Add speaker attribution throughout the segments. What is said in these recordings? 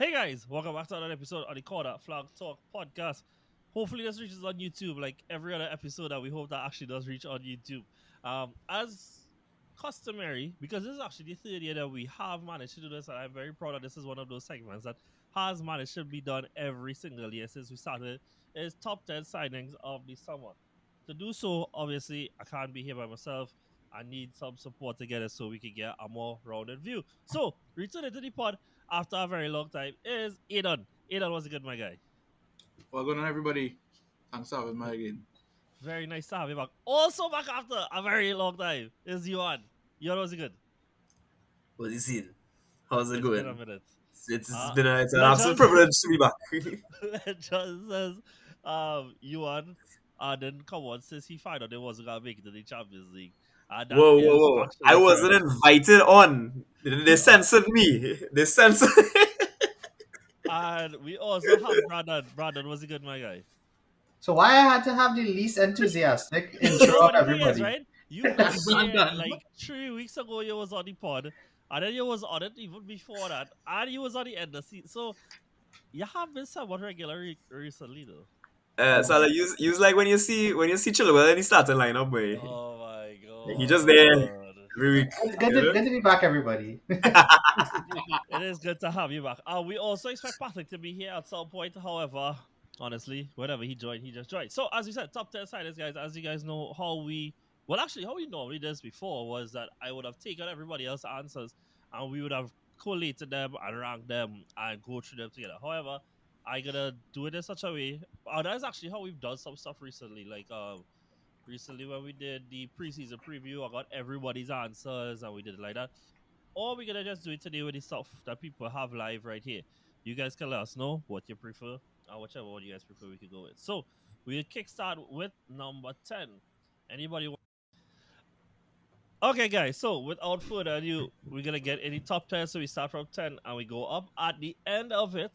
Speaker 1: Hey guys, welcome back to another episode of the Corner Flag Talk podcast. Hopefully, this reaches on YouTube like every other episode that we hope that actually does reach on YouTube. As customary, because this is actually the third year that we have managed to do this, and I'm very proud that this is one of those segments that has managed to be done every single year since we started. Is top 10 signings of the summer. To do so, obviously, I can't be here by myself. I need some support together so we can get a more rounded view. So, returning to the pod after a very long time is Aidan. Aidan was a good, my guy.
Speaker 2: Well, good on everybody. Thanks for having me again.
Speaker 1: Very nice to have you back. Also back after a very long time is Yuan. Yuan was good.
Speaker 3: What is it? How's it
Speaker 1: It's been a
Speaker 3: going?
Speaker 1: minute.
Speaker 3: It's
Speaker 1: Uh,
Speaker 3: been it's an absolute
Speaker 1: Legend,
Speaker 3: privilege to be back.
Speaker 1: Legend says, Yuan didn't come on since he found out they wasn't gonna make it to the Champions League. And that
Speaker 3: Whoa, whoa,
Speaker 1: is
Speaker 3: whoa! I
Speaker 1: actually
Speaker 3: wasn't
Speaker 1: correct.
Speaker 3: invited on. They
Speaker 1: Uh,
Speaker 3: censored me. They censored.
Speaker 1: and we also have Brandon. Brandon was a good, my guy.
Speaker 4: So why I had to have the least enthusiastic intro
Speaker 1: No,
Speaker 4: of
Speaker 1: but the thing is,
Speaker 4: everybody?
Speaker 1: right? You got here
Speaker 2: Brandon.
Speaker 1: like 3 weeks ago. You was on the pod, and then you was on it even before that, and you was on the end of the season. So you have been somewhat regular recently, though.
Speaker 3: So like, use like when you see Chilwell in the starting lineup, boy.
Speaker 1: Oh my
Speaker 3: He just there
Speaker 1: god!
Speaker 3: every week.
Speaker 4: It's good to be back, everybody.
Speaker 1: It is good to have you back. We also expect Patrick to be here at some point. However, honestly, whenever he joined, he just joined. So as we said, top 10 signings, guys. As you guys know, how we normally did this before was that I would have taken everybody else's answers and we would have collated them and ranked them and go through them together. However, I gotta do it in such a way. That's actually how we've done some stuff recently. Recently when we did the preseason preview, I got everybody's answers and we did it like that. Or we're gonna just do it today with the stuff that people have live right here. You guys can let us know what you prefer, and whichever one you guys prefer, we can go with. So we'll kickstart with number 10. Anybody? Okay, guys. So without further ado, we're gonna get any top 10. So we start from 10 and we go up. At the end of it,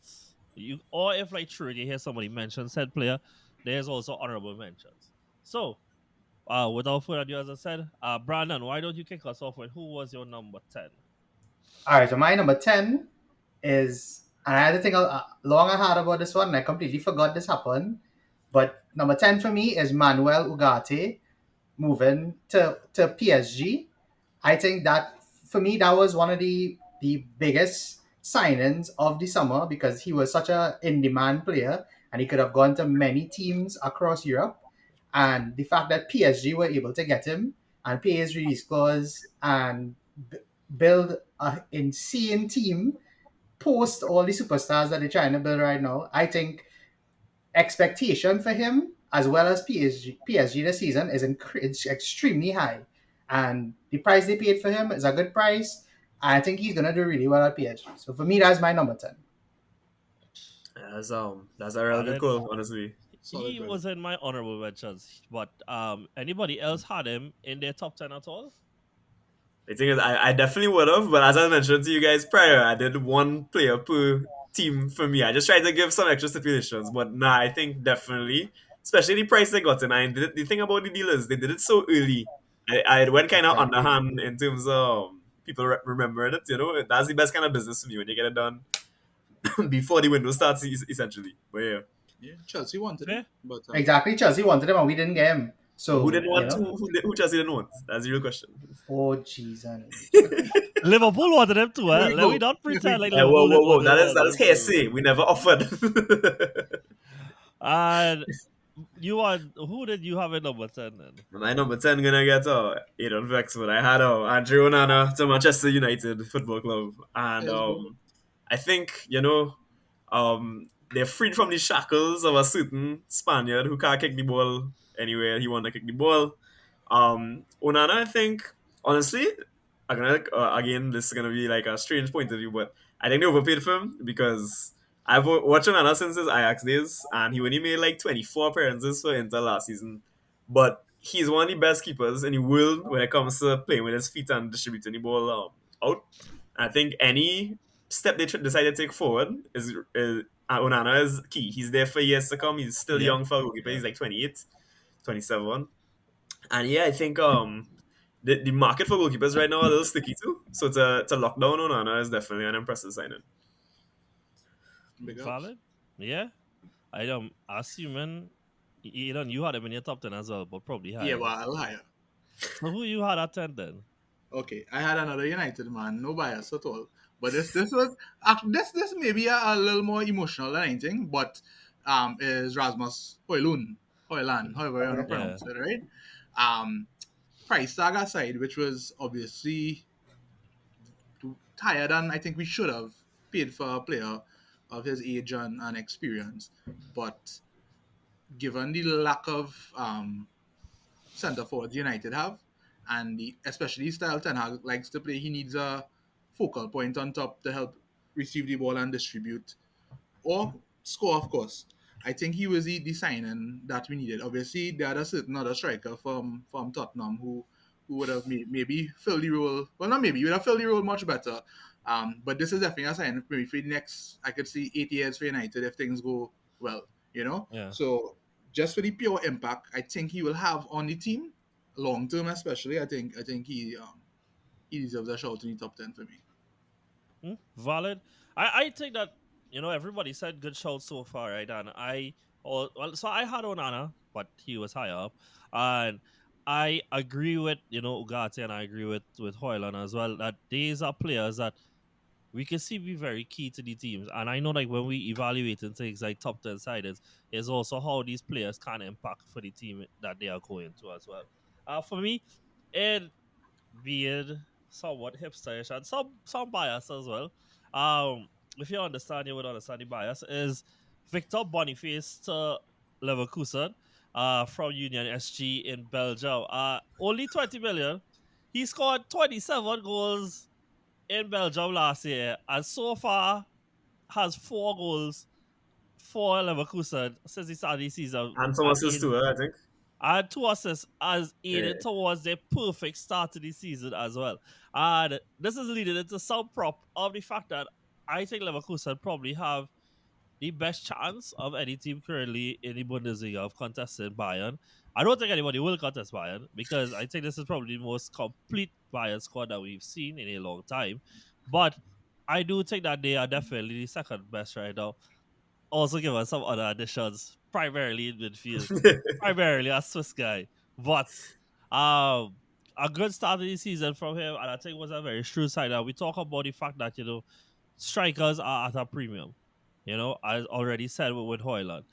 Speaker 1: or if like true, you hear somebody mention said player, there's also honorable mentions. So without further ado, as I said, Brandon, why don't you kick us off with who was your number 10?
Speaker 4: All right, so my number 10 is, and I had to think long and hard about this one, and I completely forgot this happened. But number 10 for me is Manuel Ugarte moving to PSG. I think that for me that was one of the biggest signings of the summer because he was such a in demand player and he could have gone to many teams across Europe. And the fact that PSG were able to get him and pay his release clause and build an insane team post all the superstars that they're trying to build right now, I think expectation for him as well as PSG this season is it's extremely high, and the price they paid for him is a good price. I think he's gonna do really well at PSG. So for me, that's my number 10.
Speaker 3: That's a real
Speaker 1: And
Speaker 3: good
Speaker 1: then
Speaker 3: call, honestly.
Speaker 2: Solid,
Speaker 1: he
Speaker 2: brother.
Speaker 1: was in my honorable mentions, but anybody else had him in their top 10 at all?
Speaker 3: The thing is, I definitely would have, but as I mentioned to you guys prior, I did one player per team for me. I just tried to give some extra stipulations, but nah, I think definitely, especially the price they got in. And the thing about the dealers, they did it so early. I went kind of
Speaker 4: Exactly.
Speaker 3: underhand in terms of people remembering it. That's the best kind of business for me when you get it done before the window starts, essentially. But yeah,
Speaker 2: Yeah, Chelsea wanted him,
Speaker 1: Fair.
Speaker 2: but
Speaker 4: Exactly. Chelsea wanted him and we didn't get him.
Speaker 3: who
Speaker 4: So,
Speaker 3: didn't want to? Who Chelsea didn't want? That's the real question.
Speaker 4: oh jeez, honey.
Speaker 1: Liverpool wanted him too,
Speaker 2: here
Speaker 1: eh?
Speaker 2: we
Speaker 1: Let me
Speaker 2: go.
Speaker 1: not
Speaker 2: Here we
Speaker 1: pretend like
Speaker 2: go.
Speaker 3: Whoa,
Speaker 1: Liverpool
Speaker 3: whoa,
Speaker 1: didn't
Speaker 3: whoa!
Speaker 1: want
Speaker 3: That
Speaker 1: him
Speaker 3: is
Speaker 1: on
Speaker 3: that is
Speaker 1: them too.
Speaker 3: hearsay. We never offered.
Speaker 1: And who did you have in number 10 then?
Speaker 3: My number 10 gonna get Aiden Vex, but I had Andrew Onana to Manchester United Football Club. And
Speaker 2: Yes, bro.
Speaker 3: I think, they're freed from the shackles of a certain Spaniard who can't kick the ball anywhere he want to kick the ball. Onana, I think, honestly, again, this is gonna be like a strange point of view, but I think they overpaid for him because I've watched Onana since his Ajax days, and he only made like 24 appearances for Inter last season. But he's one of the best keepers in the world when it comes to playing with his feet and distributing the ball out. I think any step they decide to take forward is Onana is key. He's there for years to come. He's still
Speaker 1: Yeah.
Speaker 3: young for a goalkeeper.
Speaker 1: Yeah.
Speaker 3: He's like 28, 27. And yeah, I think the market for goalkeepers right now are a little sticky too. So to lock down Onana is definitely an impressive signing.
Speaker 2: Big ups.
Speaker 1: Valid. Yeah. I assuming you had him in your top 10 as well, but probably
Speaker 2: Yeah,
Speaker 1: higher.
Speaker 2: well, higher.
Speaker 1: So who you had at 10 then?
Speaker 2: Okay, I had another United man, no bias at all. But this was this may be a little more emotional than anything, but is Rasmus Hoyland, however you want to
Speaker 4: Okay.
Speaker 1: Yeah.
Speaker 2: pronounce it, right? Um, price tag aside, which was obviously higher than I think we should have paid for a player of his age and experience, but given the lack of centre forwards United have, and especially style Ten Hag likes to play, he needs a focal point on top to help receive the ball and distribute or score, of course. I think he was the signing that we needed. Obviously, there are a certain other striker from Tottenham who would have maybe filled the role. Well, not maybe, he would have filled the role much better. But this is definitely a sign maybe for the next, I could see 8 years for United if things go well, you know?
Speaker 1: Yeah.
Speaker 2: So just for the pure impact I think he will have on the team, long term especially, I think he deserves a shout in the top 10 for me.
Speaker 1: Valid. I think that everybody said good show so far, right? And so I had Onana, but he was higher up, and I agree with Ugarte, and I agree with Hoyland as well that these are players that we can see be very key to the teams. And I know like when we evaluating things like top 10 sideds, is also how these players can impact for the team that they are going to as well. For me, it being somewhat hipsterish and some bias as well. If you understand, you would understand the bias is Victor Boniface to Leverkusen, from Union SG in Belgium. Only 20 million. He scored 27 goals in Belgium last year, and so far has 4 goals for Leverkusen since he started the season.
Speaker 3: And some assists too, I think.
Speaker 1: And 2 assists as
Speaker 3: Yeah.
Speaker 1: aided towards their perfect start to the season as well. And this is leading into some prop of the fact that I think Leverkusen probably have the best chance of any team currently in the Bundesliga of contesting Bayern. I don't think anybody will contest Bayern because I think this is probably the most complete Bayern squad that we've seen in a long time. But I do think that they are definitely the second best right now. Also give us some other additions, primarily in midfield, primarily a Swiss guy. But um, a good start of the season from him, and I think it was a very shrewd side. And we talk about the fact that strikers are at a premium. As already said with Hoyland,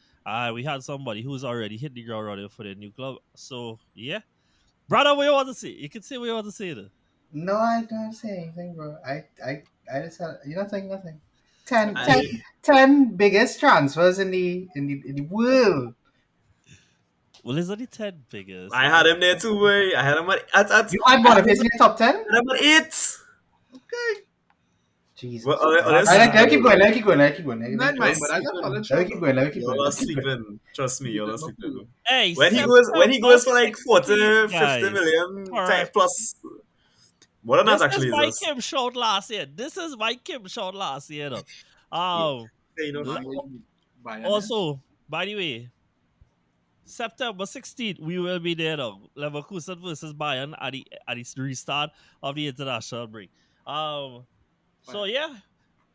Speaker 1: we had somebody who's already hit the ground running for the new club. So yeah, brother, what you want to say? You can say what you want to say there.
Speaker 4: No, I don't say anything, bro. I just had, you know, saying nothing. 10,
Speaker 1: Okay.
Speaker 4: 10,
Speaker 3: I
Speaker 4: 10 biggest transfers in the world.
Speaker 1: Well, there's only 10 biggest.
Speaker 3: I had him there too, boy. I had him
Speaker 4: You had
Speaker 3: I
Speaker 4: Boniface in your top 10?
Speaker 3: had him at 8.
Speaker 2: Okay,
Speaker 3: Well,
Speaker 4: Jesus.
Speaker 3: let's
Speaker 1: That's
Speaker 4: All right,
Speaker 3: sleep
Speaker 4: let me
Speaker 3: then.
Speaker 4: keep going. Let me keep going. Let me keep going.
Speaker 2: not
Speaker 3: Y'all
Speaker 2: mine, but that's a
Speaker 3: sleeping.
Speaker 2: solid
Speaker 4: Let me
Speaker 2: shout
Speaker 4: keep
Speaker 2: out.
Speaker 4: going. Let me keep going.
Speaker 3: Y'all
Speaker 4: Let
Speaker 3: are
Speaker 4: me keep going.
Speaker 3: sleeping. Trust me,
Speaker 2: Keep
Speaker 3: y'all
Speaker 2: it
Speaker 3: are sleeping.
Speaker 2: Liverpool.
Speaker 1: hey,
Speaker 3: When he
Speaker 1: September
Speaker 3: goes for like
Speaker 1: 16th,
Speaker 3: 40, 50
Speaker 1: guys.
Speaker 3: million
Speaker 1: Per
Speaker 3: plus, more than that
Speaker 1: This is
Speaker 3: actually is
Speaker 1: my
Speaker 3: just.
Speaker 1: Kim shot last year. This is my Kim shot last year, though.
Speaker 3: Yeah,
Speaker 1: Um,
Speaker 3: you know.
Speaker 2: Man, Bayern, yeah.
Speaker 1: Also, by the way, September 16th, we will be there though. Leverkusen versus Bayern at the restart of the international break. So
Speaker 2: Fire.
Speaker 1: yeah,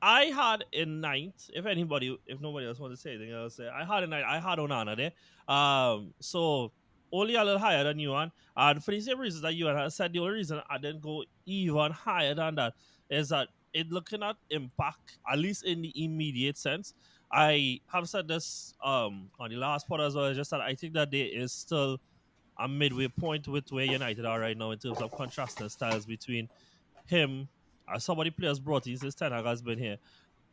Speaker 1: I had in ninth. If nobody else wants to say anything, I'll say I had in ninth. I had Onana there. So only a little higher than you, and for the same reasons that you had said, the only reason I didn't go even higher than that is that it looking at impact, at least in the immediate sense. I have said this on the last part as well. Just that I think that there is still a midway point with where United are right now in terms of contrasting styles between him, as some of the players brought in since Ten Hag has been here,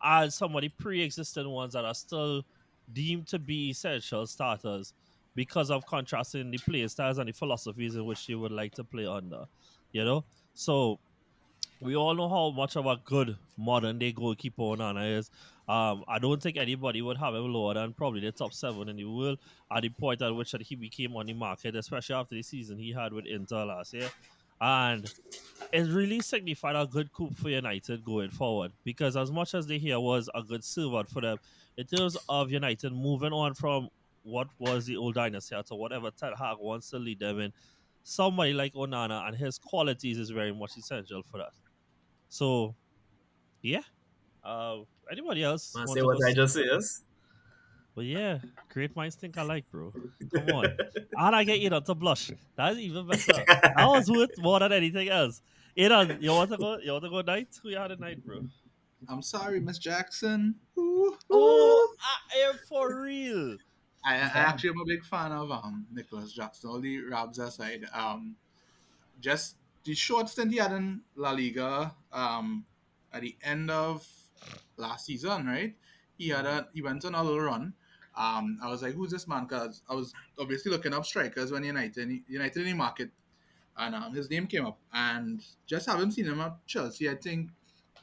Speaker 1: and some of the pre-existing ones that are still deemed to be essential starters because of contrasting the play styles and the philosophies in which they would like to play under. You know, so we all know how much of a good modern day goalkeeper Onana is. I don't think anybody would have him lower than probably the top 7 in the world at the point at which that he became on the market, especially after the season he had with Inter last year. And it really signified a good coup for United going forward because as much as the here was a good servant for them, in terms of United moving on from what was the old dynasty to whatever Ten Hag wants to lead them in, somebody like Onana and his qualities is very much essential for that. So, yeah, Uh, Anybody else
Speaker 3: Man,
Speaker 1: want
Speaker 3: say
Speaker 1: to
Speaker 3: what
Speaker 1: go?
Speaker 3: I just say, yes?
Speaker 1: But yeah, great minds think alike, bro. Come on. How'd I get Eden to blush? That's even better. That was worth more than anything else. Eden, you want to go? You want to go night? Who you had a night, bro?
Speaker 2: I'm sorry, Miss Jackson. Ooh.
Speaker 1: Oh,
Speaker 3: Ooh.
Speaker 1: I am for real.
Speaker 2: I actually am a big fan of Nicholas Jackson. All the Rabs aside, just the short stint he had in La Liga at the end of last season, right? He went on a little run. I was like, who's this man? Because I was obviously looking up strikers when United in the market, and his name came up. And just having seen him at Chelsea, I think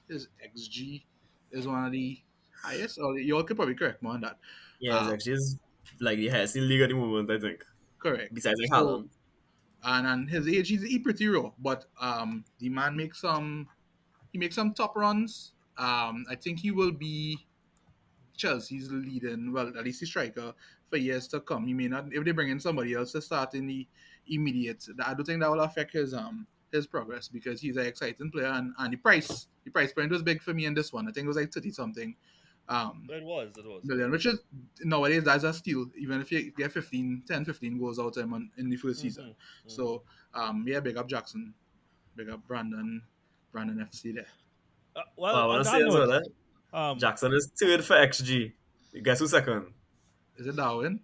Speaker 2: his XG is one of the highest. Or you all could probably correct me on that.
Speaker 3: Yeah, it's
Speaker 2: Um,
Speaker 3: actually is like the highest in league at the moment, I think.
Speaker 2: Correct.
Speaker 3: Besides like
Speaker 2: So
Speaker 3: Haaland.
Speaker 2: and his age he pretty raw, but the man makes some top runs. I think he will be Chelsea's leading, well, at least the striker for years to come. He may not if they bring in somebody else to start in the immediate. I don't think that will affect his progress because he's an exciting player and the price point was big for me in this one. I think it was like 30 something
Speaker 1: It was. It was.
Speaker 2: million, which is nowadays that's a steal, even if you get 15 goals out of him in the first season.
Speaker 1: Mm-hmm. Mm-hmm.
Speaker 2: So yeah, big up Jackson, big up Brandon FC there.
Speaker 1: Well,
Speaker 3: Well, I
Speaker 1: on
Speaker 3: wanna say
Speaker 1: that
Speaker 3: as
Speaker 1: note,
Speaker 3: well,
Speaker 1: um,
Speaker 3: Jackson is third for XG. Guess who's second?
Speaker 2: Is it Darwin?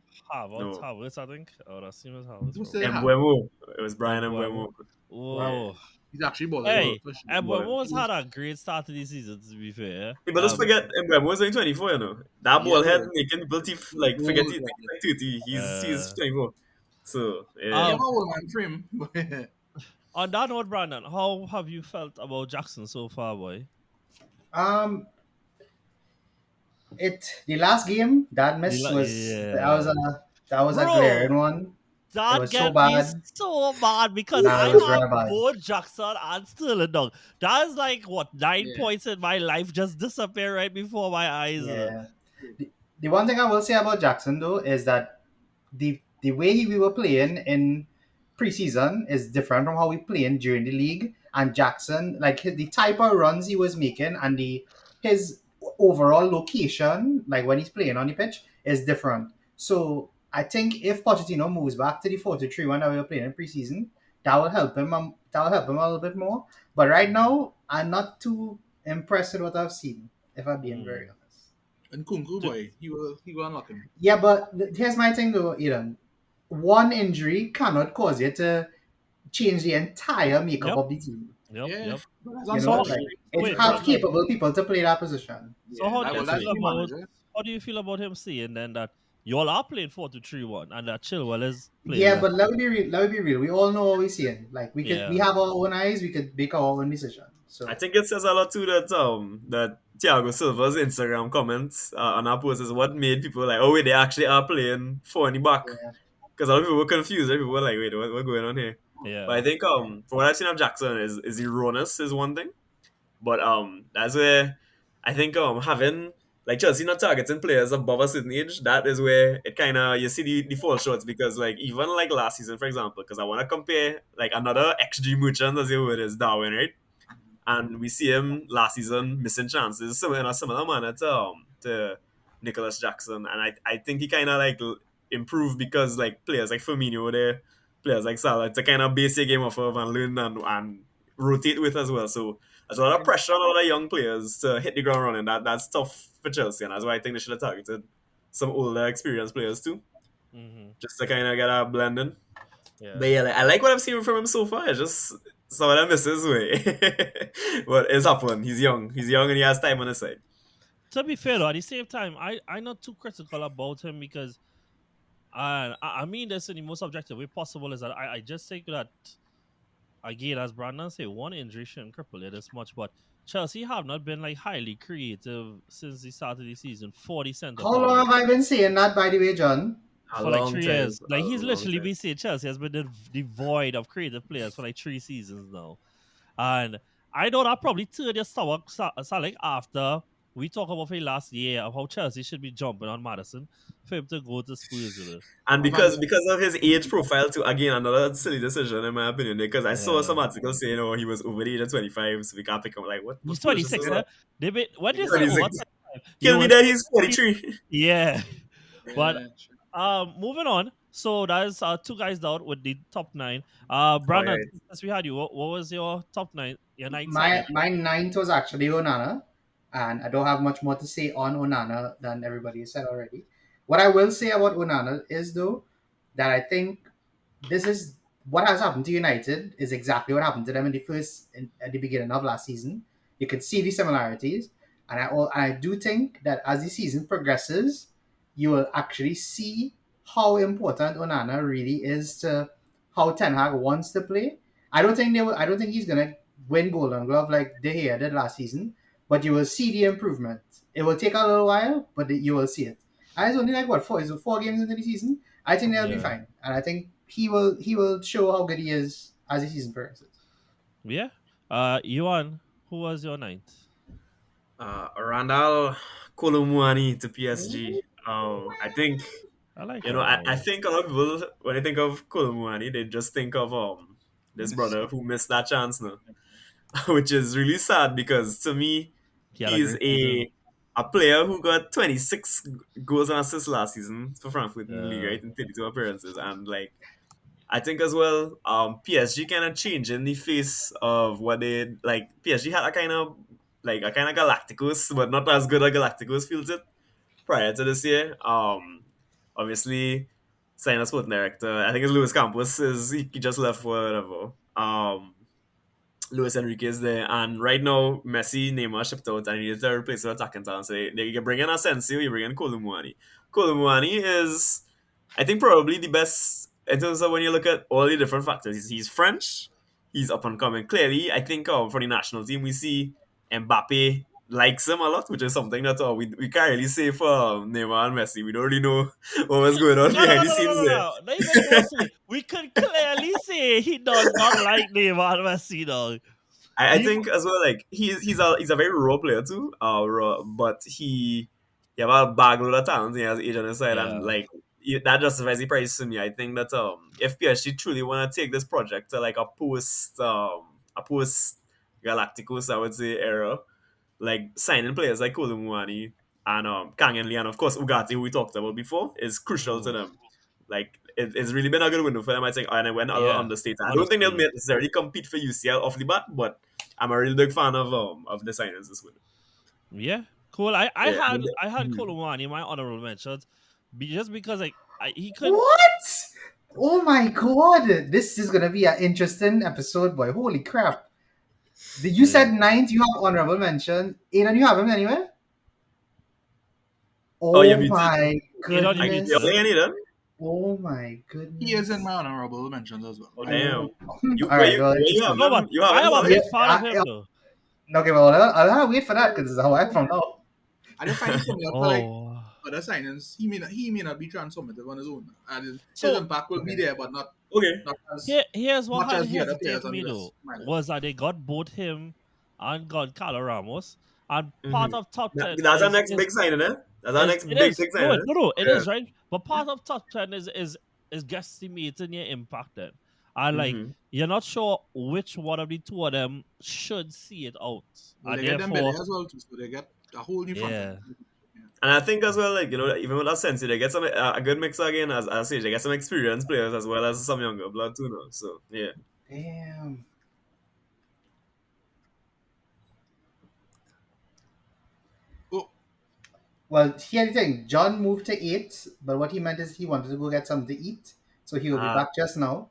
Speaker 3: No.
Speaker 1: Havertz, I think. Oh, that seems Havertz,
Speaker 2: Who
Speaker 1: bro.
Speaker 2: still have?
Speaker 3: Mbuemo. It was Brian
Speaker 1: Embuemo.
Speaker 3: Mbuemo.
Speaker 4: Wow.
Speaker 1: Oh,
Speaker 2: He's actually balling
Speaker 3: Yeah.
Speaker 1: hey,
Speaker 2: for sure.
Speaker 3: But
Speaker 1: Embuemo's had a great start to the season. To be fair,
Speaker 3: people just forget Mbuemo was only 24, you know. That
Speaker 2: Yeah,
Speaker 3: ball head
Speaker 2: well,
Speaker 3: making people
Speaker 2: the
Speaker 3: like forget
Speaker 2: goals,
Speaker 3: he's
Speaker 2: right?
Speaker 3: like 30. He's
Speaker 1: uh,
Speaker 3: 24. So
Speaker 2: He
Speaker 3: yeah.
Speaker 2: have a
Speaker 1: um,
Speaker 2: old man frame.
Speaker 1: on that note, Brandon, how have you felt about Jackson so far, boy?
Speaker 4: Um, the last game that miss was
Speaker 1: Yeah,
Speaker 4: that was a
Speaker 1: bro.
Speaker 4: glaring one. It
Speaker 1: That
Speaker 4: was so
Speaker 1: get me
Speaker 4: bad.
Speaker 1: so mad because
Speaker 4: Nah,
Speaker 1: I
Speaker 4: it was
Speaker 1: have
Speaker 4: very bad.
Speaker 1: both Jackson and Sterling dog. That is like what 9 points
Speaker 2: Yeah.
Speaker 1: in my life just disappear right before my eyes.
Speaker 4: Yeah. The one thing I will say about Jackson though is that the way we were playing in preseason is different from how we playing during the league. And Jackson, like the type of runs he was making and the his overall location, like when he's playing on the pitch, is different. So I think if Pochettino moves back to the 4-3-1 that we were playing in preseason, that will help him. That will help him a little bit more. But right now, I'm not too impressed with what I've seen. If I'm being
Speaker 1: Mm.
Speaker 4: very honest.
Speaker 2: And Kunku
Speaker 1: D-
Speaker 2: boy, he will unlock him.
Speaker 4: Yeah, but here's my thing though, Eden. One injury cannot cause you to change the entire makeup
Speaker 1: Yep,
Speaker 4: of the team.
Speaker 1: yep,
Speaker 2: Yeah,
Speaker 1: yep.
Speaker 2: but that's
Speaker 4: You know,
Speaker 1: So
Speaker 4: like
Speaker 2: unfortunate.
Speaker 4: it
Speaker 1: wait,
Speaker 4: have
Speaker 1: Brandon.
Speaker 4: capable people to play that position.
Speaker 1: So
Speaker 2: Yeah,
Speaker 1: how do
Speaker 2: that,
Speaker 1: you
Speaker 2: well, that's
Speaker 1: feel
Speaker 3: Definitely.
Speaker 2: the
Speaker 1: about
Speaker 2: manager.
Speaker 1: him saying then that y'all are playing 4-2-3-1 and that Chilwell is playing
Speaker 4: Yeah,
Speaker 1: left?
Speaker 4: but let me be real. Let me be real. We all know what we're seeing. Like we
Speaker 1: Yeah.
Speaker 4: have our own eyes. We could make our own decision.
Speaker 3: I
Speaker 4: So
Speaker 3: think it says a lot too that Thiago Silva's Instagram comments on our post is what made people like, oh wait, they actually are playing four in the back.
Speaker 4: yeah,
Speaker 3: Because a lot of people were confused. Right? People were like, wait, what's going on here? But I
Speaker 1: Yeah.
Speaker 3: think from what I've seen of Jackson is the rawness is one thing. But that's where I think having like Chelsea not targeting players above a certain age, that is where it kinda you see the fall shots because like even like last season, for example, because I wanna compare like another XG merchant as you would is Darwin, right? And we see him last season missing chances in a similar manner to Nicholas Jackson, and I think he kind of like improved because like players like Firmino there, players like Salah to kind of base your game off of and learn and rotate with as well. So there's a lot of pressure on all the young players to hit the ground running. That's tough for Chelsea, and that's why I think they should have targeted some older, experienced players too,
Speaker 1: Mm-hmm.
Speaker 3: just to kind of get a blend in.
Speaker 1: Yeah.
Speaker 3: But yeah, like, I like what I've seen from him so far. It's just some of them misses way. But it's happened. He's young. He's young and he has time on his side.
Speaker 1: To be fair though, at the same time, I'm not too critical about him because I mean this in the most objective way possible is that I just think that again, as Brandon said, one injury shouldn't cripple it this much, but Chelsea have not been like highly creative since the start of the season for the centre
Speaker 4: how long have
Speaker 1: forwards
Speaker 4: I been saying that? By the way, John.
Speaker 3: A
Speaker 1: for like
Speaker 3: long
Speaker 1: three
Speaker 3: time.
Speaker 1: years.
Speaker 3: A
Speaker 1: Like he's
Speaker 3: long
Speaker 1: literally
Speaker 3: time.
Speaker 1: been saying Chelsea has been devoid of creative players for like 3 seasons now, and I know that probably turned your stomach, like after we talk about for last year of how Chelsea should be jumping on Madison for him to go to Spurs, you know.
Speaker 3: And
Speaker 2: I've had
Speaker 3: because of his age profile too, again another silly decision in my opinion. Because I saw
Speaker 1: Yeah.
Speaker 3: some articles saying, oh, he was over the age of 25, so we can't pick him. Like,
Speaker 1: He's
Speaker 3: what foolishness
Speaker 1: 26,
Speaker 3: is
Speaker 1: eh?
Speaker 3: that?
Speaker 1: When they say
Speaker 3: 26.
Speaker 1: over 25, you
Speaker 3: Kill me
Speaker 1: will
Speaker 3: that he's
Speaker 1: see,
Speaker 3: 43.
Speaker 1: yeah. But
Speaker 2: yeah, sure.
Speaker 1: moving on. So that is two guys down with the top nine.
Speaker 3: All
Speaker 1: Brandon,
Speaker 3: right.
Speaker 1: since we had you, what was your top nine? Your ninth
Speaker 4: My
Speaker 1: signing?
Speaker 4: my ninth was actually Onana, and I don't have much more to say on Onana than everybody said already. What I will say about Onana is though that I think this is what has happened to United is exactly what happened to them in at the beginning of last season. You could see the similarities, and I do think that as the season progresses, you will actually see how important Onana really is to how Ten Hag wants to play. I don't think they will. I don't think he's gonna win Golden Glove like De Gea did last season, but you will see the improvement. It will take a little while, but you will see it. And it's only like what four? Is it 4 games into the season? I think they'll be
Speaker 1: Yeah.
Speaker 4: fine, and I think he will show how good he is as the season progresses.
Speaker 1: Yeah. Yuan, who was your ninth?
Speaker 3: Randall Kolomouani to PSG. I think
Speaker 1: I like
Speaker 3: I
Speaker 1: Randall.
Speaker 3: think a lot of people when they think of Kolomouani, they just think of this
Speaker 2: Miss
Speaker 3: brother who missed that chance now, which is really sad because to me
Speaker 1: He had a
Speaker 3: he's
Speaker 1: great season.
Speaker 3: a player who got 26 goals and assists last season for Frankfurt in the league,
Speaker 1: Uh,
Speaker 3: right, in 32 appearances, and like I think as well, PSG kind of changed in the face of what they like. PSG had a kind of Galacticos, but not as good as Galacticos feels it prior to this year. Obviously, sign a sporting director. I think it's Luis Campos. He just left for whatever. Luis Enrique is there, and right now Messi, Neymar shipped out, and he needs to replace the attacking talent. So you bring in Asensio, you bring in Kolumuani. Kolumuani is, I think, probably the best in terms of when you look at all the different factors. He's French, he's up and coming. Clearly, I think for the national team, we see Mbappe likes him a lot, which is something that we can't really say for Neymar and Messi. We don't really know what was going on
Speaker 1: no, no,
Speaker 3: behind
Speaker 1: no,
Speaker 3: the
Speaker 1: no, no,
Speaker 3: scenes
Speaker 1: no,
Speaker 3: there.
Speaker 1: no. Not even mostly. We could clearly say he does not like Neymar Messi, dog.
Speaker 3: I
Speaker 1: He,
Speaker 3: think as well, like he's a very raw player too. But he have a bag load of talent. He has age on his side, and
Speaker 1: yeah,
Speaker 3: like that justifies the price to me. I think that if PSG truly want to take this project to like a post Galacticos, I would say era, like signing players like Kolumuani and Kang and Lee, and of course Ugarte, who we talked about before, is crucial to
Speaker 1: oof,
Speaker 3: them. Like it's really been a good window for them, I think, and I went a little
Speaker 1: yeah.
Speaker 3: understated. I don't think they'll
Speaker 1: Honestly,
Speaker 3: necessarily compete for UCL off the bat, but I'm a really big fan of the signings this window.
Speaker 1: yeah, cool. I
Speaker 3: Yeah.
Speaker 1: had I had
Speaker 3: Mhm.
Speaker 1: Kolomani in my honorable mentions, just because like he could.
Speaker 4: What? Oh my god! This is gonna be an interesting episode, boy. Holy crap! Did you
Speaker 1: Yeah,
Speaker 4: said ninth? You have honorable mention. Aiden, you have him anywhere?
Speaker 3: Oh, you're
Speaker 4: Oh
Speaker 3: muted.
Speaker 4: my
Speaker 1: you're
Speaker 3: You're
Speaker 1: muted.
Speaker 4: goodness!
Speaker 3: playing it, huh?
Speaker 4: Oh my
Speaker 2: He is in
Speaker 4: goodness!
Speaker 2: my honorable mentions as well.
Speaker 3: Oh
Speaker 2: I did.
Speaker 3: damn.
Speaker 4: Oh, all right. Well,
Speaker 3: Where you have
Speaker 4: interesting.
Speaker 1: No, but
Speaker 3: him? You have
Speaker 1: I
Speaker 3: him,
Speaker 1: am a
Speaker 3: Alex?
Speaker 4: Yeah.
Speaker 1: big fan of him though.
Speaker 4: Okay. Well, I'll wait for that because this is how I from now.
Speaker 2: I did find it similar to like
Speaker 1: Oh,
Speaker 2: other signings. He may not be transformative on his own, and his
Speaker 1: so
Speaker 2: impact will be
Speaker 4: Okay.
Speaker 2: there, but not
Speaker 3: Okay.
Speaker 2: not as
Speaker 1: here's what
Speaker 2: much
Speaker 1: had
Speaker 2: as the other players
Speaker 1: hesitated
Speaker 2: on
Speaker 1: me
Speaker 2: the
Speaker 1: though
Speaker 2: list. My list.
Speaker 1: was that they got both him and got Carlo Ramos, and part
Speaker 3: Mm-hmm.
Speaker 1: of top ten
Speaker 3: That's our
Speaker 1: is
Speaker 3: next
Speaker 1: is
Speaker 3: big signing, eh? That's our
Speaker 1: is
Speaker 3: next
Speaker 1: it
Speaker 3: big
Speaker 1: is
Speaker 3: big signing, eh?
Speaker 1: no it
Speaker 3: Yeah.
Speaker 1: is right, but part of top ten is guesstimating your impact then, and like
Speaker 3: Mm-hmm.
Speaker 1: you're not sure which one of the two of them should see it out,
Speaker 2: Well,
Speaker 1: and
Speaker 2: they get Dembele
Speaker 1: therefore
Speaker 2: as well too, so they get a whole new front
Speaker 1: yeah
Speaker 2: line. Yeah.
Speaker 3: And I think as well, like even with that sense, they get some a good mix again. As I say, they get some experienced players as well as some younger blood too. Now, so yeah.
Speaker 4: Damn.
Speaker 2: Oh,
Speaker 4: Well, here's the thing. John moved to eight, but what he meant is he wanted to go get something to eat, so he will be
Speaker 3: Uh,
Speaker 4: back just now.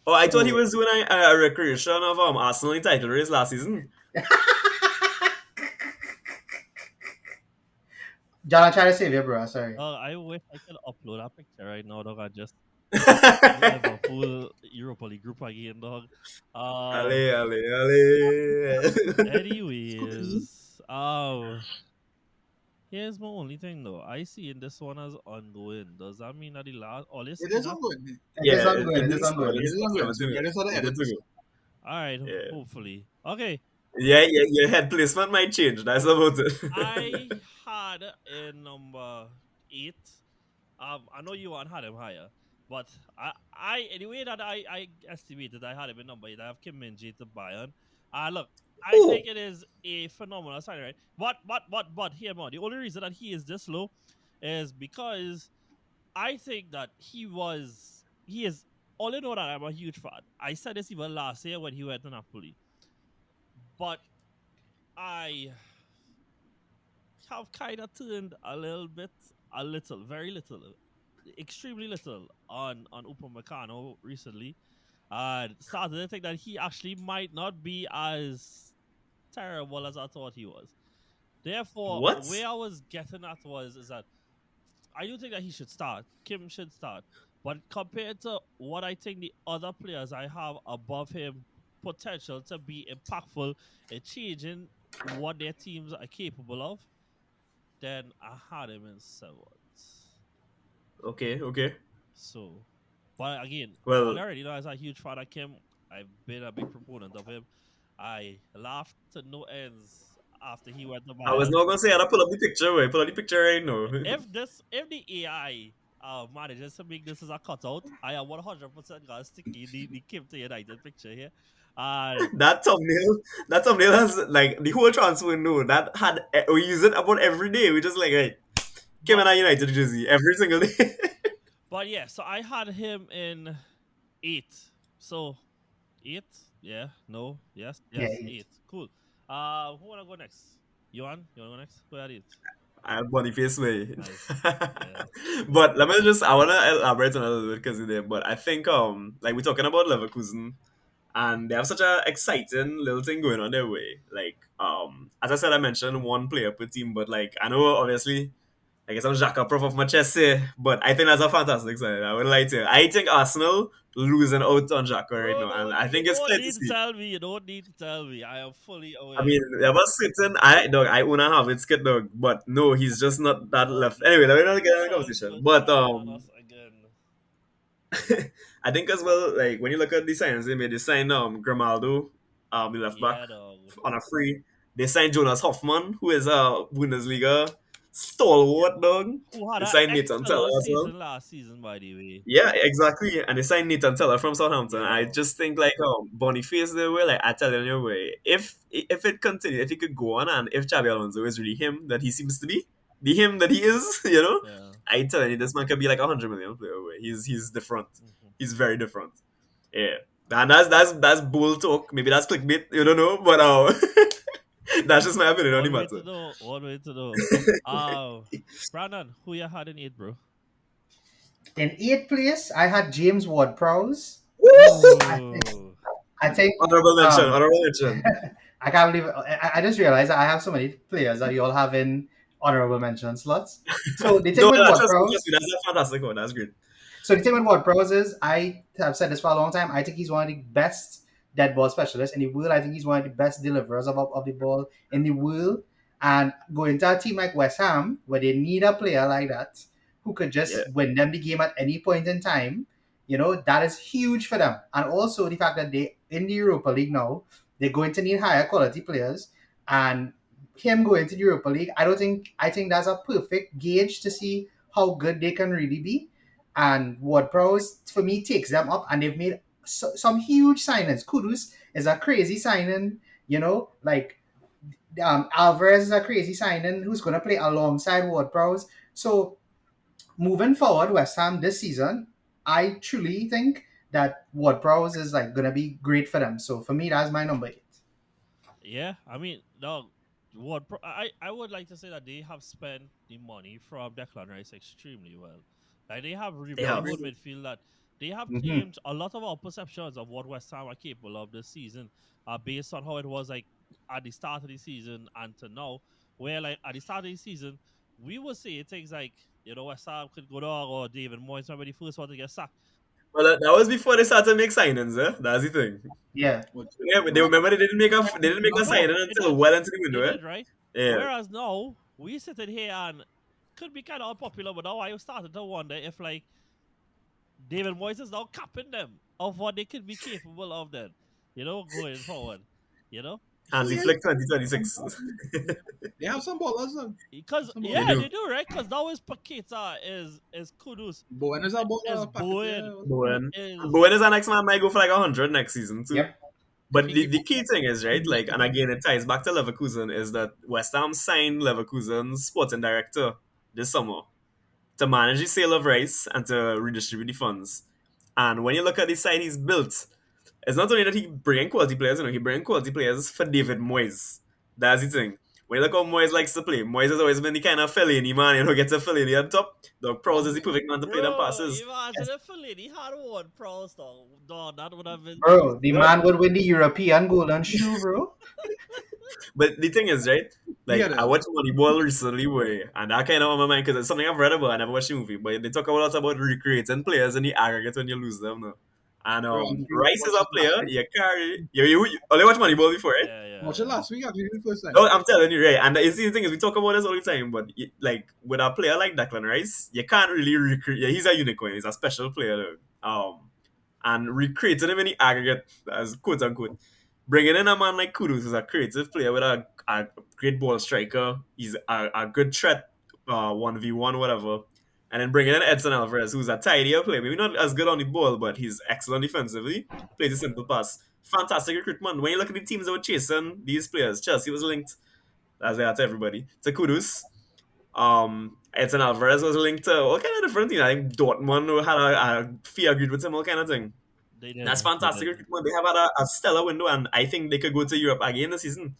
Speaker 3: oh, I thought he
Speaker 4: So,
Speaker 3: was doing a recreation of Arsenal title race last season.
Speaker 4: John, I try to save you, bro. Sorry.
Speaker 1: I wish I could upload a picture right now, dog. I just
Speaker 3: Ale,
Speaker 1: Liverpool Europa League group again, dog.
Speaker 3: ale, ale.
Speaker 2: Scooby.
Speaker 1: Anyways, here's my only thing though. I see in this one as ongoing. Does that mean that the last all is
Speaker 2: It is
Speaker 1: enough?
Speaker 2: ongoing.
Speaker 4: It is
Speaker 3: Yeah,
Speaker 4: ongoing.
Speaker 3: it
Speaker 4: It
Speaker 3: didn't
Speaker 4: is
Speaker 3: stop. It
Speaker 4: ongoing.
Speaker 2: It
Speaker 3: didn't
Speaker 2: is
Speaker 3: stop.
Speaker 2: ongoing.
Speaker 3: 17
Speaker 2: So we
Speaker 3: minutes.
Speaker 2: get this other
Speaker 3: We're good to
Speaker 2: edits.
Speaker 3: go.
Speaker 1: All right,
Speaker 3: Yeah.
Speaker 1: hopefully. Okay,
Speaker 3: Yeah, yeah, your head placement might change. That's about it.
Speaker 1: I had in number 8. I know you had him higher, but I anyway that I estimated I had him in number 8. I have Kim Min Jae to Bayern. Look, I
Speaker 3: Oh,
Speaker 1: think it is a phenomenal signing, right? But here, man, the only reason that he is this low is because I think that he is all in all that I'm a huge fan. I said this even last year when he went to Napoli, but I have kind of turned a little bit, a little, very little, extremely little on Upamecano recently. Started to think that he actually might not be as terrible as I thought he was. Therefore,
Speaker 3: what?
Speaker 1: where I was getting at was is that I do think that he should start. Kim should start. But compared to what I think the other players I have above him potential to be impactful in changing what their teams are capable of, then I had him in seventh.
Speaker 3: Okay, okay.
Speaker 1: So, but again, all
Speaker 3: Well,
Speaker 1: I already know is a huge fan of Kim. I've been a big proponent of him. I laughed to no ends after he went to
Speaker 3: I was
Speaker 1: Bayern.
Speaker 3: not gonna say I'll pull up the picture. Wait, pull up the picture right now.
Speaker 1: If the AI manages to make this as a cutout, I am 100% gonna stick the Kim to United picture here. Uh,
Speaker 3: That thumbnail has like the whole transfer window that had we use it about every day. We just like right, came in
Speaker 1: but
Speaker 3: a United jersey every single day.
Speaker 1: but yeah, so I had him in 8. So 8, yeah, no, yes,
Speaker 4: Yeah,
Speaker 1: yes,
Speaker 4: 8.
Speaker 1: 8. Cool. Who wanna go next? You wanna go next? Who had it?
Speaker 3: I Boniface way.
Speaker 1: Nice. Yeah.
Speaker 3: But let me just I wanna elaborate on a little bit because there. But I think like we're talking about Leverkusen and they have such a exciting little thing going on their way. Like as I said, I mentioned one player per team, but like I know obviously I guess I'm Xhaka prof of my chest here, but I think that's a fantastic sign. I would like to. I think Arsenal losing out on Xhaka right
Speaker 1: Bro,
Speaker 3: now, and I
Speaker 1: you
Speaker 3: think it's
Speaker 1: don't
Speaker 3: clear to
Speaker 1: need to
Speaker 3: see.
Speaker 1: tell me. You don't need to tell me. I am fully
Speaker 3: I
Speaker 1: aware.
Speaker 3: mean, there was certain I wanna have it skid dog, but no, he's just not that
Speaker 1: Oh,
Speaker 3: left. Anyway, let me not get in the
Speaker 1: Son
Speaker 3: conversation.
Speaker 1: put
Speaker 3: But
Speaker 1: pressure on us again.
Speaker 3: I think as well, like when you look at the signings they made, they signed Grimaldo, the left back
Speaker 1: Yeah, dog.
Speaker 3: on a free. They signed Jonas Hoffman, who is a Bundesliga stalwart dog.
Speaker 1: Who had
Speaker 3: They
Speaker 1: an
Speaker 3: signed Nathan Teller
Speaker 1: excellent
Speaker 3: as well.
Speaker 1: season last season, by the way.
Speaker 3: Yeah, exactly. And they signed Nathan Teller from Southampton.
Speaker 1: Yeah,
Speaker 3: I
Speaker 1: dog.
Speaker 3: just think like Boniface the way, like I tell you anyway, if it continues, if he could go on and if Xabi Alonso is really him that he seems to be, the him that he is,
Speaker 1: Yeah.
Speaker 3: I tell you this man could be like 100 million player away. He's different.
Speaker 1: Hmm.
Speaker 3: He's very different. Yeah. And that's bull talk. Maybe that's clickbait, you don't know, but that's just my opinion on the
Speaker 1: One way to
Speaker 3: matter.
Speaker 1: know. One way to know. Uh, Brandon, who you had in 8, bro?
Speaker 4: In 8th place, I had James Ward-Prowse. I think,
Speaker 1: Ooh.
Speaker 4: I think
Speaker 3: Honorable mention,
Speaker 4: um,
Speaker 3: honorable mention.
Speaker 4: I can't believe it. I just realized that I have so many players that you all have in honorable mention slots. So the thing
Speaker 3: No,
Speaker 4: with
Speaker 3: no,
Speaker 4: Ward
Speaker 3: trust
Speaker 4: Prowse
Speaker 3: me, that's a fantastic one. That's great.
Speaker 4: So the thing with Ward Prowse is, I have said this for a long time. I think he's one of the best dead ball specialists in the world. I think he's one of the best deliverers of the ball in the world. And going to a team like West Ham, where they need a player like that who could
Speaker 3: Yeah.
Speaker 4: just win them the game at any point in time, that is huge for them. And also the fact that they in the Europa League now, they're going to need higher quality players. And him going to the Europa League, I think that's a perfect gauge to see how good they can really be, and Ward Prowse for me takes them up, and they've made some huge signings. Kudus is a crazy signing, like Alvarez is a crazy signing who's going to play alongside Ward Prowse. So moving forward, West Ham this season, I truly think that Ward Prowse is like going to be great for them. So for me, that's my number 8.
Speaker 1: Yeah, I mean, dog. I would like to say that they have spent the money from Declan Rice extremely well. Like they have
Speaker 3: They
Speaker 1: rebuilt the
Speaker 3: have.
Speaker 1: whole midfield. That they have
Speaker 4: Mm-hmm.
Speaker 1: changed a lot of our perceptions of what West Ham are capable of this season, based on how it was like at the start of the season and to now. Where like at the start of the season, we would say things like West Ham could go down or David Moyes remember the first one to get sacked.
Speaker 3: Well, that was before they started to make signings, eh? That's the thing.
Speaker 4: Yeah.
Speaker 2: But
Speaker 3: Yeah, but they
Speaker 1: No,
Speaker 3: remember they didn't make a
Speaker 1: no,
Speaker 3: signing
Speaker 1: it
Speaker 3: until
Speaker 1: did.
Speaker 3: well into the
Speaker 1: They
Speaker 3: window, eh?
Speaker 1: did, right?
Speaker 3: Yeah.
Speaker 1: Whereas now we sitting here and could be kind of unpopular, but now I started to wonder if like David Moyes is now capping them of what they could be capable of then, going forward. You know?
Speaker 3: Hansi
Speaker 2: Yes.
Speaker 3: Flick 2026.
Speaker 2: They have some ballers. They have
Speaker 1: Because
Speaker 2: some
Speaker 3: They
Speaker 1: yeah,
Speaker 2: ballers.
Speaker 3: do.
Speaker 1: they do, right? Because now is Paqueta, is Kudus,
Speaker 2: Bowen is a
Speaker 1: is
Speaker 2: baller. Packet.
Speaker 1: Bowen,
Speaker 2: Yeah.
Speaker 3: Bowen.
Speaker 1: is
Speaker 3: Bowen is an next man might go for like 100 next season too.
Speaker 4: Yep.
Speaker 2: If
Speaker 3: But
Speaker 2: he
Speaker 3: the,
Speaker 2: keep
Speaker 3: the key thing is, right, like, and again, it ties back to Leverkusen, is that West Ham signed Leverkusen's sporting director this summer to manage the sale of rights and to redistribute the funds. And when you look at the side he's built, it's not only that he bring quality players, he bring quality players for David Moyes. That's the thing. When you look how Moyes likes to play, Moyes has always been the kind of Fellaini man, gets a Fellaini on top. The Prowse is the perfect man to play them
Speaker 1: bro.
Speaker 3: passes.
Speaker 1: Imagine if Fellaini had one pro star, dog, that would have been
Speaker 4: Bro, the
Speaker 3: No,
Speaker 4: man would win the European Golden Shoe, bro.
Speaker 3: but the thing is, right?
Speaker 2: yeah,
Speaker 3: Like, I
Speaker 2: that.
Speaker 3: watched Moneyball recently, where, and that kind of on my mind because it's something I've read about. I never watched the movie, but they talk a lot about recreating players in the aggregate when you lose them. No? And
Speaker 2: Bro, actually,
Speaker 3: Rice is
Speaker 2: watched
Speaker 3: a
Speaker 2: it last
Speaker 3: player.
Speaker 2: week.
Speaker 3: You carry. You only watch Moneyball before, right?
Speaker 1: yeah, yeah,
Speaker 2: Watched it
Speaker 1: yeah.
Speaker 2: last week. Actually, the first time.
Speaker 3: No, I'm telling you, right? And you see, the thing is, we talk about this all the time, but like with a player like Declan Rice, you can't really recreate. Yeah, he's a unicorn. He's a special player. And recreating him in the aggregate, as quote unquote, bringing in a man like Kudus, who's a creative player with a great ball striker. He's a good threat, 1v1, whatever. And then bringing in Edson Alvarez, who's a tidier player. Maybe not as good on the ball, but he's excellent defensively. Plays a simple pass. Fantastic recruitment. When you look at the teams that were chasing these players, Chelsea was linked, as they are to everybody, to Kudus. Edson Alvarez was linked to all kind of different things. I think Dortmund had a fee agreed with him, all kind of thing.
Speaker 1: They
Speaker 3: That's
Speaker 1: did, they
Speaker 3: fantastic
Speaker 1: did.
Speaker 3: recruitment. They have had a stellar window, and I think they could go to Europe again this season,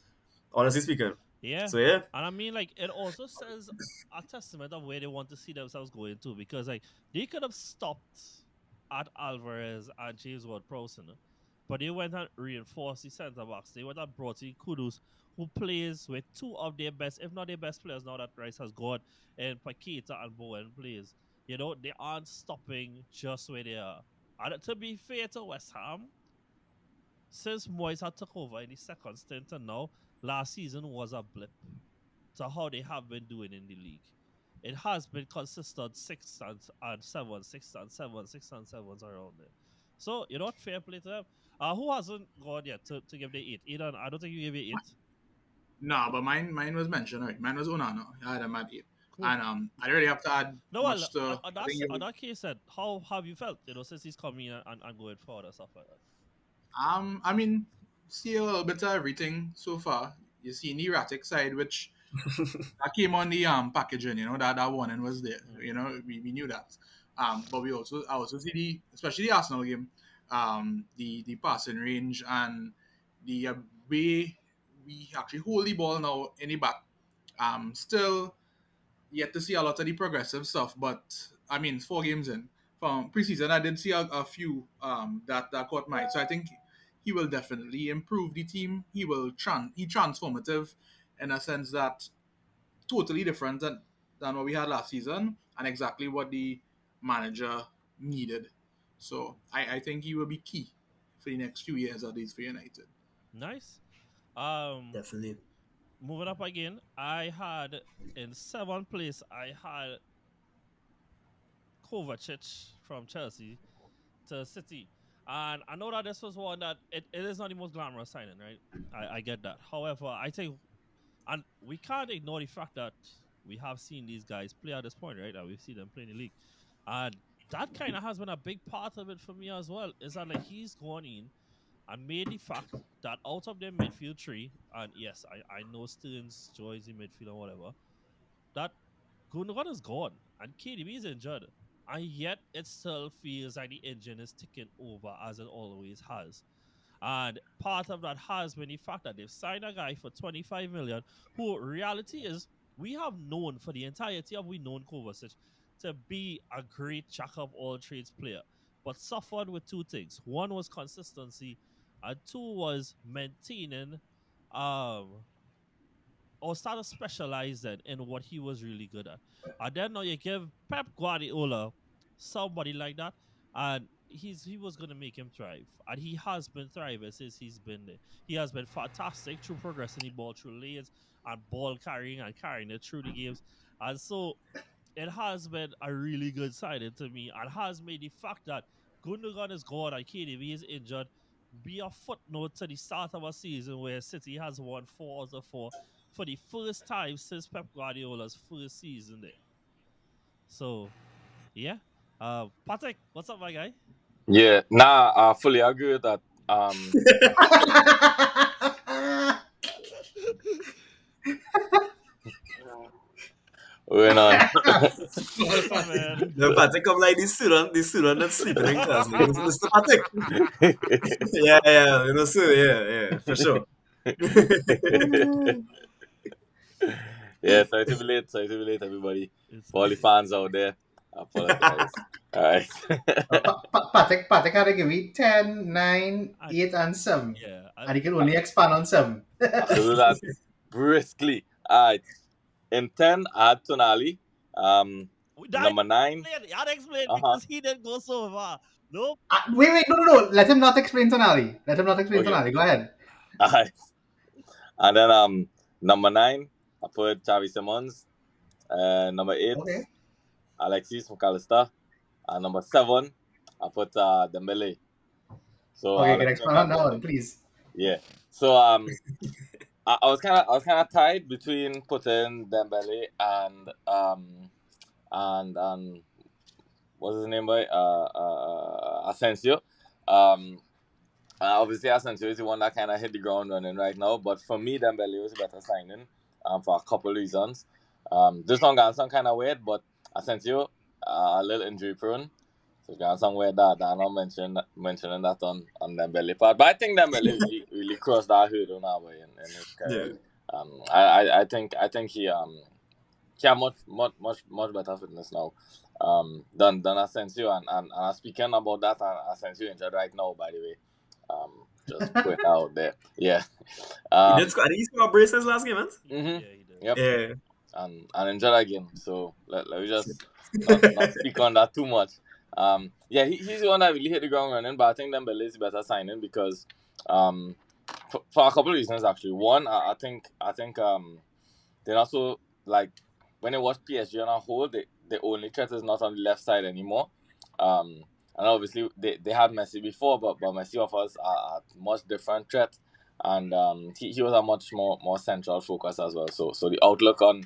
Speaker 3: honestly speaking.
Speaker 1: Yeah.
Speaker 3: So, yeah,
Speaker 1: And I mean, like, it also says a testament of where they want to see themselves going to, because, like, they could have stopped at Alvarez and James Ward Prowse, you know, but they went and reinforced the centre backs. They went and brought in Kudus, who plays with two of their best, if not their best players, now that Rice has gone, and Paqueta and Bowen plays. You know, they aren't stopping just where they are. And to be fair to West Ham, since Moyes had took over in the second stint and now, last season was a blip to how they have been doing in the league. It has been consistent 6 and 7, 6 and 7, 6 and 7s around there. So, you know what? Fair play to them. Who hasn't gone yet to give the 8? Aidan, I don't think you gave it 8.
Speaker 2: No, but mine was mentioned. Right, mine was Onana. I had him at 8,
Speaker 1: Cool.
Speaker 2: and I don't really have to add
Speaker 1: No, well,
Speaker 2: much to.
Speaker 1: on
Speaker 2: I
Speaker 1: that,
Speaker 2: think
Speaker 1: on that case, then, how have you felt, since he's coming in and going forward and stuff like that?
Speaker 2: I mean, see a little bit of everything so far. You see the erratic side, which that came on the packaging. That warning was there. We knew that. But I also see especially the Arsenal game, the passing range and the way we actually hold the ball now in the back. Still yet to see a lot of the progressive stuff, but I mean, 4 games in from preseason, I did see a few that caught my eye. So I think he will definitely improve the team. He transformative in a sense that totally different than what we had last season and exactly what the manager needed. So I think he will be key for the next few years at least for United.
Speaker 1: Nice. Um,
Speaker 3: definitely.
Speaker 1: Moving up again, I had in 7th place, I had Kovacic from Chelsea to City. And I know that this was one that it is not the most glamorous signing, right? I get that. However, I think, and we can't ignore the fact that we have seen these guys play at this point, right? That we've seen them play in the league. And that kind of has been a big part of it for me as well. Is that, like, he's gone in and made the fact that out of their midfield three, and yes, I know Stearns joins the midfield and whatever, that Gundogan is gone and KDB is injured. And yet it still feels like the engine is ticking over as it always has. And part of that has been the fact that they've signed a guy for 25 million, who reality is we have known for the entirety of we known Kovacic to be a great jack of all trades player, but suffered with two things. One was consistency, and two was maintaining um or started specializing in what he was really good at. And then now you give Pep Guardiola somebody like that, and he was gonna make him thrive. And he has been thriving since he's been there. He has been fantastic through progressing the ball through lanes and ball carrying and carrying it through the games. And so it has been a really good signing to me and has made the fact that Gundogan is gone and KDB is injured be a footnote to the start of a season where City has won 4 out of 4 for the first time since Pep Guardiola's first season there. So, yeah. Patrick, what's up, my guy?
Speaker 5: Yeah, nah, I fully agree with that. Going on.
Speaker 2: Small
Speaker 1: Yeah,
Speaker 2: Patrick.
Speaker 1: man.
Speaker 3: The Patrick come like this student that's sleeping in class. Like, Mr. Patrick. Yeah, yeah, sir, yeah, for sure.
Speaker 5: Yeah, sorry to be late, everybody.
Speaker 1: It's
Speaker 5: For all the fans out there, I apologize. All right.
Speaker 4: Patrick had to give me 10, 9,
Speaker 1: I,
Speaker 4: 8, and 7.
Speaker 1: yeah.
Speaker 4: And he can only expand on 7.
Speaker 5: I'll do that briskly. All right. In 10, I had Tonali.
Speaker 1: That
Speaker 5: Number 9.
Speaker 1: explain. I'll explain
Speaker 5: Uh-huh.
Speaker 1: because he didn't go so far. Nope.
Speaker 4: Wait, no. Let him not explain Tonali.
Speaker 5: Okay.
Speaker 4: Tonali. Go ahead.
Speaker 5: All right. And then number 9, I put Xavi Simons. Number 8,
Speaker 4: Okay.
Speaker 5: Alexis McAllister. And number 7, I put Dembele. So
Speaker 4: Okay,
Speaker 5: I'll
Speaker 4: can
Speaker 5: let you know
Speaker 4: expand on
Speaker 5: about
Speaker 4: that one,
Speaker 5: them.
Speaker 4: please.
Speaker 5: Yeah. So I was kind of tied between putting Dembele and what's his name by Asensio. Obviously Asensio is the one that kind of hit the ground running right now. But for me, Dembele was a better signing for a couple reasons. This one got some kind of weird, but Asensio a little injury prone. So got somewhere that I'm not mentioning that on Dembele part. But I think Dembele really crossed that hurdle now in his career.
Speaker 3: Yeah.
Speaker 5: I think he have much better fitness now than Asensio and speaking about that, Asensio injured right now, by the way. Just put it out there. Yeah.
Speaker 3: He did score. I think he scored braces last game, man.
Speaker 5: Mhm.
Speaker 1: Yeah, he did.
Speaker 5: Yep.
Speaker 3: Yeah.
Speaker 5: And injured again. So let me just not speak on that too much. Yeah, he's the one that really hit the ground running, but I think Dembele is better signing because for a couple of reasons actually. One, I think they're not so like when they watch PSG on a whole, the only threat is not on the left side anymore. And obviously they had Messi before, but Messi offers a much different threat, and he was a much more central focus as well. So the outlook on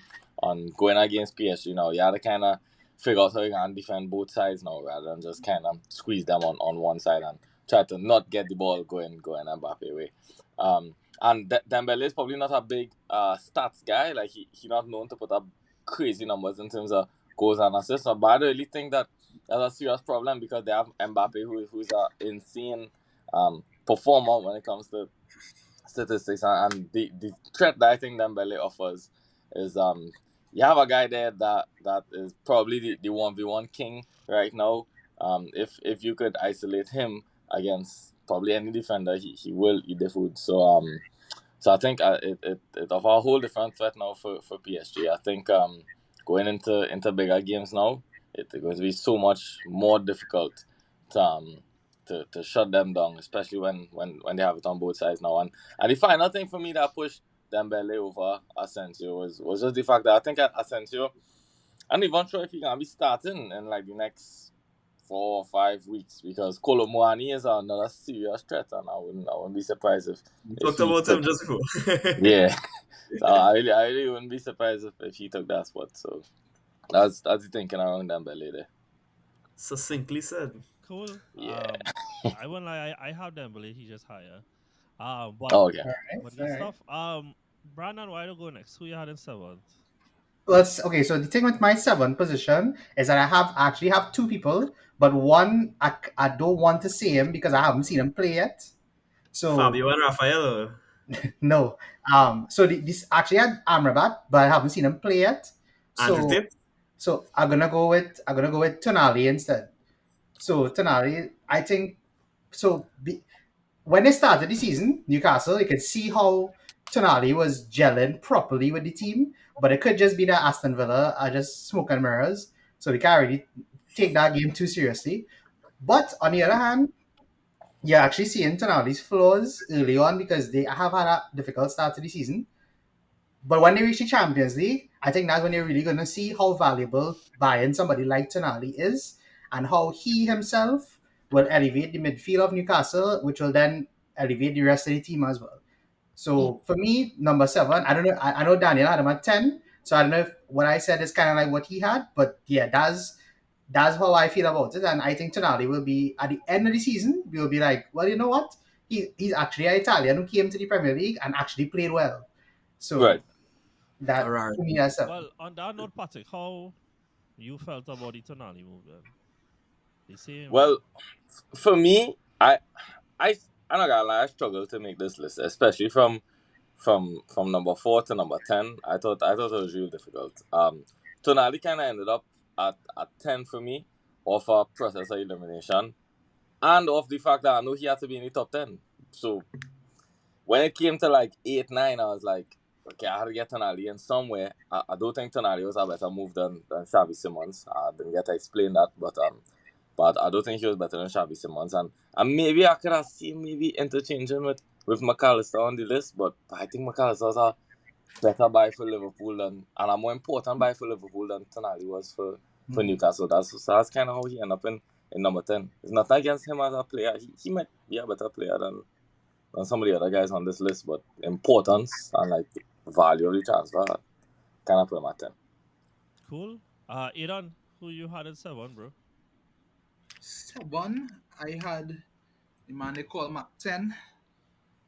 Speaker 5: going against PSG now, you had to kind of figure out how you can defend both sides now rather than just kind of squeeze them on one side and try to not get the ball going Mbappe way. And Dembele is probably not a big stats guy. Like he not known to put up crazy numbers in terms of goals and assists. But I really think that that's a serious problem because they have Mbappe who's an insane performer when it comes to statistics, and the threat that I think Dembele offers is you have a guy there that is probably the 1v1 king right now. If you could isolate him against probably any defender, he will eat the food. So I think it offers a whole different threat now for PSG. I think going into bigger games now, it's going to be so much more difficult to to shut them down, especially when they have it on both sides now. And the final thing for me that pushed Dembele over Asensio was just the fact that I think Asensio, I'm not even sure if he can be starting in like the next 4 or 5 weeks because Kolomuani is another serious threat, and I wouldn't be surprised if
Speaker 3: Talked
Speaker 5: he
Speaker 3: about
Speaker 5: took,
Speaker 3: him just before.
Speaker 5: yeah. So I really wouldn't be surprised if he took that spot. So that's the thinking around Dembele there.
Speaker 3: Succinctly said.
Speaker 1: Cool.
Speaker 5: Yeah.
Speaker 1: I won't lie. I have Dembele. He's just higher. But
Speaker 5: Oh, okay.
Speaker 1: but good stuff. Brandon, why don't go next? Who you had in 7th?
Speaker 4: Okay. So the thing with my 7th position is that I actually have 2 people, but one I don't want to say him because I haven't seen him play yet. So
Speaker 3: Fabio and Rafael.
Speaker 4: no. So this actually had Amrabat, but I haven't seen him play yet.
Speaker 3: Andrew
Speaker 4: So
Speaker 3: Tate.
Speaker 4: so I'm gonna go with Tonali instead. So Tonali, I think so. When they started the season, Newcastle, you could see how Tonali was gelling properly with the team, but it could just be that Aston Villa are just smoke and mirrors, so they can't really take that game too seriously. But on the other hand, you're actually seeing Tonali's flaws early on because they have had a difficult start to the season. But when they reach the Champions League, I think that's when you're really going to see how valuable buying somebody like Tonali is and how he himself will elevate the midfield of Newcastle, which will then elevate the rest of the team as well. So for me, number seven, I don't know. I know Daniel had him at 10, so I don't know if what I said is kind of like what he had, but yeah, that's how I feel about it. And I think Tonali will be at the end of the season. We'll be like, well, you know what? He's actually an Italian who came to the Premier League and actually played well.
Speaker 5: Right.
Speaker 4: So that
Speaker 2: Alright.
Speaker 4: for me that's seven.
Speaker 1: Well, on that note, Patrick, how you felt about the Tonali move? Then? The same.
Speaker 5: Well, for me, I, I'm not gonna lie, I struggle to make this list, especially from number 4 to number 10. I thought it was real difficult. Tonali kind of ended up at 10 for me, off a process of elimination, and off the fact that I know he had to be in the top 10. So when it came to like 8, 9, I was like, okay, I had to get Tonali in somewhere. I don't think Tonali was a better move than Xavi Simons. I didn't get to explain that, but I don't think he was better than Xavi Simons. And maybe I could have seen maybe interchanging with McAllister on the list, but I think McAllister was a better buy for Liverpool and a more important buy for Liverpool than Tonali was for Newcastle. That's kind of how he ended up in number 10. It's not against him as a player. He might be a better player than some of the other guys on this list, but importance and like value of the transfer kind of put him at 10.
Speaker 1: Cool. Iran, who you had at 7, bro?
Speaker 2: 7, I had the man they call Mac 10,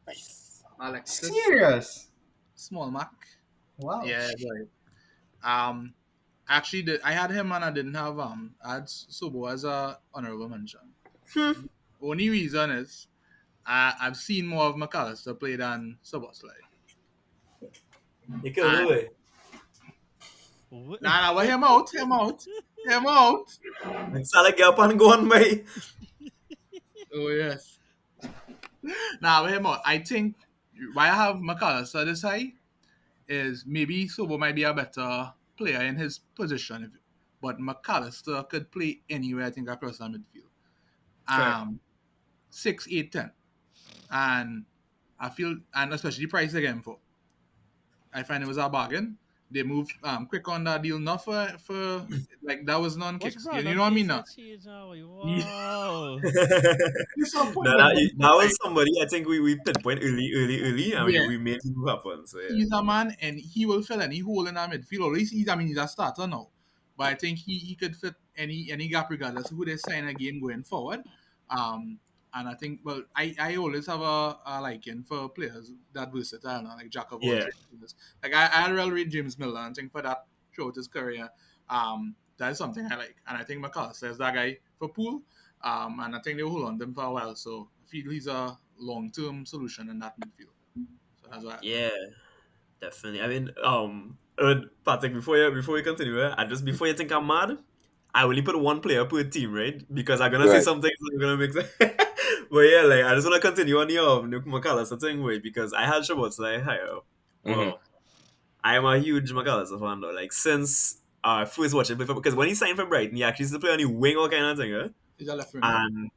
Speaker 5: Nice.
Speaker 2: Alexis,
Speaker 4: Serious?
Speaker 2: Small Mac.
Speaker 4: Wow.
Speaker 2: Yeah, boy. Actually, I had him and I didn't have I had Sobo as a honorable mention. Only reason is I've seen more of McAllister play than Soboslai.
Speaker 3: You killed
Speaker 2: And
Speaker 3: away.
Speaker 2: nah, but him out.
Speaker 3: Salah get up and go on, mate.
Speaker 2: Oh yes. Nah, but him out. I think why I have McAllister this high is maybe Sobo might be a better player in his position, but McAllister could play anywhere. I think across the midfield.
Speaker 3: Correct.
Speaker 2: 6, 8, 10, and I feel, and especially the price again for. I find it was a bargain. They moved quick on that deal, not for like that was non
Speaker 1: What's
Speaker 2: kicks. You
Speaker 1: brother
Speaker 2: know what I mean?
Speaker 1: face
Speaker 2: Now,
Speaker 1: change now?
Speaker 2: yeah.
Speaker 1: Wow.
Speaker 2: Disappointed.
Speaker 3: Now that was somebody I think we pinpoint early, and
Speaker 2: Yeah,
Speaker 3: we made it happen. So yeah.
Speaker 2: he's a man, and he will fill any hole in our midfield. Or at least he's a starter now. But I think he could fit any gap regardless of who they sign a game going forward. Um, and I think, well, I always have a liking for players that versatile, like jack of all
Speaker 3: Yeah.
Speaker 2: trades. Like I really read James Miller and think for that throughout his career. That is something I like, and I think McAllister is that guy for Pool. And I think they'll hold on to him for a while. So I feel he's a long-term solution in that midfield. So that's why.
Speaker 3: Yeah, definitely. I mean, Patrick, before you continue, and just before you think I'm mad, I only put one player per team, right? Because I'm gonna say
Speaker 5: Right.
Speaker 3: something that's gonna make sense. But yeah, like I just wanna continue on the Nuke McAllister thing way because I had Shabbat like higher.
Speaker 5: Mm-hmm.
Speaker 3: Well, I am a huge McAllister fan though. Like since I first watched him before, because when he signed for Brighton, he actually used to play on the wing or kind of thing,
Speaker 2: He's a left winger.
Speaker 3: and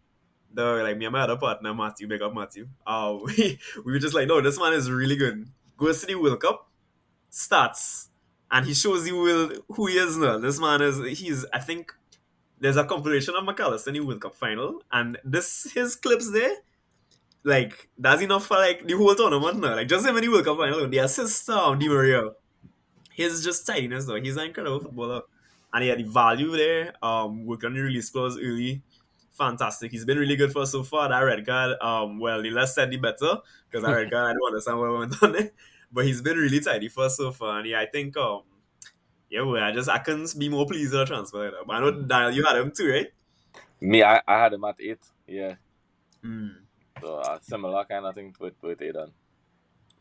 Speaker 3: the like me and my other partner Matthew, big up Matthew. We were just like, no, this man is really good. Goes to the World Cup, starts, and he shows you who he is now. This man he's I think there's a compilation of McAllister in the World Cup final, and this his clips there, like that's enough for like the whole tournament now. Like just him in the World Cup final, the assist Di Maria. His just tidiness though. He's an incredible footballer. And he had the value there. Working on the release clause early. Fantastic. He's been really good for us so far. That red card, well, the less said the better. Because that red card, I don't understand what went on there. But he's been really tidy for us so far. And yeah, I think yeah, well, I couldn't be more pleased with the transfer. But I know Daniel, you had him too, right?
Speaker 5: Me, I had him at 8. Yeah.
Speaker 3: Mm.
Speaker 5: So similar kind of thing with Aidan.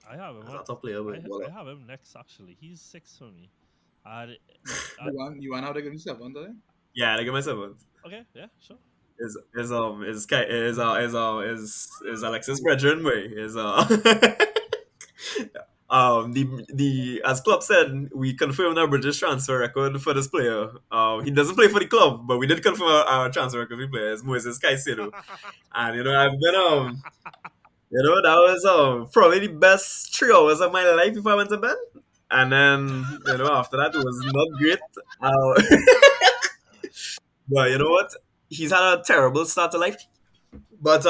Speaker 1: I have him.
Speaker 3: That's a top player, but
Speaker 1: I have him next actually. He's 6 for me.
Speaker 2: You want out to give me 7, don't you?
Speaker 3: yeah, I give myself a
Speaker 1: Okay, yeah, sure.
Speaker 3: is Alexis Brethren way is the as Club said, we confirmed our British transfer record for this player. He doesn't play for the club, but we did confirm our transfer record for the player. It's Moises Caicedo, and I've been that was probably the best 3 hours of my life if I went to bed. And then after that it was not great. But you know what? He's had a terrible start to life. But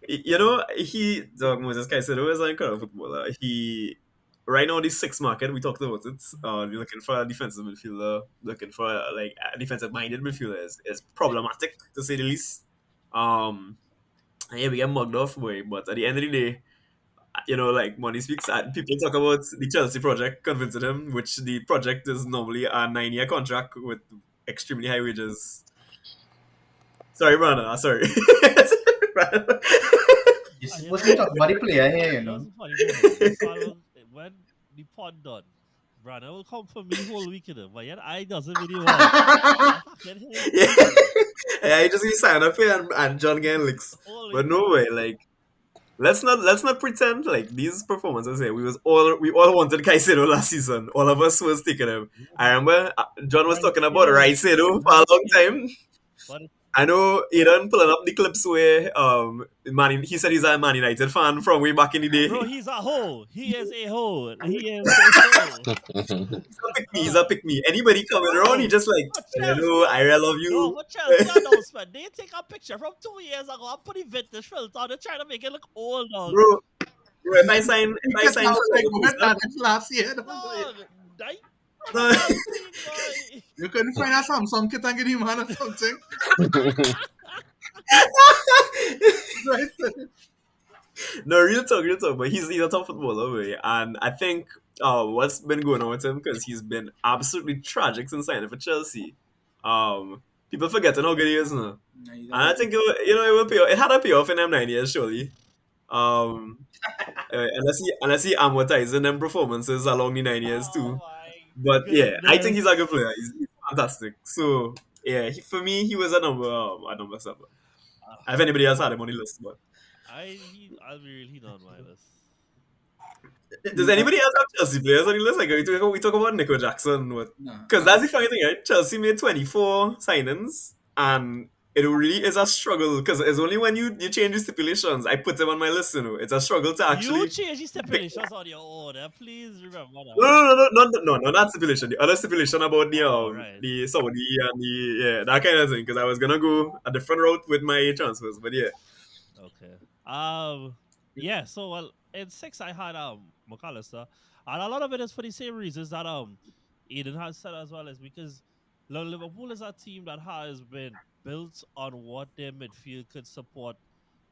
Speaker 3: You know, Dog Moses Caicedo is an incredible footballer. Right now, the sixth market, we talked about it. You're looking for a defensive midfielder, looking for like a defensive minded midfielder is problematic to say the least. Um, and yeah, we get mugged off, boy. But at the end of the day, like money speaks. And people talk about the Chelsea project convincing him, which the project is normally a 9-year contract with extremely high wages. Sorry, Brandon. Sorry. Brandon.
Speaker 4: You're
Speaker 1: You
Speaker 4: supposed to be
Speaker 1: know,
Speaker 4: talking about the player here, you
Speaker 1: you know
Speaker 4: know.
Speaker 1: what's funny though? This one was when the pod done. Brandon will come for me whole weekend, but yet I doesn't really want. I fucking hate
Speaker 3: Yeah,
Speaker 1: this man.
Speaker 3: yeah, he just be signing up here and John getting licks.
Speaker 1: Whole
Speaker 3: But no
Speaker 1: weekend.
Speaker 3: way, like let's not pretend like these performances here. We all wanted Caicedo last season. All of us was taking him. I remember John was
Speaker 1: Right,
Speaker 3: talking about
Speaker 1: Caicedo.
Speaker 3: Caicedo for a
Speaker 1: Right,
Speaker 3: long
Speaker 1: Caicedo.
Speaker 3: time.
Speaker 1: But
Speaker 3: I know Aidan pulling up the clips where he said he's a Man United fan from way back in the
Speaker 1: bro,
Speaker 3: day.
Speaker 1: he's a hoe. He is a hoe. He is a hoe.
Speaker 3: He's a pick me. He's a pick me. Anybody coming around, he
Speaker 1: Bro,
Speaker 3: just like,
Speaker 1: for Chelsea.
Speaker 3: I really love
Speaker 1: No,
Speaker 3: you.
Speaker 1: for Chelsea announcement, they take a picture from 2 years ago and put the vintage filter on. They're trying to make it look old, dog.
Speaker 3: bro, bro, if I
Speaker 2: You
Speaker 3: sign if I
Speaker 2: get
Speaker 3: sign
Speaker 2: now
Speaker 3: for
Speaker 2: like what
Speaker 3: Liverpool,
Speaker 2: that last year.
Speaker 1: Dog, die.
Speaker 3: no,
Speaker 1: Boy.
Speaker 2: You couldn't find a Samsung kit and get him on or something. Right?
Speaker 3: no, real talk. But he's a top footballer, way. And I think what's been going on with him because he's been absolutely tragic since signing for Chelsea. People forgetting how good he is now.
Speaker 2: Nah, he's
Speaker 3: And I think it will pay. It had a payoff in them 9 years, surely. Um, unless he amortizing them performances along the 9 years
Speaker 1: Oh
Speaker 3: too.
Speaker 1: my
Speaker 3: But yeah, I think he's a good
Speaker 1: goodness.
Speaker 3: player. He's fantastic. So yeah, for me, he was a number 7. If anybody else had him on the list, but
Speaker 1: I'll be real, he not on my list.
Speaker 3: does anybody else have Chelsea players on the list? Like we talk about Nico Jackson, what?
Speaker 2: Nah,
Speaker 3: Because that's the funny thing, right? Chelsea made 24 signings, and it really is a struggle. Because it's only when you change the stipulations, I put them on my list. It's a struggle to
Speaker 1: You
Speaker 3: actually
Speaker 1: change the
Speaker 3: pick.
Speaker 1: stipulations on your own. Please remember
Speaker 3: No,
Speaker 1: that.
Speaker 3: no, no, no, no, no, no, not stipulation. The other stipulation about
Speaker 1: Oh, right.
Speaker 3: the Saudi and the that kind of thing. Because I was gonna go a different route with my transfers, but yeah,
Speaker 1: Okay. Yeah. So well, in six I had McAllister, and a lot of it is for the same reasons that Eden has said as well, is because Liverpool is a team that has been built on what their midfield could support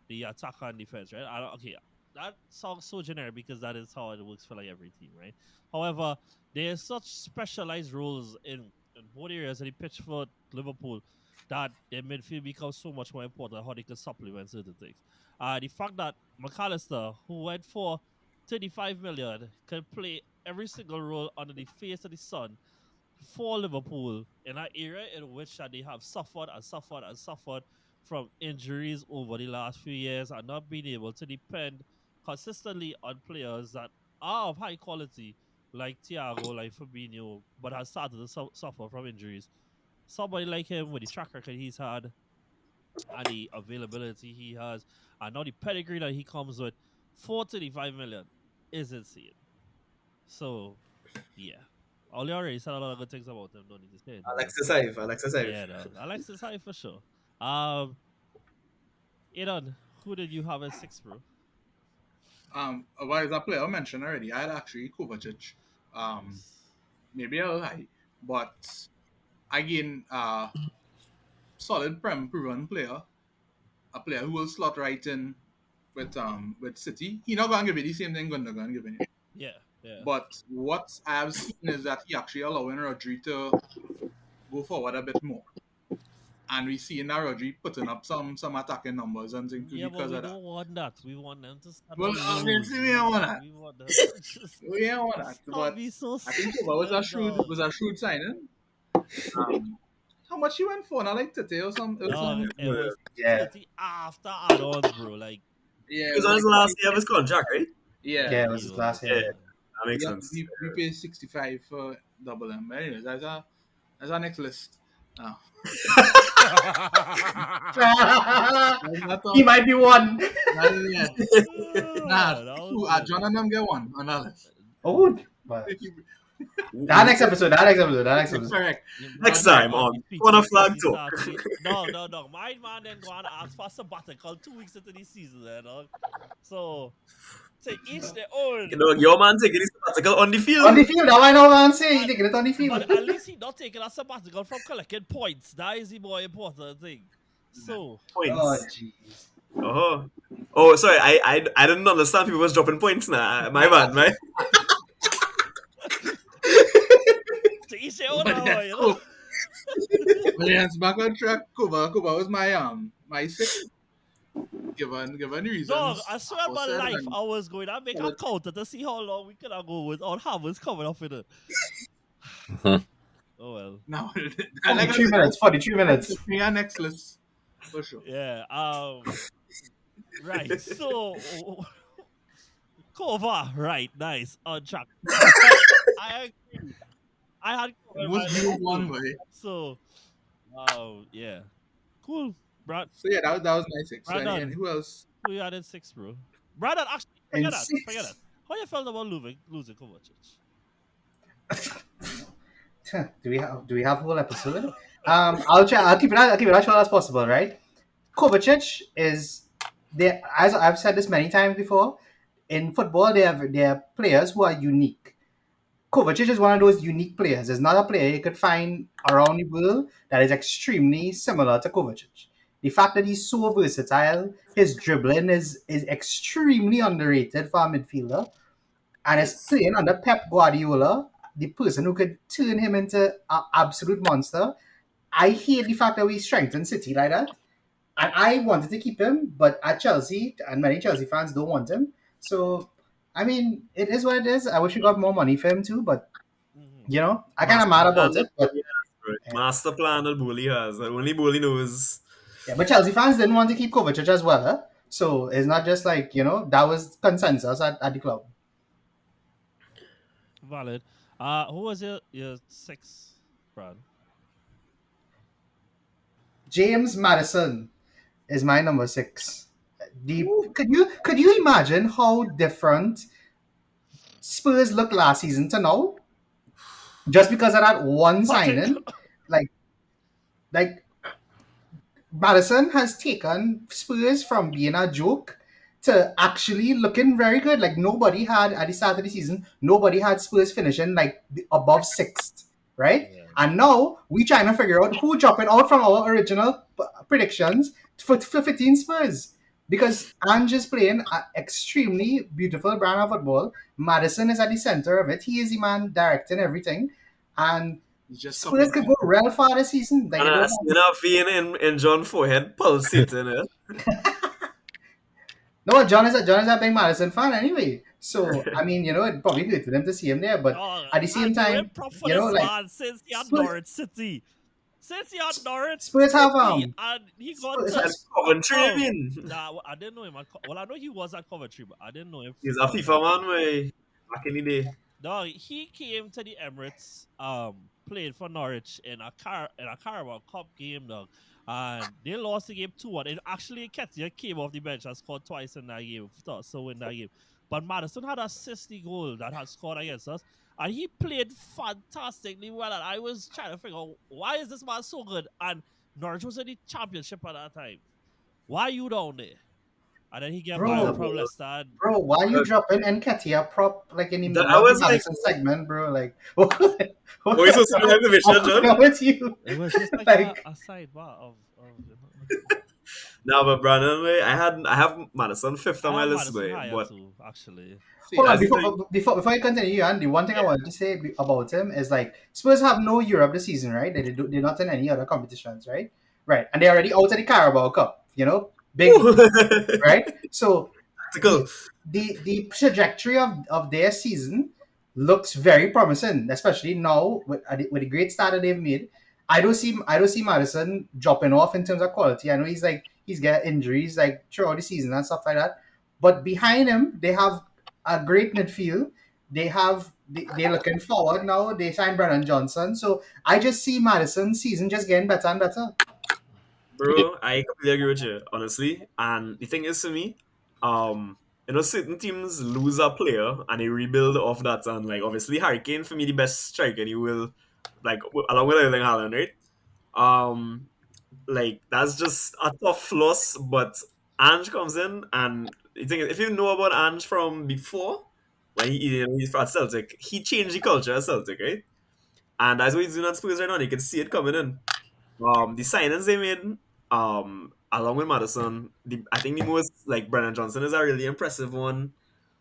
Speaker 1: the attack and defense, right? Okay, that sounds so generic because that is how it works for like every team, right? However, there's such specialized roles in both areas of the pitch for Liverpool that their midfield becomes so much more important how they can supplement certain things. The fact that McAllister, who went for 35 million, can play every single role under the face of the sun for Liverpool in an era in which that they have suffered and suffered and suffered from injuries over the last few years and not being able to depend consistently on players that are of high quality, like Thiago, like Fabinho, but has started to suffer from injuries. Somebody like him with the track record he's had and the availability he has, and now the pedigree that he comes with, 435 million is insane. So, yeah. Ollie already said a lot of good things about him. Don't need to say it no more.
Speaker 3: Alexis Ive.
Speaker 1: Yeah, no. Alexis High for sure. Aidan, who did you have as six, bro?
Speaker 2: well, as a player I mentioned already, I had actually Kovacic.
Speaker 1: Nice.
Speaker 2: Maybe a little high, but again, solid proven player, a player who will slot right in with City. He not gonna give you the same thing Gundogan giving you.
Speaker 1: Yeah, yeah.
Speaker 2: But what I have seen is that he actually allowing Rodri to go forward a bit more. And we see now Rodri putting up some attacking numbers and things too
Speaker 1: Yeah, but
Speaker 2: because
Speaker 1: we
Speaker 2: of that.
Speaker 1: don't want that. We want them to start
Speaker 2: Well,
Speaker 1: to lose.
Speaker 2: obviously we don't want that.
Speaker 1: We want them to just
Speaker 2: We don't want that.
Speaker 1: stop
Speaker 2: But
Speaker 1: being so
Speaker 2: I think Kova was a
Speaker 1: stupid,
Speaker 2: shrewd signing. How much he went for? Not like 30 or some or
Speaker 1: dog.
Speaker 2: some
Speaker 1: It was
Speaker 4: Yeah,
Speaker 1: 30 after add-ons, bro. Like,
Speaker 2: yeah,
Speaker 3: He
Speaker 2: it
Speaker 3: was
Speaker 2: was
Speaker 3: on
Speaker 2: like
Speaker 3: his last
Speaker 2: 20.
Speaker 3: year of his contract, right?
Speaker 2: Yeah.
Speaker 4: yeah, it was
Speaker 1: he
Speaker 4: his
Speaker 1: was.
Speaker 4: last
Speaker 3: Yeah,
Speaker 4: year.
Speaker 3: that makes
Speaker 2: Yeah,
Speaker 3: sense.
Speaker 2: we pay 65 for double M. But anyways, that's our next list. Oh. That's not
Speaker 4: He
Speaker 2: all.
Speaker 4: might be one.
Speaker 2: Not even yet.
Speaker 1: Oh,
Speaker 2: Nah,
Speaker 1: man, that was
Speaker 2: two.
Speaker 1: good.
Speaker 2: John and them get one on that list.
Speaker 4: Oh, but That next episode. That next episode. That next episode.
Speaker 2: Correct.
Speaker 3: Next
Speaker 1: Brandon
Speaker 3: time on Corner
Speaker 1: undefeated
Speaker 3: Flag
Speaker 1: since he
Speaker 3: Talk.
Speaker 1: started. No. My man then go and ask for sabbatical 2 weeks into the season, dog. So, to each their own.
Speaker 3: You know, your man taking his sabbatical on the
Speaker 4: On the
Speaker 3: field.
Speaker 4: field. Now I know what I'm saying. He taking it on the field.
Speaker 1: But at least he not taking a sabbatical from collecting points. That is the more important thing. So,
Speaker 4: Oh
Speaker 3: Points.
Speaker 4: jeez.
Speaker 3: Oh. Oh, sorry. I didn't understand people was dropping points now. My bad, man.
Speaker 1: to each their own,
Speaker 2: But
Speaker 1: now, you know.
Speaker 2: But yes, back on track. Kuba was my sixth. Given reasons.
Speaker 1: Dog, I swear on my
Speaker 2: aforesaid,
Speaker 1: life,
Speaker 2: and
Speaker 1: I was going to make a counter to see how long we could go without Hammers coming up in it. Oh well.
Speaker 2: now
Speaker 4: 43 minutes. 43 minutes.
Speaker 2: me our next list for sure.
Speaker 1: Yeah. Right. So, cover. Right. Nice. On track. I agree. I had covered
Speaker 2: Most
Speaker 1: my
Speaker 2: you
Speaker 1: list
Speaker 2: one
Speaker 1: too.
Speaker 2: way.
Speaker 1: So, yeah. Cool. Brad,
Speaker 2: So yeah, that was my six. So
Speaker 1: Brandon.
Speaker 2: and who else?
Speaker 1: who you added 6, bro? Brandon, actually,
Speaker 4: And
Speaker 1: forget that.
Speaker 4: six.
Speaker 1: Forget that. How you felt about losing Kovacic?
Speaker 4: Do we have a whole episode? I'll try. I'll keep it as short as possible, right? Kovacic is there. As I've said this many times before, in football, there are players who are unique. Kovacic is one of those unique players. There's not a player you could find around the world that is extremely similar to Kovacic. The fact that he's so versatile, his dribbling is extremely underrated for a midfielder, and is playing under Pep Guardiola, the person who could turn him into an absolute monster. I hate the fact that we strengthened City like that. And I wanted to keep him, but at Chelsea, and many Chelsea fans don't want him. So, I mean, it is what it is. I wish we got more money for him too, but, I kind of mad about it. But,
Speaker 3: Master plan that Bully has. That only Bully knows.
Speaker 4: yeah, but Chelsea fans didn't want to keep Kovacic as well. Huh? So, it's not just like, that was consensus at the club.
Speaker 1: Valid. Who was your 6, Brad?
Speaker 4: James Madison is my number 6. Could you imagine how different Spurs looked last season to now? Just because of that one signing, like Madison has taken Spurs from being a joke to actually looking very good. Like nobody had at the start of the season, nobody had Spurs finishing like above 6th, right?
Speaker 1: Yeah.
Speaker 4: And now we trying to figure out who dropping out from our original predictions for 15 Spurs. Because Ange is playing an extremely beautiful brand of football. Madison is at the center of it. He is the man directing everything. And
Speaker 2: He's just
Speaker 4: Spurs could go real far this season. Like,
Speaker 3: And
Speaker 4: I
Speaker 3: I
Speaker 4: don't
Speaker 3: seen
Speaker 4: know.
Speaker 3: a vein in John forehead pulsating.
Speaker 4: No, John is a big Madison fan anyway. So I mean, it probably hurted them to see him there. But at the same time,
Speaker 1: for this
Speaker 4: like
Speaker 1: man since he had
Speaker 4: Spurs-
Speaker 1: Norwich City. Since he had Norwich
Speaker 4: Spurs have,
Speaker 1: City, and he got
Speaker 4: Spurs
Speaker 1: to
Speaker 4: have-
Speaker 3: Coventry, I mean.
Speaker 1: Nah, I didn't know him. Well, I know he was at Coventry, but I didn't know him.
Speaker 3: He's a FIFA man, way back in the day.
Speaker 1: No, he came to the Emirates, played for Norwich in a Carabao Cup game, dog, and they lost the game 2-1. And actually, Ketia came off the bench and scored twice in that game, so in that game. But Madison had a 60 goal that had scored against us, and he played fantastically well. And I was trying to figure out why is this man so good? And Norwich was in the championship at that time. Why you down there? And then he get
Speaker 4: Bro.
Speaker 1: banned from Leicester. And
Speaker 4: bro, why you dropping Nketiah prop like in the middle
Speaker 3: I
Speaker 4: of
Speaker 3: was
Speaker 4: the
Speaker 3: like-
Speaker 4: Madison segment, bro? Like, what?
Speaker 3: What is this information, John?
Speaker 4: With you?
Speaker 1: it was just like,
Speaker 4: Like-
Speaker 1: a sidebar of
Speaker 3: No, but Brandon, way I have Madison 5th on
Speaker 1: I
Speaker 3: my
Speaker 1: have
Speaker 3: list,
Speaker 1: Madison
Speaker 3: way.
Speaker 1: higher
Speaker 3: But
Speaker 1: too, actually.
Speaker 2: See,
Speaker 4: Hold on,
Speaker 3: that's
Speaker 4: before you continue, Ian, the one thing I wanted to say about him is like Spurs have no Europe this season, right? They're not in any other competitions, right? Right, and they're already out of the Carabao Cup, big, right? So
Speaker 3: Tactical.
Speaker 4: the trajectory of their season looks very promising, especially now with the great start that they've made. I don't see Madison dropping off in terms of quality. I know he's got injuries like throughout the season and stuff like that, but behind him they have a great midfield. They're looking forward now. They signed Brennan Johnson, so I just see Madison's season just getting better and better.
Speaker 3: Bro, I completely agree with you, honestly. And the thing is, to me, certain teams lose a player and they rebuild off that. And like obviously, Harry Kane for me the best striker, and he will along with Erling Haaland, right? Um, like that's just a tough loss. But Ange comes in, and you think if you know about Ange from before when he's at Celtic, he changed the culture at Celtic, right? And that's what he's doing at Spurs right now. You can see it coming in. The signings they made, along with Madison, I think the most like Brennan Johnson is a really impressive one.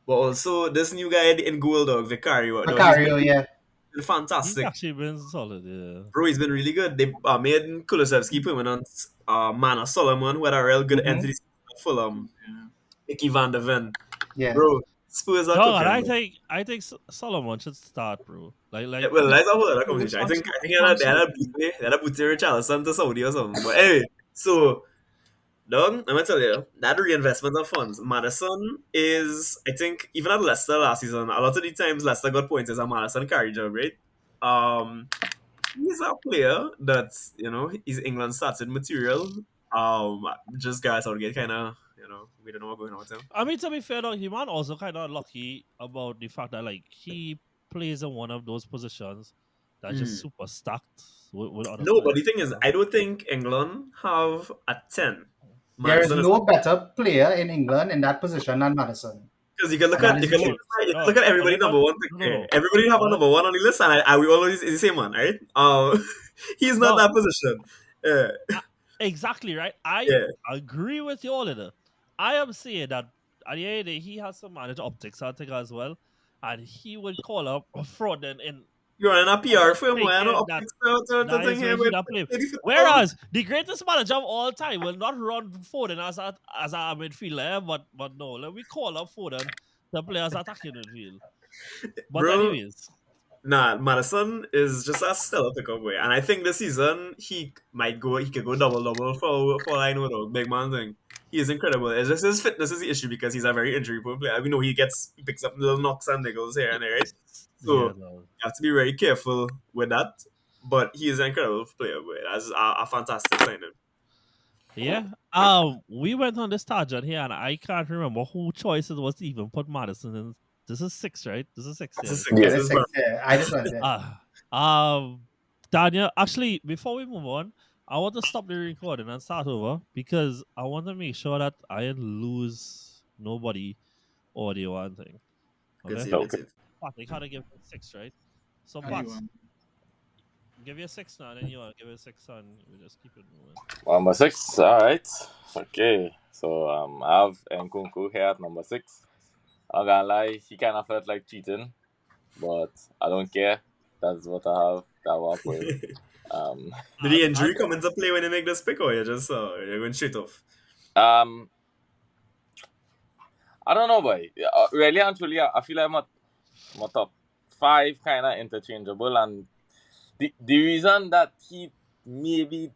Speaker 3: But also this new guy in goal, dog, Vicario, dog, he's
Speaker 4: Macario, yeah.
Speaker 3: been
Speaker 1: He's
Speaker 3: fantastic.
Speaker 1: actually been solid, yeah.
Speaker 3: Bro, he's been really good. They made Kulusevski permanent. Mana Solomon, who had a real good
Speaker 4: Mm-hmm.
Speaker 3: entry at Fulham.
Speaker 2: Yeah.
Speaker 3: Icky Van de Ven.
Speaker 4: Yeah.
Speaker 3: Bro, Spurs are
Speaker 1: No, and
Speaker 3: cooking.
Speaker 1: I
Speaker 3: Bro.
Speaker 1: think Solomon should start, bro.
Speaker 3: Yeah, well, that's a whole other
Speaker 1: He was
Speaker 3: conversation. I think they
Speaker 1: constantly.
Speaker 3: had a Booty Richarlison to Saudi or something. But anyway, so dog, I'm gonna tell you that reinvestment of funds. Madison is, I think, even at Leicester last season, a lot of the times Leicester got points as a Madison carry job, right? He's a player that is England started material. Just guys out get kind of we don't know what's going on with him.
Speaker 1: I mean, to be fair, though, he man also kind of lucky about the fact that like he plays in one of those positions that's just
Speaker 3: Mm.
Speaker 1: super stacked with other
Speaker 3: No, but
Speaker 1: players.
Speaker 3: the thing is, I don't think England have a 10.
Speaker 4: There is
Speaker 3: Madison is
Speaker 4: no better player in England in that position than Madison.
Speaker 3: because you can look
Speaker 4: And that
Speaker 3: at
Speaker 4: is
Speaker 1: No,
Speaker 4: Jude.
Speaker 3: look at
Speaker 1: but
Speaker 3: everybody
Speaker 1: they got
Speaker 3: number one pick.
Speaker 1: no, no,
Speaker 3: Everybody have a
Speaker 1: but
Speaker 3: number one on the list, and I we always is the same one, right? He's not
Speaker 1: no,
Speaker 3: that position. Yeah,
Speaker 1: exactly right. I
Speaker 3: yeah.
Speaker 1: agree with you all in it. I am saying that at the end of the day, he has some managed optics, I think, as well, and he would call up a fraud and
Speaker 3: You're on a PR for him, why not
Speaker 1: thinking that
Speaker 3: optics to
Speaker 1: that
Speaker 3: thing
Speaker 1: is where
Speaker 3: here
Speaker 1: he
Speaker 3: with
Speaker 1: not play.
Speaker 3: 80 football?
Speaker 1: Whereas the greatest manager of all time will not run Foden as a midfielder, but no, let me call up Foden to play as attacking midfield. But
Speaker 3: Bro,
Speaker 1: anyways,
Speaker 3: nah, Madison is just a stellar pickup way, and I think this season he could go double for I know the big man thing. He is incredible. It's just his fitness is the issue because he's a very injury prone player. We know he picks up little knocks and niggles here and there, right? So
Speaker 1: yeah,
Speaker 3: you
Speaker 1: no.
Speaker 3: have to be very careful with that. But he is an incredible player, boy. That's a fantastic signing.
Speaker 1: Yeah. We went on this tangent here, and I can't remember who choice it was to even put Madison in. This is six, right? This is six,
Speaker 3: This
Speaker 1: yeah.
Speaker 3: is
Speaker 1: This
Speaker 3: sick.
Speaker 1: is
Speaker 3: This
Speaker 5: Yeah.
Speaker 4: That is
Speaker 3: is
Speaker 4: six. Yeah. I just went there.
Speaker 1: um, Daniel. Actually, before we move on, I want to stop the recording and start over because I want to make sure that I didn't lose nobody audio and thing.
Speaker 3: good
Speaker 1: Okay,
Speaker 3: save, good
Speaker 5: Okay.
Speaker 3: save.
Speaker 1: Pat, they gotta give it six, right? So, Pat,
Speaker 2: Anyone.
Speaker 1: give you a six now, and then you want to give it a six, and we just keep it moving.
Speaker 5: Number 6. All right. Okay. So I have Nkunku here at number 6. I'm gonna lie, he kind of felt like cheating, but I don't care. That's what I have. That will put him.
Speaker 3: Did the
Speaker 1: As
Speaker 3: injury come into play when you make this pick, or you're going straight off?
Speaker 5: um, I don't know, boy. Really and truly, I feel like my top 5 kind of interchangeable, and the reason that he maybe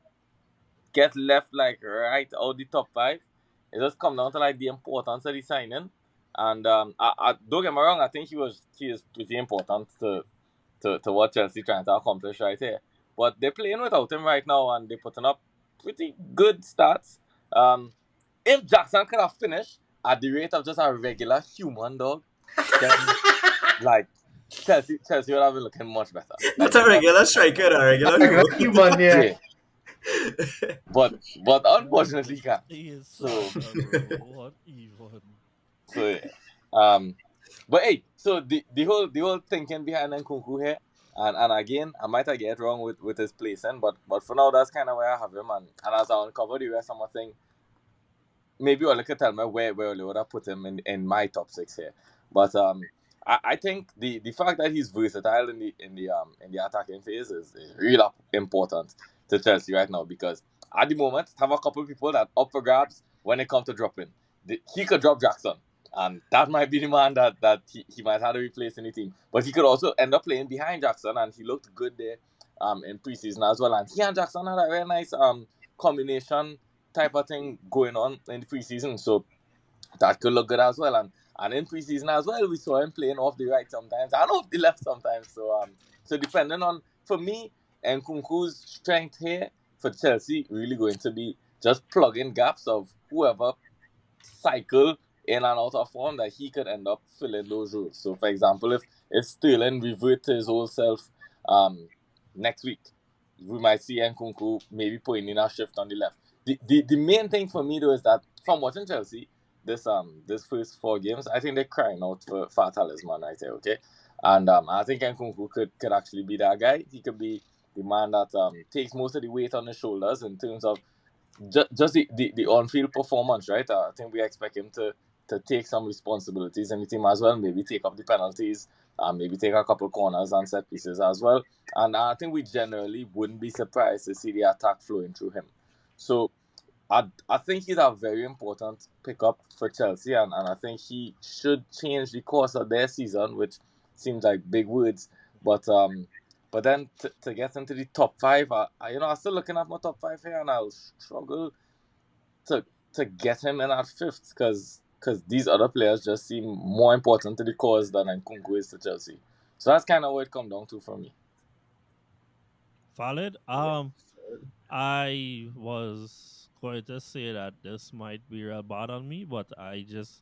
Speaker 5: get left like right out the top 5, it just come down to like the importance of the signing. And I don't get me wrong, I think he is pretty important to what Chelsea trying to accomplish right here. But they're playing without him right now, and they're putting up pretty good stats. If Jackson could have finished at the rate of just a regular human dog, then like Chelsea would have been looking much better.
Speaker 3: Not
Speaker 5: Like
Speaker 3: a regular striker, a regular
Speaker 4: Like a
Speaker 3: human.
Speaker 4: human, yeah.
Speaker 5: yeah, but unfortunately, he can't.
Speaker 1: he is
Speaker 5: So
Speaker 1: bro. What even?
Speaker 5: so yeah. But hey, so the whole thinking behind Nkunku here, and again, I might have get it wrong with his placing, but for now that's kind of where I have him, and as I uncover the rest of my thing, maybe Ole could tell me where Ole would have put him in my top 6 here. But I think the fact that he's versatile in the attacking phase is really important to Chelsea right now, because at the moment have a couple of people that up for grabs when it comes to dropping. He could drop Jackson, and that might be the man that he might have to replace in the team. But he could also end up playing behind Jackson, and he looked good there in preseason as well. And he and Jackson had a very nice combination type of thing going on in the preseason, so that could look good as well. And in preseason as well, we saw him playing off the right sometimes and off the left sometimes. So depending on, for me, Nkunku's strength here for Chelsea really going to be just plugging gaps of whoever cycle in and out of form that he could end up filling those roles. So, for example, if Sterling revert to his old self next week, we might see Nkunku maybe putting in a shift on the left. The main thing for me though is that from watching Chelsea this first 4 games, I think they're crying out for a talisman right there, okay? And I think Nkunku could actually be that guy. He could be the man that takes most of the weight on his shoulders in terms of just the on-field performance, right? I think we expect him to take some responsibilities in the team as well, maybe take up the penalties, maybe take a couple corners and set pieces as well. And I think we generally wouldn't be surprised to see the attack flowing through him. So I think he's a very important pickup for Chelsea, and I think he should change the course of their season, which seems like big words, but then to get into the top five, I'm still looking at my top five here, and I'll struggle to to get him in at fifth because these other players just seem more important to the cause than Nkunku is to Chelsea. So that's kind of what it come down to for me.
Speaker 1: Valid. I was going to say that this might be real bad on me, but I just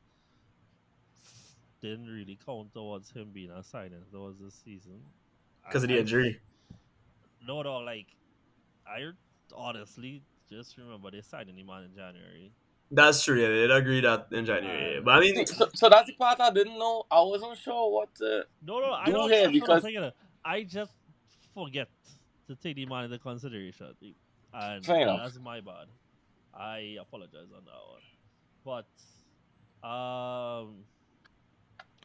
Speaker 1: didn't really count towards him being a signing towards this season.
Speaker 3: because of the
Speaker 1: I
Speaker 3: injury.
Speaker 1: no, like I honestly just remember they signed him in January,
Speaker 3: That's true. Yeah, they'd agree that in January.
Speaker 1: and
Speaker 3: But I mean,
Speaker 5: So that's the part I didn't know. I wasn't sure what to
Speaker 1: no, I
Speaker 5: do
Speaker 1: don't
Speaker 5: here
Speaker 1: accept what I'm
Speaker 5: because
Speaker 1: thinking. I just forget to take the man into consideration, and
Speaker 5: fair enough.
Speaker 1: that's my bad. I apologize on that one, but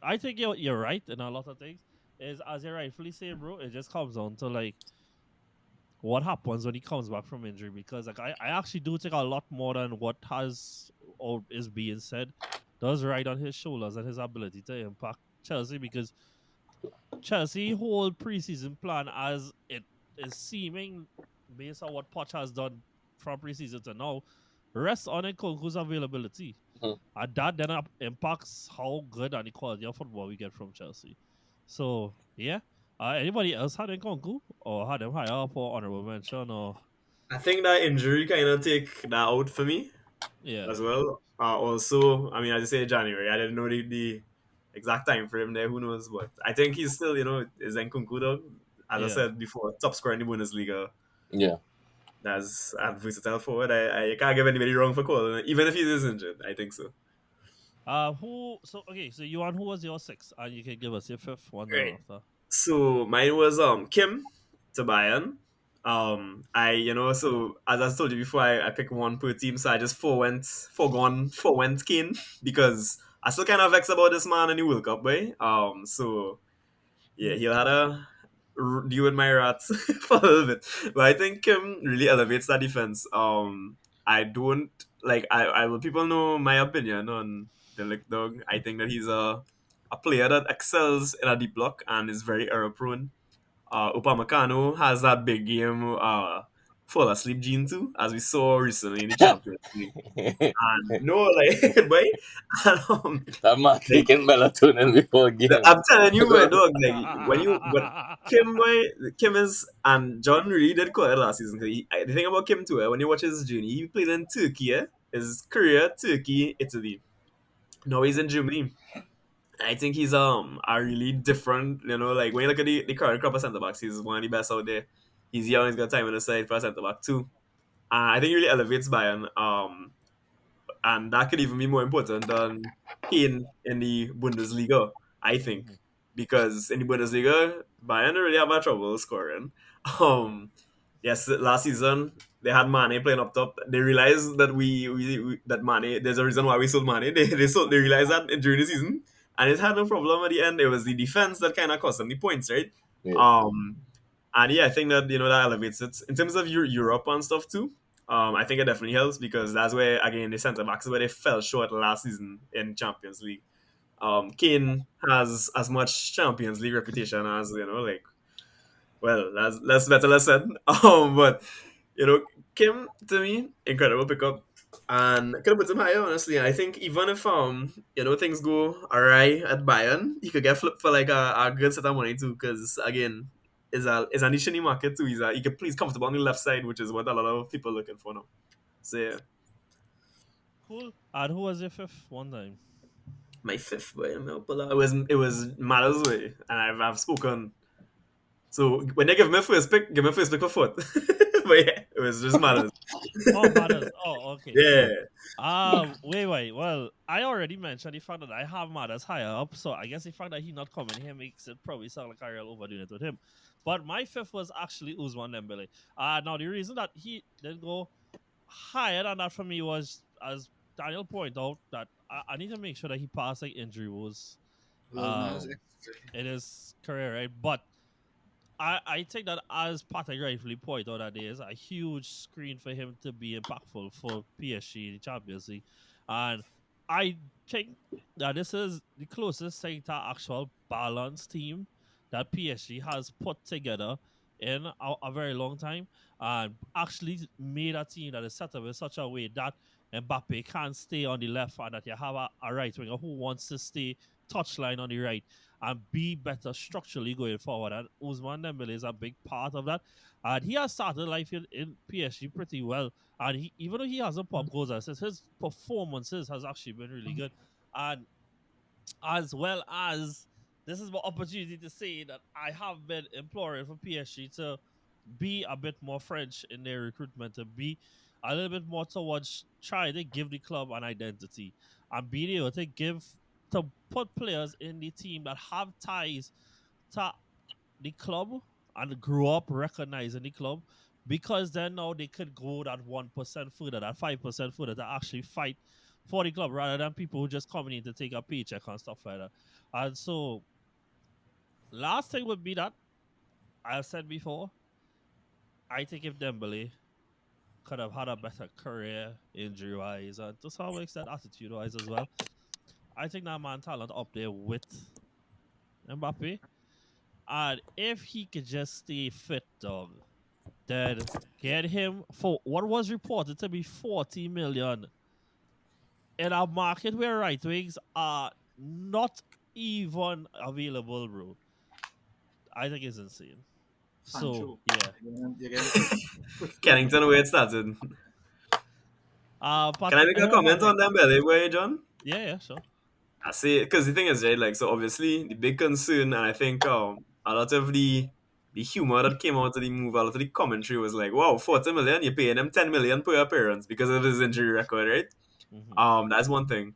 Speaker 1: I think you're right in a lot of things. Is as you rightfully say, bro. It just comes down to like what happens when he comes back from injury, because like I actually do think a lot more than what has or is being said does ride on his shoulders and his ability to impact Chelsea, because Chelsea whole preseason plan, as it is seeming based on what Poch has done from preseason to now, rests on Nkunku's availability.
Speaker 5: Mhm.
Speaker 1: And that then impacts how good and the quality of football we get from Chelsea. So yeah. Anybody else had Nkunku or had him higher up or honorable mention or
Speaker 3: I think that injury kind of take that out for me
Speaker 1: yeah,
Speaker 3: as well. Also, I mean, as you say, January. I didn't know the exact time frame there. Who knows? But I think he's still, is Nkunku though. As I
Speaker 1: yeah.
Speaker 3: said before, top scorer in the Bundesliga.
Speaker 5: Yeah.
Speaker 3: That's a versatile forward. I can't give anybody wrong for calling it, even if he is injured. I think so.
Speaker 1: Who? So okay. So you and who was your sixth? And you can give us your fifth one then
Speaker 3: Right.
Speaker 1: after.
Speaker 3: So mine was Kim to Bayern. I so as I told you before, I picked one per team, so I just foregone Kane because I still kind of vexed about this man in the World Cup, boy. So yeah, he'll had a deal with my rats for a little bit, but I think Kim really elevates that defense. I don't like I will people know my opinion on the lick dog. I think that he's a player that excels in a deep block and is very error prone. Upamecano has that big game fall asleep gene too, as we saw recently in the Champions League. And no, like, boy, and,
Speaker 5: That man
Speaker 3: like,
Speaker 5: taking melatonin before games.
Speaker 3: I'm telling you, my dog, like but Kim, boy, Kim is, and John really did call it last season. The thing about Kim too, when you watch his journey, he played in Turkey, his career, Turkey, Italy. Now he's in Germany. I think he's a really different, like when you look at the current crop of centre backs, he's one of the best out there. He's young, he's got time on the side for a centre back too. I think he really elevates Bayern. And that could even be more important than Kane in the Bundesliga, I think,
Speaker 1: Mhm,
Speaker 3: because in the Bundesliga, Bayern don't really have a trouble scoring. Um, yes, last season they had Mane playing up top. They realized that we that Mane. There's a reason why we sold Mane. They realized that during the season, and it had no problem at the end. It was the defense that kind of cost them the points, right?
Speaker 5: Yeah.
Speaker 3: Um, and yeah, I think that that elevates it in terms of Europe and stuff too. I think it definitely helps because that's where again the centre backs where they fell short last season in Champions League. Kane has as much Champions League reputation as like well, that's better less said. But Kim to me incredible pickup, and could have put him higher honestly. I think even if things go alright at Bayern, he could get flipped for like a good set of money too. Because again, is a niche in the market too. He could please comfortable on the left side, which is what a lot of people are looking for now. So yeah.
Speaker 1: cool. And who was your fifth one time?
Speaker 3: My fifth boy, it was Matters way, and I've spoken. So when they give me first pick for fourth. But yeah, it was just Matters.
Speaker 1: Oh, Matters. Oh, okay.
Speaker 3: Yeah.
Speaker 1: Wait. Well, I already mentioned the fact that I have Matters higher up, so I guess the fact that he not coming here makes it probably sound like I real overdoing it with him. But my fifth was actually Usman Dembele. Now the reason that he didn't go higher than that for me was, as Daniel pointed out, that I need to make sure that he passed like injury woes
Speaker 2: Lil Nas
Speaker 1: um
Speaker 2: X.
Speaker 1: in his career, right? But I think that, as Patrick rightfully pointed out, that there is a huge screen for him to be impactful for PSG in the Champions League. And I think that this is the closest thing to actual balanced team that PSG has put together in a very long time, and actually made a team that is set up in such a way that Mbappe can't stay on the left, and that you have a right winger who wants to stay touchline on the right and be better structurally going forward. And Usman Dembele is a big part of that. And he has started life in PSG pretty well. And even though he hasn't pop goals and assists, his performances has actually been really good. And as well as, this is my opportunity to say that I have been imploring for PSG to be a bit more French in their recruitment, to be a little bit more towards trying to give the club an identity and being able to put players in the team that have ties to the club and grow up recognizing the club, because then now they could go that 1% further, that 5% further, to actually fight for the club rather than people who just coming in to take a paycheck and stuff like that. And so, last thing would be that I said before, I think if Dembele could have had a better career injury wise and to some extent attitude wise as well, I think that man talent up there with Mbappe. And if he could just stay fit, dog, then get him for what was reported to be 40 million in a market where right wings are not even available, bro. I think it's insane. So
Speaker 2: Sancho.
Speaker 1: yeah.
Speaker 2: You're getting quick, quick score.
Speaker 3: Kennington where it started. Can I
Speaker 1: Patrick,
Speaker 3: make a comment on Dembele, boy, John?
Speaker 1: yeah, sure.
Speaker 3: I say because the thing is, right, like, so obviously the big concern, and I think a lot of the humor that came out of the move, a lot of the commentary was like, wow, 40 million, you're paying him 10 million per appearance because of his injury record, right?
Speaker 1: Hmm.
Speaker 3: That's one thing.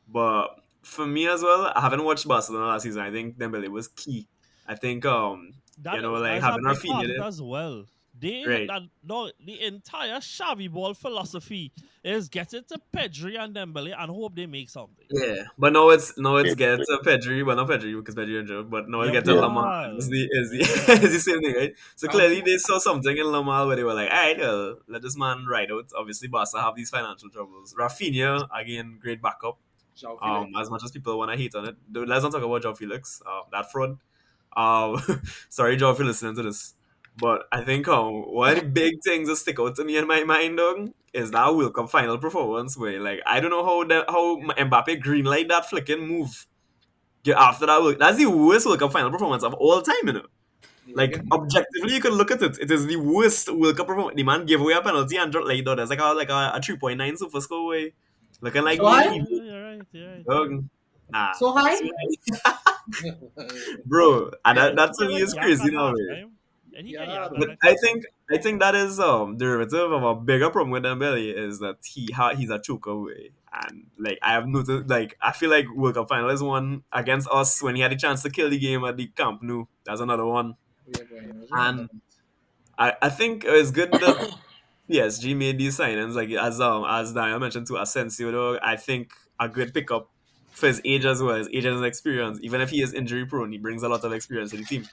Speaker 3: But for me as well, I haven't watched Barcelona last season. I think Dembele was key. I think like
Speaker 1: That's a
Speaker 3: having
Speaker 1: big
Speaker 3: Rafinha
Speaker 1: part of it
Speaker 3: there,
Speaker 1: as well. They
Speaker 3: right?
Speaker 1: that no the entire Xavi ball philosophy is get it to Pedri and Dembele and hope they make something.
Speaker 3: Yeah, but now it's
Speaker 5: Wait,
Speaker 3: get
Speaker 5: wait.
Speaker 3: to Pedri, well not Pedri because Pedri injured, but now it get to
Speaker 1: Yamal.
Speaker 5: Yeah.
Speaker 3: Lamar. Is
Speaker 1: Yeah.
Speaker 3: the same thing, right? So clearly they saw something in Lamar where they were like, all right, well, let this man ride out. Obviously, Barca have these financial troubles. Rafinha again, great backup.
Speaker 2: João Felix.
Speaker 3: As much as people want to hate on it, let's not talk about Joe Felix. That fraud. Um, sorry, Joe, if you're listening to this. But I think one of the big things that stick out to me in my mind, dog, is that World Cup final performance where, like, I don't know how Mbappe greenlight that flicking move. Yeah, after that, that's the worst World Cup final performance of all time, you know.
Speaker 2: Yeah,
Speaker 3: Like, objectively, you could look at it. It is the worst World Cup performance. The man gave away a penalty and dropped like that. There's like a 3.9 super score way. Looking like
Speaker 4: So
Speaker 3: the
Speaker 4: high?
Speaker 1: You're right. You're right. You're right.
Speaker 3: dog. Nah.
Speaker 4: So high?
Speaker 3: Bro, and
Speaker 1: And
Speaker 3: that
Speaker 1: he
Speaker 3: to
Speaker 1: get
Speaker 3: me
Speaker 1: like
Speaker 3: is
Speaker 1: yank
Speaker 3: crazy
Speaker 1: at
Speaker 3: now,
Speaker 1: half
Speaker 3: way.
Speaker 1: time. And he get
Speaker 2: yeah,
Speaker 1: yank at
Speaker 3: But
Speaker 1: like
Speaker 3: I
Speaker 1: half time.
Speaker 3: think I think that is derivative of a bigger problem with Dembele is that he's a choker way, and like I have noticed, like I feel like World Cup final is one against us when he had a chance to kill the game at the Camp Nou. That's another one,
Speaker 2: we are going. Let's remember
Speaker 3: and I think it's good that PSG made these signings, like as Daniel mentioned to Asensio. Though I think a good pickup for his age as well, his age and his experience. Even if he is injury prone, he brings a lot of experience to the team.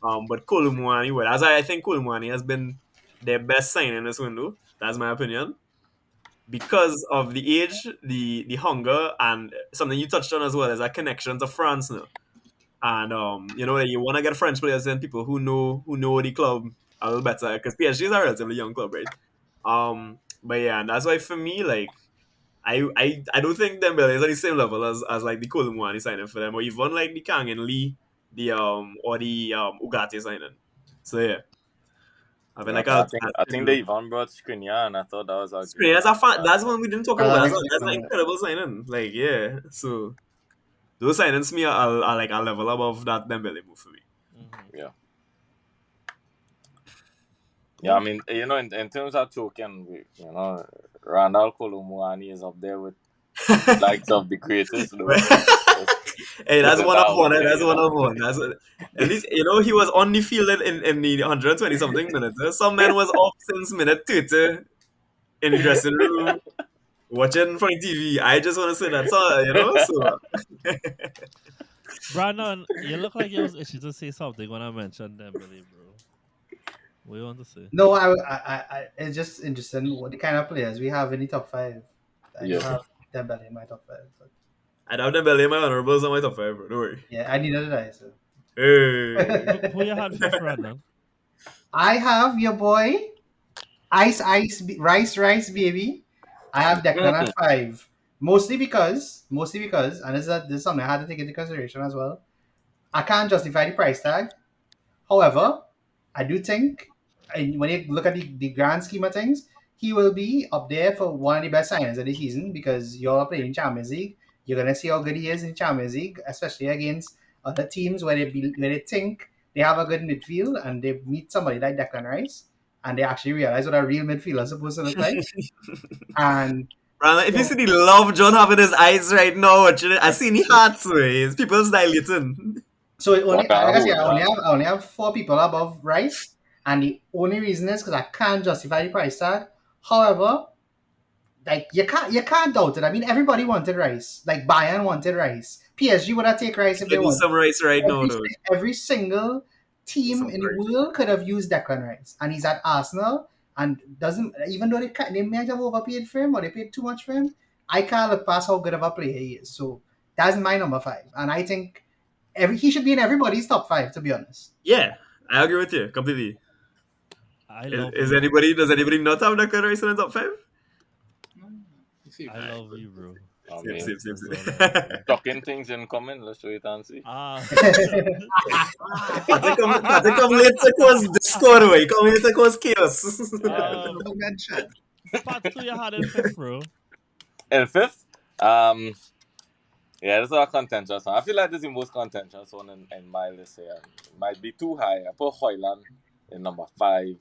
Speaker 3: But Kolumwani, well, as I think Kolumwani has been their best sign in this window. That's my opinion. Because of the age, the hunger, and something you touched on as well is a connection to France now. And like, you want to get French players and people who know the club a little better because PSG is a relatively young club, right? But yeah, and that's why for me, like, I don't think Dembele is on the same level as like the Kolumwani signing for them, or even like the Kang and Lee, the or the Ugarte signing. So yeah, I feel
Speaker 2: Yeah,
Speaker 3: like
Speaker 5: Yeah,
Speaker 3: I'll,
Speaker 5: I think
Speaker 3: I'll
Speaker 5: I
Speaker 3: tell
Speaker 5: think
Speaker 3: you.
Speaker 5: they even brought Skriniar, and I thought that was a great
Speaker 3: Screen,
Speaker 5: signing.
Speaker 3: that's one we didn't talk about, but
Speaker 4: I
Speaker 3: that's
Speaker 4: like
Speaker 3: that's an
Speaker 4: Skriniar.
Speaker 3: incredible signing. Like, yeah, so Those signings to me are like a level above that Dembele move for me.
Speaker 1: Mhm.
Speaker 5: Yeah. Yeah, I
Speaker 1: Cool.
Speaker 5: mean, in terms of choking, Randall Colomwani is up there with the likes of the greatest, though. Let's
Speaker 3: Hey,
Speaker 5: put
Speaker 3: that's
Speaker 5: it
Speaker 3: one of
Speaker 5: that
Speaker 3: one.
Speaker 5: way,
Speaker 3: That's one of one. At least he was on the field in the 120 something minutes. Some man was off since minute 30 in the dressing room watching from the TV. I just want to say that, so. So
Speaker 1: Brandon, you look like you was itching to say something when I mentioned Dembele, bro. What do you want to say?
Speaker 4: No, it's just interesting what the kind of players we have in the top five. I
Speaker 5: Yeah.
Speaker 4: don't have Dembele in my top five, but
Speaker 3: I'd have Dembele in my honorables on my top five, bro. Don't worry.
Speaker 4: yeah, I needed that. So.
Speaker 3: Hey.
Speaker 1: Who you had fifth, Brandon?
Speaker 4: I have your boy Rice baby. I have Declan at five, mostly because, and this is something I had to take into consideration as well. I can't justify the price tag. However, I do think, and when you look at the grand scheme of things, he will be up there for one of the best signings of the season because you're playing Champions League. You're gonna see how good he is in Champions League, especially against other teams where they think they have a good midfield and they meet somebody like Declan Rice and they actually realize what a real midfielder is supposed to look like. And
Speaker 3: Brandon, if you see
Speaker 4: so,
Speaker 3: the love John have in his eyes right now, watching it, I see the hearts ways. People's dilating.
Speaker 4: so it only
Speaker 5: What kind
Speaker 4: like
Speaker 5: of
Speaker 4: I say,
Speaker 5: hold that?
Speaker 4: I only have four people above Rice, and the only reason is because I can't justify the price tag. However, like you can't doubt it. I mean, everybody wanted Rice. Like Bayern wanted Rice. PSG would have take Rice if they
Speaker 3: Could use
Speaker 4: wanted.
Speaker 3: some rice right now,
Speaker 4: Every
Speaker 3: though.
Speaker 4: every single team
Speaker 3: Some
Speaker 4: in the
Speaker 3: rice.
Speaker 4: world could have used Declan Rice, and he's at Arsenal. And doesn't even though they might have overpaid for him or they paid too much for him, I can't look past how good of a player he is. So that's my number five, and I think he should be in everybody's top five. To be honest,
Speaker 3: Yeah, I agree with you completely.
Speaker 1: I
Speaker 3: Is,
Speaker 1: love
Speaker 3: is
Speaker 1: you.
Speaker 3: anybody does anybody not have that rice in the top five?
Speaker 2: You see,
Speaker 1: I love you, bro.
Speaker 5: I
Speaker 3: Same,
Speaker 5: mean,
Speaker 3: same, same,
Speaker 1: That's
Speaker 3: same.
Speaker 1: all I have to say.
Speaker 5: talking things incoming. Let's wait and see.
Speaker 1: Ah,
Speaker 3: Patrick come late to cause discord away. Come late to cause chaos.
Speaker 1: um,
Speaker 2: no mention.
Speaker 1: Pat, who you had in fifth, bro?
Speaker 5: And fifth, um, yeah, this is a contentious one. I feel like this is the most contentious one in my list here. It might be too high. I put Hoyland in number five.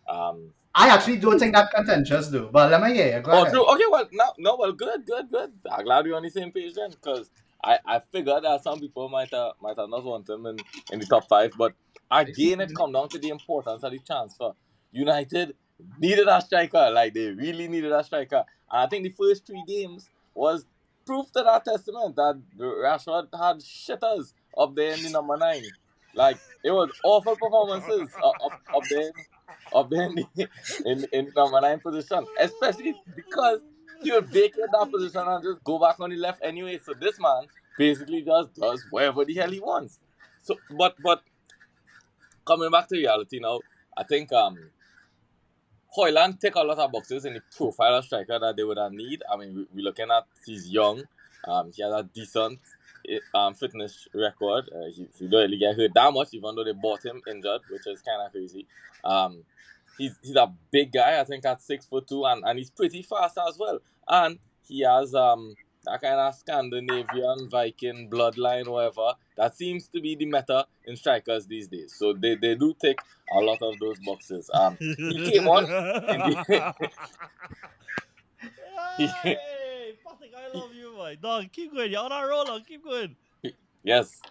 Speaker 5: Um,
Speaker 4: I actually don't think that contentious though. But let me hear you. Go
Speaker 5: oh,
Speaker 4: ahead.
Speaker 5: true. Okay, well, no, well, good. I'm glad we're on the same page then, because I figured that some people might have not want him in the top five, but again, it come down to the importance of the transfer. United needed a striker, like they really needed a striker, and I think the first three games was proof to that testament that Rashford had shitters up there in the number nine. Like it was awful performances up there in the, in number nine position, especially because he would vacate that position and just go back on the left anyway. So this man basically just does whatever the hell he wants. So, but coming back to reality now, I think Hoyland tick a lot of boxes in the profile of striker that they would have need. I mean, we're looking at he's young. He has a decent fitness record. He don't really get hurt that much, even though they bought him injured, which is kind of crazy. Um, he's a big guy. I think at 6'2", and he's pretty fast as well. And he has that kind of Scandinavian Viking bloodline, whatever. That seems to be the meta in strikers these days. So they do tick a lot of those boxes. He came on in the he,
Speaker 1: Hey, Patrick, I love you, my dog. Keep going. You're on a roll. Keep going.
Speaker 5: yes.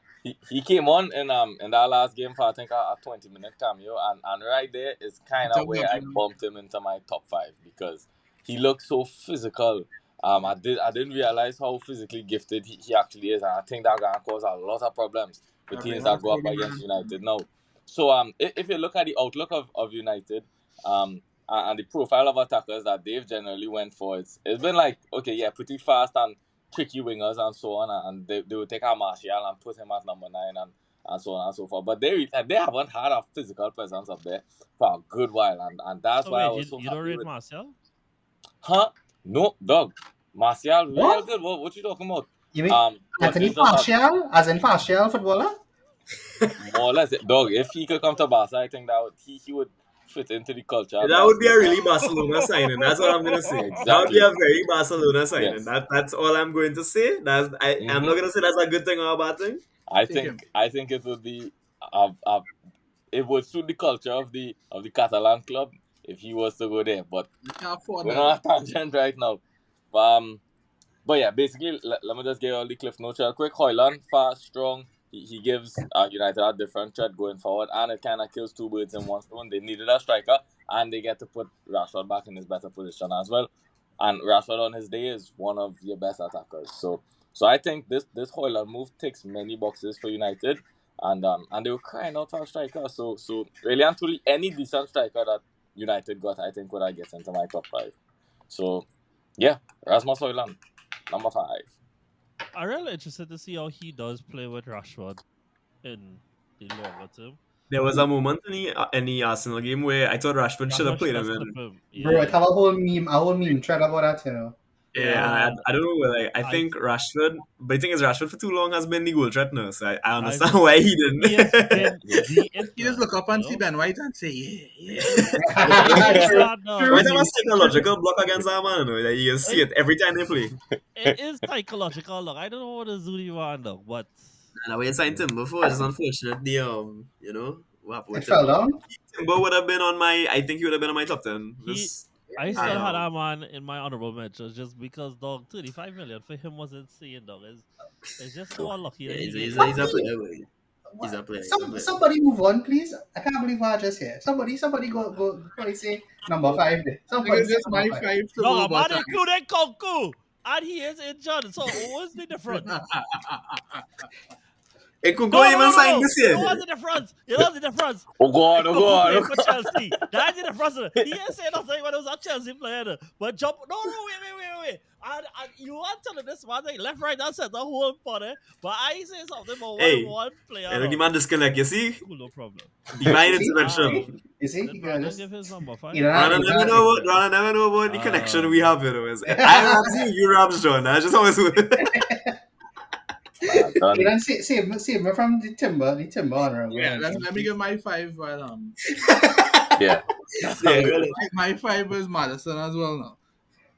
Speaker 5: He came on in that last game for I think a 20-minute cameo, and right there is kind
Speaker 2: It's a
Speaker 5: of where I
Speaker 2: good
Speaker 5: bumped him into my top five because he looked so physical. I didn't realize how physically gifted he actually is, and I think that gonna cause a lot of problems with teams that go up against United now. So if you look at the outlook of United, and the profile of attackers that they've generally went for, it's been like okay, yeah, pretty fast and tricky wingers and so on, and they would take a Martial and put him at number nine and so on and so forth. But they haven't had a physical presence up there for a good while, and that's
Speaker 1: So
Speaker 5: why I
Speaker 1: wait,
Speaker 5: was so
Speaker 1: you don't
Speaker 5: happy
Speaker 1: rate
Speaker 5: with.
Speaker 1: Marcel?
Speaker 5: Huh? No, dog. Martial, real
Speaker 4: What?
Speaker 5: good. What you talking about?
Speaker 4: You mean
Speaker 5: But
Speaker 4: Anthony
Speaker 5: it's just that
Speaker 4: Martial, as in partial footballer?
Speaker 5: more or less, dog. If he could come to Barca, I think that he would fit into the culture at
Speaker 3: That would be a
Speaker 5: Barcelona.
Speaker 3: really Barcelona signing. That's what I'm gonna say. That would be
Speaker 5: Exactly.
Speaker 3: a very Barcelona signing.
Speaker 5: Yes.
Speaker 3: That's all I'm going to say. I'm
Speaker 5: hmm
Speaker 3: not gonna say that's a good thing or a bad thing.
Speaker 2: Take him.
Speaker 5: I think it would be it would suit the culture of the Catalan club if he was to go there. But
Speaker 2: You can't afford
Speaker 5: we're
Speaker 2: that.
Speaker 5: not on tangent right now. Um, but yeah, basically, let me just give all the cliff notes real quick. Hoyland, fast, strong. He gives United a different threat going forward, and it kind of kills two birds in one stone. They needed a striker, and they get to put Rashford back in his better position as well. And Rashford on his day is one of your best attackers. So I think this Hoyland move ticks many boxes for United, and they were crying out for a striker. So really and truly, any decent striker that United got, I think would have get into my top five. So yeah, Rasmus Hoyland, number five.
Speaker 1: I'm really interested to see how he does play with Rashford in the longer term.
Speaker 3: There was a moment in the Arsenal game where I thought Rashford should have
Speaker 1: Rashford should
Speaker 3: played
Speaker 1: have
Speaker 3: him
Speaker 1: slipped
Speaker 3: in.
Speaker 1: him.
Speaker 4: Bro, it
Speaker 1: Yeah.
Speaker 4: have a whole meme thread about that, you know.
Speaker 3: Yeah,
Speaker 1: And
Speaker 3: I don't know. Like, I
Speaker 1: I
Speaker 3: think Rashford, but the thing is, Rashford for too long has been the goal threat now, so I
Speaker 1: I
Speaker 3: understand
Speaker 1: just
Speaker 3: why he
Speaker 1: he has
Speaker 3: didn't.
Speaker 1: been
Speaker 5: Yeah.
Speaker 1: the
Speaker 2: You just
Speaker 1: influence,
Speaker 2: look up
Speaker 1: you
Speaker 2: and see
Speaker 1: know?
Speaker 2: Ben White and say, yeah, yeah,
Speaker 1: The thing is
Speaker 4: True,
Speaker 1: that
Speaker 3: Right,
Speaker 4: true.
Speaker 3: have a psychological block against that man, you know, that you can see
Speaker 1: it,
Speaker 3: it every time they play.
Speaker 1: it is psychological. Look, I don't know what the Zuni want, look, but
Speaker 3: And we signed Timber before. It's unfortunately, what happened with
Speaker 4: It fell
Speaker 3: Timber?
Speaker 4: down.
Speaker 3: Timber would have been on my. I think he would have been on my top 10.
Speaker 1: he
Speaker 3: This,
Speaker 1: I
Speaker 3: I
Speaker 1: still had that man in my honorable mentions just because dog 35 million for him was insane, dog. It's just so unlucky
Speaker 3: yeah,
Speaker 1: that he
Speaker 3: he's a,
Speaker 1: get
Speaker 3: he's a, he's a
Speaker 4: Somebody,
Speaker 3: player. Boy. He's a
Speaker 4: what?
Speaker 3: player. He's a player.
Speaker 4: Somebody move on, please. I can't believe what I just here. Somebody go. Probably say number five. There.
Speaker 2: I think
Speaker 4: Somebody
Speaker 2: it's
Speaker 4: say
Speaker 2: just
Speaker 4: number
Speaker 2: my
Speaker 4: five.
Speaker 2: five to
Speaker 1: dog
Speaker 2: go,
Speaker 1: a
Speaker 2: but
Speaker 1: man including Konku and he is injured. So what's the difference?
Speaker 3: Hey, could
Speaker 1: No,
Speaker 3: go
Speaker 1: no, no,
Speaker 3: even
Speaker 1: no,
Speaker 3: sign
Speaker 1: no.
Speaker 3: this
Speaker 1: You
Speaker 3: year.
Speaker 1: know what's the difference? You know what's the difference?
Speaker 5: Oh God, oh
Speaker 1: Kunku
Speaker 5: God,
Speaker 1: played
Speaker 5: oh
Speaker 1: for
Speaker 5: God.
Speaker 1: Chelsea. That's the difference. He ain't say nothing when it was a Chelsea player. But jump. No, no, wait. And you want telling this man like left, right, and center, whole body. But I say something about
Speaker 3: Hey,
Speaker 1: one player.
Speaker 3: look, the
Speaker 1: No,
Speaker 3: man disconnect. You see,
Speaker 1: cool, no problem.
Speaker 3: divine
Speaker 4: See,
Speaker 3: intervention.
Speaker 4: you see,
Speaker 1: Did
Speaker 4: you can
Speaker 1: Brandon
Speaker 4: just
Speaker 1: give his number
Speaker 4: you
Speaker 1: five?
Speaker 4: don't have
Speaker 3: Rana
Speaker 4: you don't
Speaker 3: never
Speaker 4: have
Speaker 3: know. Rana never know about the connection we
Speaker 1: Um,
Speaker 3: have. You know, I Rabs you, you Rabs John. I just always.
Speaker 5: Nah,
Speaker 4: you
Speaker 5: done.
Speaker 4: don't save me from the timber honorable
Speaker 2: yeah,
Speaker 4: mention,
Speaker 2: let me
Speaker 4: please.
Speaker 2: give my five. Well,
Speaker 5: Yeah, that's
Speaker 3: Yeah,
Speaker 5: a good.
Speaker 3: well,
Speaker 2: my five is Madison as well now.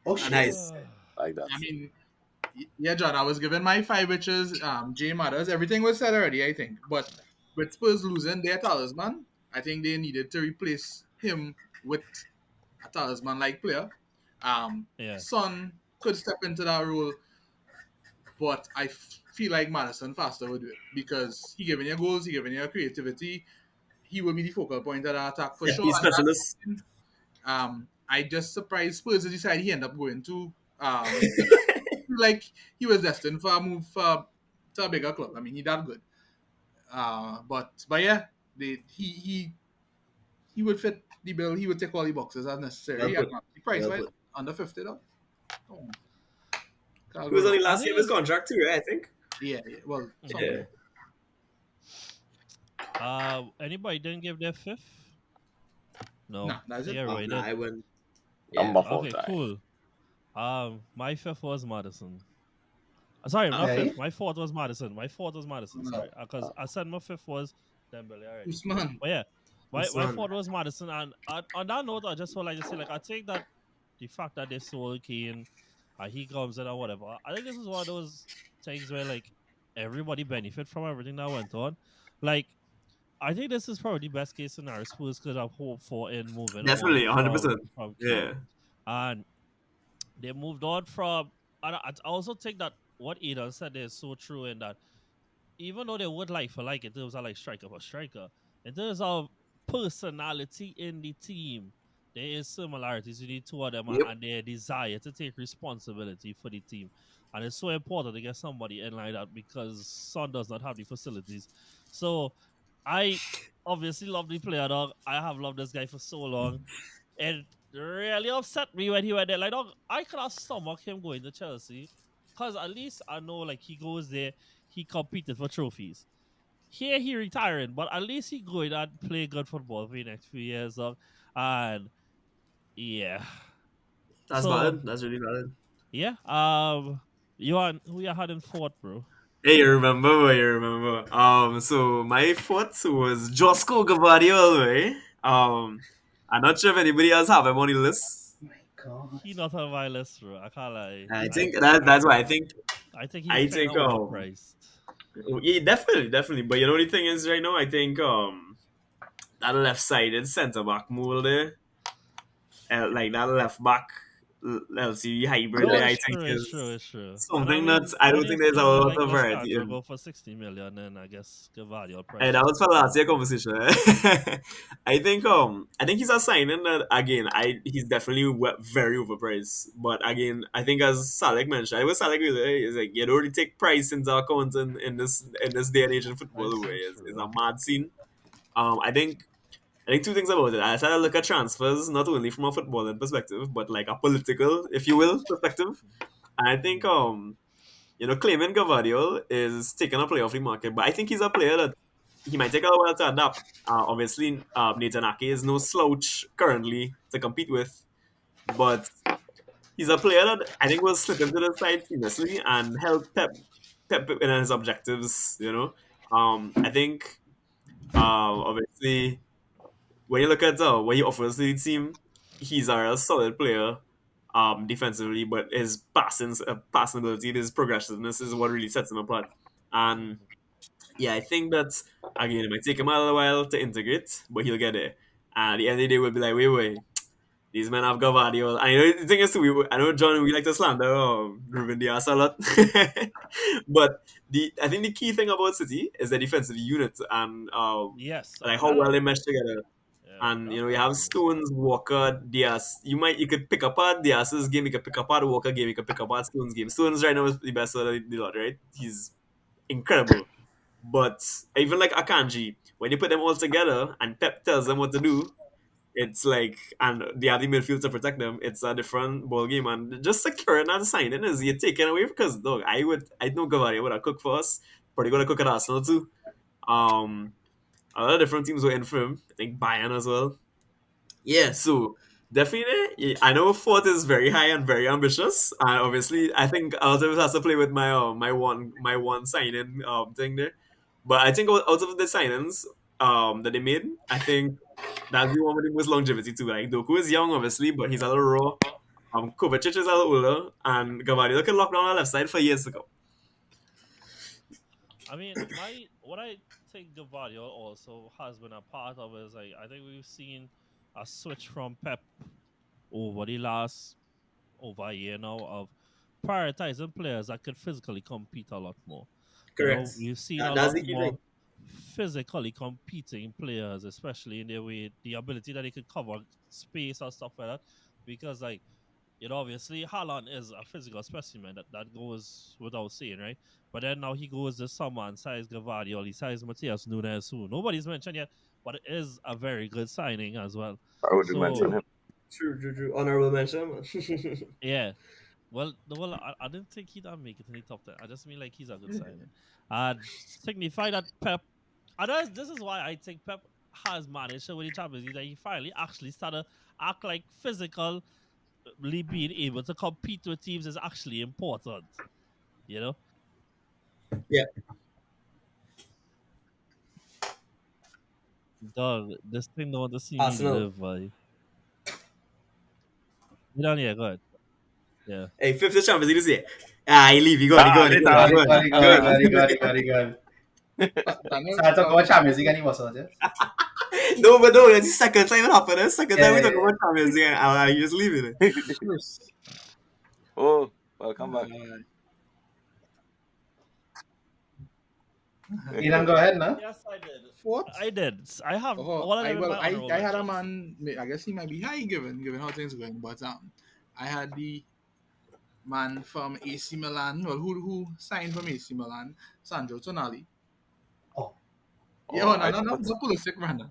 Speaker 4: Oh
Speaker 2: And
Speaker 4: shit.
Speaker 3: nice.
Speaker 5: Like that.
Speaker 2: I mean, yeah, John, I was given my five, which is Jay Matters. Everything was said already, I think. But with Spurs losing their talisman, I think they needed to replace him with a talisman like player.
Speaker 1: yeah.
Speaker 2: Son could step into that role, but I feel like Madison faster would do it because he giving you goals, he giving you creativity. He will be the focal point of the attack for sure.
Speaker 3: FT
Speaker 2: And
Speaker 3: specialist.
Speaker 2: I just surprised Spurs decided he ended up going to like he was destined for a move to a bigger club. I mean, he that good. But yeah, he would fit the bill. He would take all the boxes as
Speaker 3: Well
Speaker 2: necessary. And
Speaker 3: put.
Speaker 2: the price
Speaker 3: Well
Speaker 2: wise
Speaker 3: put.
Speaker 2: under 50 though. Oh, can't
Speaker 3: He
Speaker 2: go
Speaker 3: was on
Speaker 2: wrong.
Speaker 3: the
Speaker 1: I
Speaker 3: last
Speaker 1: think
Speaker 3: year of his
Speaker 1: it's
Speaker 3: contract too, right? I think.
Speaker 2: Yeah. Well,
Speaker 1: mhm.
Speaker 3: Yeah.
Speaker 2: somewhere.
Speaker 1: Anybody didn't give their fifth? No.
Speaker 2: Nah, that's
Speaker 1: I think
Speaker 2: it.
Speaker 1: everybody
Speaker 3: Nah,
Speaker 1: did.
Speaker 3: I went. Yeah.
Speaker 5: Number four
Speaker 1: Okay,
Speaker 5: time.
Speaker 1: cool. My fifth was Madison. Sorry, not
Speaker 3: Okay.
Speaker 1: fifth.
Speaker 4: Okay.
Speaker 1: My fourth was Madison. My fourth was Madison.
Speaker 2: No,
Speaker 1: Sorry, because I said my fifth was Dembele already.
Speaker 2: Usman.
Speaker 1: But yeah, my
Speaker 3: Usman.
Speaker 1: fourth was Madison. And on that note, I just would like to say, like, I think that the fact that they sold Kane, he comes in or whatever. I think this is one of those things where like everybody benefit from everything that went on. Like, I think this is probably the best case scenario Spurs could have hoped for in moving on
Speaker 3: Definitely, 100%.
Speaker 1: from
Speaker 3: Yeah.
Speaker 1: Kane, and they moved on from. And I also think that what Eden said is so true in that even though they would like for like in terms of like striker for striker, in terms of personality in the team, there is similarities with the two of them
Speaker 3: Yep.
Speaker 1: and their desire to take responsibility for the team. And it's so important to get somebody in like that because Son does not have the facilities. So I obviously love the player dog. I have loved this guy for so long. It really upset me when he went there. Like, dog, I could have stomached him going to Chelsea. Because at least I know, like, he goes there, he competed for trophies. Here, he retiring, but at least he going and play good football for the next few years, dog. And, yeah.
Speaker 3: That's
Speaker 1: So,
Speaker 3: valid. That's really valid.
Speaker 1: yeah. You want, who you had in fourth, bro?
Speaker 3: Hey, you remember? Boy, you remember? So my fourth was Josko Gvardiol, right? I'm not sure if anybody else have him on the list.
Speaker 4: My God.
Speaker 1: He not on my list, bro. I can't lie.
Speaker 3: I think that's why
Speaker 1: I think he's
Speaker 3: I
Speaker 1: kind
Speaker 3: think
Speaker 1: of overpriced.
Speaker 3: yeah, definitely. But you know the thing is right now I think that left sided centre back move there, like that left back LCV hybrid
Speaker 5: Yeah.
Speaker 3: there,
Speaker 1: No,
Speaker 3: I
Speaker 1: it's
Speaker 3: think
Speaker 1: true. It's true.
Speaker 3: is
Speaker 1: It's true. And I
Speaker 3: something that
Speaker 1: mean,
Speaker 3: I
Speaker 1: when
Speaker 3: don't
Speaker 1: you
Speaker 3: think there's
Speaker 1: see
Speaker 3: a
Speaker 1: a man
Speaker 3: lot
Speaker 1: like
Speaker 3: of variety
Speaker 1: Lestandro
Speaker 3: in.
Speaker 1: go for 60 million, then I guess Gavardio
Speaker 3: And
Speaker 1: price
Speaker 3: that
Speaker 1: should
Speaker 3: was for
Speaker 1: go
Speaker 3: last year
Speaker 1: down.
Speaker 3: conversation. I think he's a signing that again he's definitely very overpriced. But again, I think as Salek mentioned, I was Salek is like you don't really take price into account in this day and age in football the
Speaker 1: Price
Speaker 3: way
Speaker 1: is
Speaker 3: it's a
Speaker 1: true.
Speaker 3: mad scene. I think two things about it. I started to look at transfers not only from a footballing perspective, but like a political, if you will, perspective. And I think
Speaker 1: Mm.
Speaker 3: claiming Gavadio is taking a player off the market, but I think he's a player that he might take a while to adapt. Obviously, Nathan Ake is no slouch currently to compete with, but he's a player that I think will slip into the side seamlessly and help Pep in his objectives. I think obviously when you look at what he offers to the team, he's a real solid player defensively, but his passing ability, his progressiveness is what really sets him apart. And
Speaker 1: Mhm.
Speaker 3: yeah, I think that again, it might take him a little while to integrate, but he'll get there. And at the end of the day, we'll be like, wait, these men have Gavadio. I know the thing is, I know John, we like to slander Ruben Diaz a lot, but I think the key thing about City is the defensive unit and
Speaker 1: Yes,
Speaker 3: like how
Speaker 1: that
Speaker 3: well they mesh together.
Speaker 1: yeah,
Speaker 3: And
Speaker 1: that's
Speaker 3: you
Speaker 1: very
Speaker 3: have
Speaker 1: true.
Speaker 3: Stones, Walker, Diaz. You could pick apart Diaz's game, you could pick apart Walker game, you could pick apart Stones game. Stones right now is the best of the lot, right? He's incredible. But even like Akanji, when you put them all together and Pep tells them what to do, it's like and the other midfield to protect them, it's a different ball game. And just securing that signing is you're taking away because dog, I know Gavari would have cooked for us, probably gonna cook at Arsenal too. Um a lot of different teams were in for him. I think Bayern as well. Yeah, so definitely, I know fourth is very high and very ambitious. And obviously, I think a lot of it has to play with my one signing thing there. But I think out of the signings that they made, I think that's the one with the most longevity too. Like Doku is young, obviously, but he's a little raw. Kovacic is a little older, and Gavardi can lock down the left side for years to come.
Speaker 1: I mean, my what I think Gavardio also has been a part of is like I think we've seen a switch from Pep over the last over a year now of prioritizing players that could physically compete a lot more.
Speaker 3: Correct.
Speaker 1: We've seen a
Speaker 3: That's
Speaker 1: lot
Speaker 3: the key
Speaker 1: more
Speaker 3: thing.
Speaker 1: physically competing players, especially in their way, the ability that they could cover space and stuff like that. Because, like, obviously Haaland is a physical specimen that goes without saying, right? But then now he goes to someone size Gvardiol, size Matias Nunes, who nobody's mentioned yet, but it is a very good signing as well.
Speaker 5: I would mention
Speaker 1: So,
Speaker 5: him.
Speaker 3: True. Honorable mention.
Speaker 1: yeah. Well, I didn't think he'd make it in the top 10. I just mean like he's a good signing. Signify that Pep. This is why I think Pep has managed to win the Champions League. That he finally actually started act like physically being able to compete with teams is actually important. You know,
Speaker 3: Yeah,
Speaker 1: dog. This thing don't want to see me
Speaker 3: Arsenal.
Speaker 1: live, boy. Get on here, go ahead. Yeah.
Speaker 3: Hey, fifth Champions League this year. Ah, he leave. He gone. He
Speaker 5: Ah,
Speaker 3: gone. He
Speaker 5: later,
Speaker 3: gone. He
Speaker 4: Got it,
Speaker 3: gone.
Speaker 4: got it,
Speaker 3: He
Speaker 4: got it,
Speaker 3: gone.
Speaker 5: later.
Speaker 4: got it, got it, got it, got it. So I talk about Champions League and he was on this.
Speaker 3: No, but no, that's the second time it happened. That's the second time
Speaker 4: Yeah,
Speaker 3: we
Speaker 4: yeah,
Speaker 3: talk
Speaker 4: yeah.
Speaker 3: about Champions League. And you just leaving it.
Speaker 2: First,
Speaker 5: Oh, welcome back.
Speaker 4: Ethan, go ahead now.
Speaker 1: Yes, I did.
Speaker 2: fourth.
Speaker 1: I did. I have
Speaker 2: Oh,
Speaker 1: all of
Speaker 2: I
Speaker 1: them in
Speaker 2: well,
Speaker 1: my honorable
Speaker 2: I had a
Speaker 1: mentions.
Speaker 2: man. I guess he might be high given how things are going, but I had the man from AC Milan. Well, who signed from AC Milan? Sandro Tonali.
Speaker 4: Oh,
Speaker 2: Yeah,
Speaker 5: Oh, I
Speaker 2: no,
Speaker 5: thought.
Speaker 2: Pulisic, man.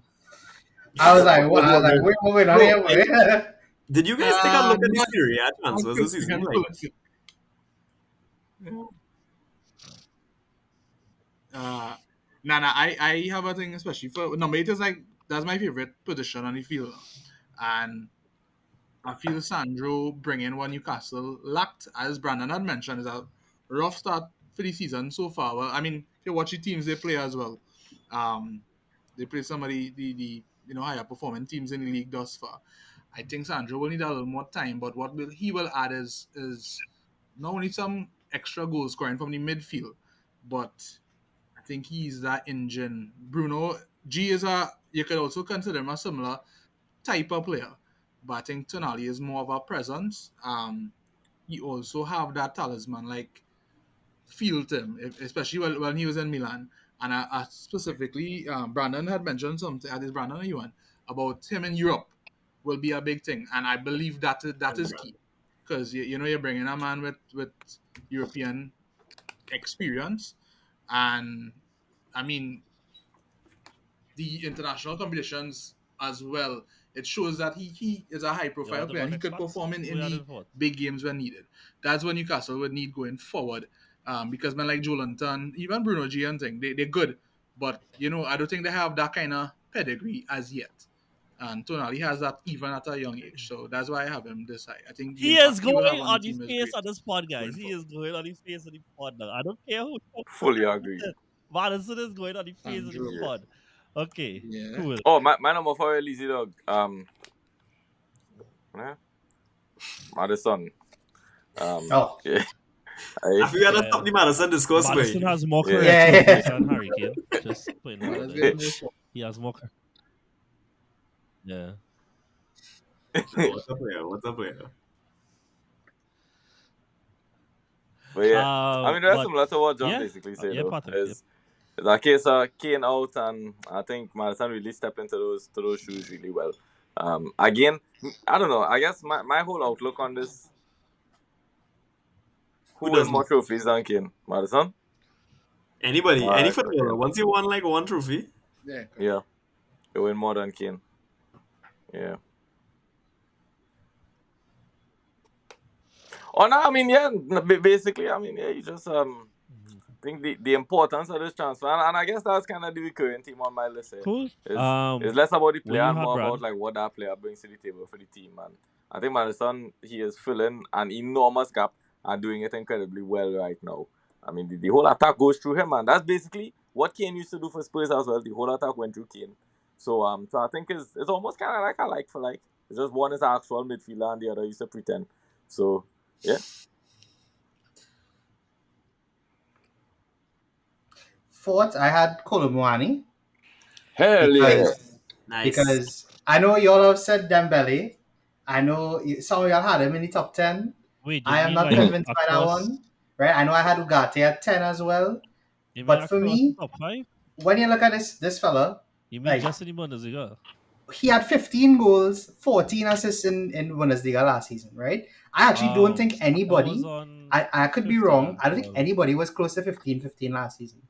Speaker 4: I was
Speaker 3: I
Speaker 4: like, what?
Speaker 3: was
Speaker 4: I was like,
Speaker 3: wondering,
Speaker 4: wait, on
Speaker 3: bro.
Speaker 4: here, wait.
Speaker 3: Did you guys take a look at the
Speaker 2: Not
Speaker 3: Serie A transfers this season?
Speaker 2: Christian
Speaker 3: Like,
Speaker 2: Pulisic. Uh, I have a thing especially for number eight is like that's my favorite position on the field, and I feel Sandro bringing what Newcastle lacked, as Brandon had mentioned, is a rough start for the season so far. Well, I mean, if you watch the teams they play as well, they play some of the higher performing teams in the league thus far. I think Sandro will need a little more time, but he will add is not only some extra goal scoring from the midfield, but I think he's that engine. Bruno G is you could also consider him a similar type of player, but I think Tonali is more of a presence. He also have that talisman like feel to him, especially when he was in Milan. And I specifically, Brandon had mentioned something. Is Brandon or you about him in Europe will be a big thing, and I believe that is key because you're bringing a man with European experience, and I mean the international competitions as well. It shows that he is a high
Speaker 1: You
Speaker 2: profile
Speaker 1: want
Speaker 2: player and
Speaker 1: about
Speaker 2: he
Speaker 1: next
Speaker 2: could
Speaker 1: backs?
Speaker 2: perform
Speaker 1: Who
Speaker 2: in
Speaker 1: we had
Speaker 2: the
Speaker 1: in fourth?
Speaker 2: big games when needed. That's what Newcastle would need going forward. Because men like Joelinton, even Bruno G and thing, they're good. But I don't think they have that kind of pedigree as yet. And Tonali has that even at a young age. So that's why I have him this high. I think the
Speaker 1: He is
Speaker 2: impact he will
Speaker 1: going
Speaker 2: have on the
Speaker 1: on the
Speaker 2: team is
Speaker 1: face
Speaker 2: great
Speaker 1: of the spot, guys.
Speaker 2: going
Speaker 1: He
Speaker 2: forward.
Speaker 1: is going on the face of the pod now. I don't care who.
Speaker 5: Fully agree.
Speaker 1: Madison is going on the face of the
Speaker 2: Andrew.
Speaker 5: Yeah.
Speaker 1: pod. Okay,
Speaker 2: Yeah.
Speaker 1: cool.
Speaker 5: Oh, my number 4 is easy dog. Yeah, Madison.
Speaker 4: Oh,
Speaker 5: Yeah,
Speaker 3: I
Speaker 5: I,
Speaker 3: feel we had to
Speaker 1: Yeah,
Speaker 3: stop the Madison discourse, boy.
Speaker 1: Madison has more
Speaker 5: yeah.
Speaker 1: career
Speaker 4: yeah,
Speaker 1: trophies
Speaker 4: yeah.
Speaker 1: than Harry Kane. Just putting it
Speaker 2: But
Speaker 1: out
Speaker 2: that's
Speaker 1: there.
Speaker 2: getting more fun.
Speaker 1: He has more. Yeah.
Speaker 3: No, what's up here? What's up here?
Speaker 5: But yeah, I mean that's
Speaker 1: But
Speaker 5: similar to what John
Speaker 1: yeah,
Speaker 5: basically said
Speaker 1: yeah,
Speaker 5: though.
Speaker 1: Patrick. Yeah.
Speaker 5: Is a case of Kane out, and I think Madison really stepped into those shoes really well. Again, I don't know. I guess my whole outlook on this:
Speaker 3: Who
Speaker 5: who win more
Speaker 3: doesn't?
Speaker 5: trophies than Kane? Madison.
Speaker 3: Anybody,
Speaker 5: All
Speaker 3: any
Speaker 5: right,
Speaker 3: footballer.
Speaker 5: okay.
Speaker 3: Once you won like one trophy,
Speaker 2: Yeah, correct.
Speaker 5: Yeah, you win more than Kane. Yeah. Oh no, I mean yeah. Basically, I mean yeah. You just think the importance of this transfer, and I guess that's kind of the recurring theme on my list here.
Speaker 1: Cool.
Speaker 5: Is less about the
Speaker 1: Where
Speaker 5: player
Speaker 1: you
Speaker 5: and
Speaker 1: had
Speaker 5: more about
Speaker 1: Brad?
Speaker 5: like what that player brings to the table for the team. And I think Madison he is filling an enormous gap and doing it incredibly well right now. I mean the whole attack goes through him, and that's basically what Kane used to do for Spurs as well. The whole attack went through Kane. So I think it's almost kind of like a like for like. It's just one is an actual midfielder and the other used to pretend. So yeah.
Speaker 4: Fourth, I had Kolomwani
Speaker 5: Hell yeah.
Speaker 4: because
Speaker 3: nice.
Speaker 4: I know y'all have said Dembele. I know some of y'all had him in the top 10.
Speaker 1: Wait, you
Speaker 4: I am
Speaker 1: mean
Speaker 4: not
Speaker 1: like
Speaker 4: convinced by that
Speaker 1: across?
Speaker 4: one. Right? I know I had Ugarte at 10 as well.
Speaker 1: You mean
Speaker 4: But for
Speaker 1: across the
Speaker 4: me,
Speaker 1: top five?
Speaker 4: when you look at this fella,
Speaker 1: You mean
Speaker 4: like
Speaker 1: just in the Bundesliga?
Speaker 4: he had 15 goals, 14 assists in Bundesliga last season, right? I actually don't think
Speaker 1: Saka was
Speaker 4: anybody,
Speaker 1: on
Speaker 4: I could be
Speaker 1: 15
Speaker 4: wrong,
Speaker 1: as
Speaker 4: I don't think
Speaker 1: well.
Speaker 4: anybody was close to 15 last season.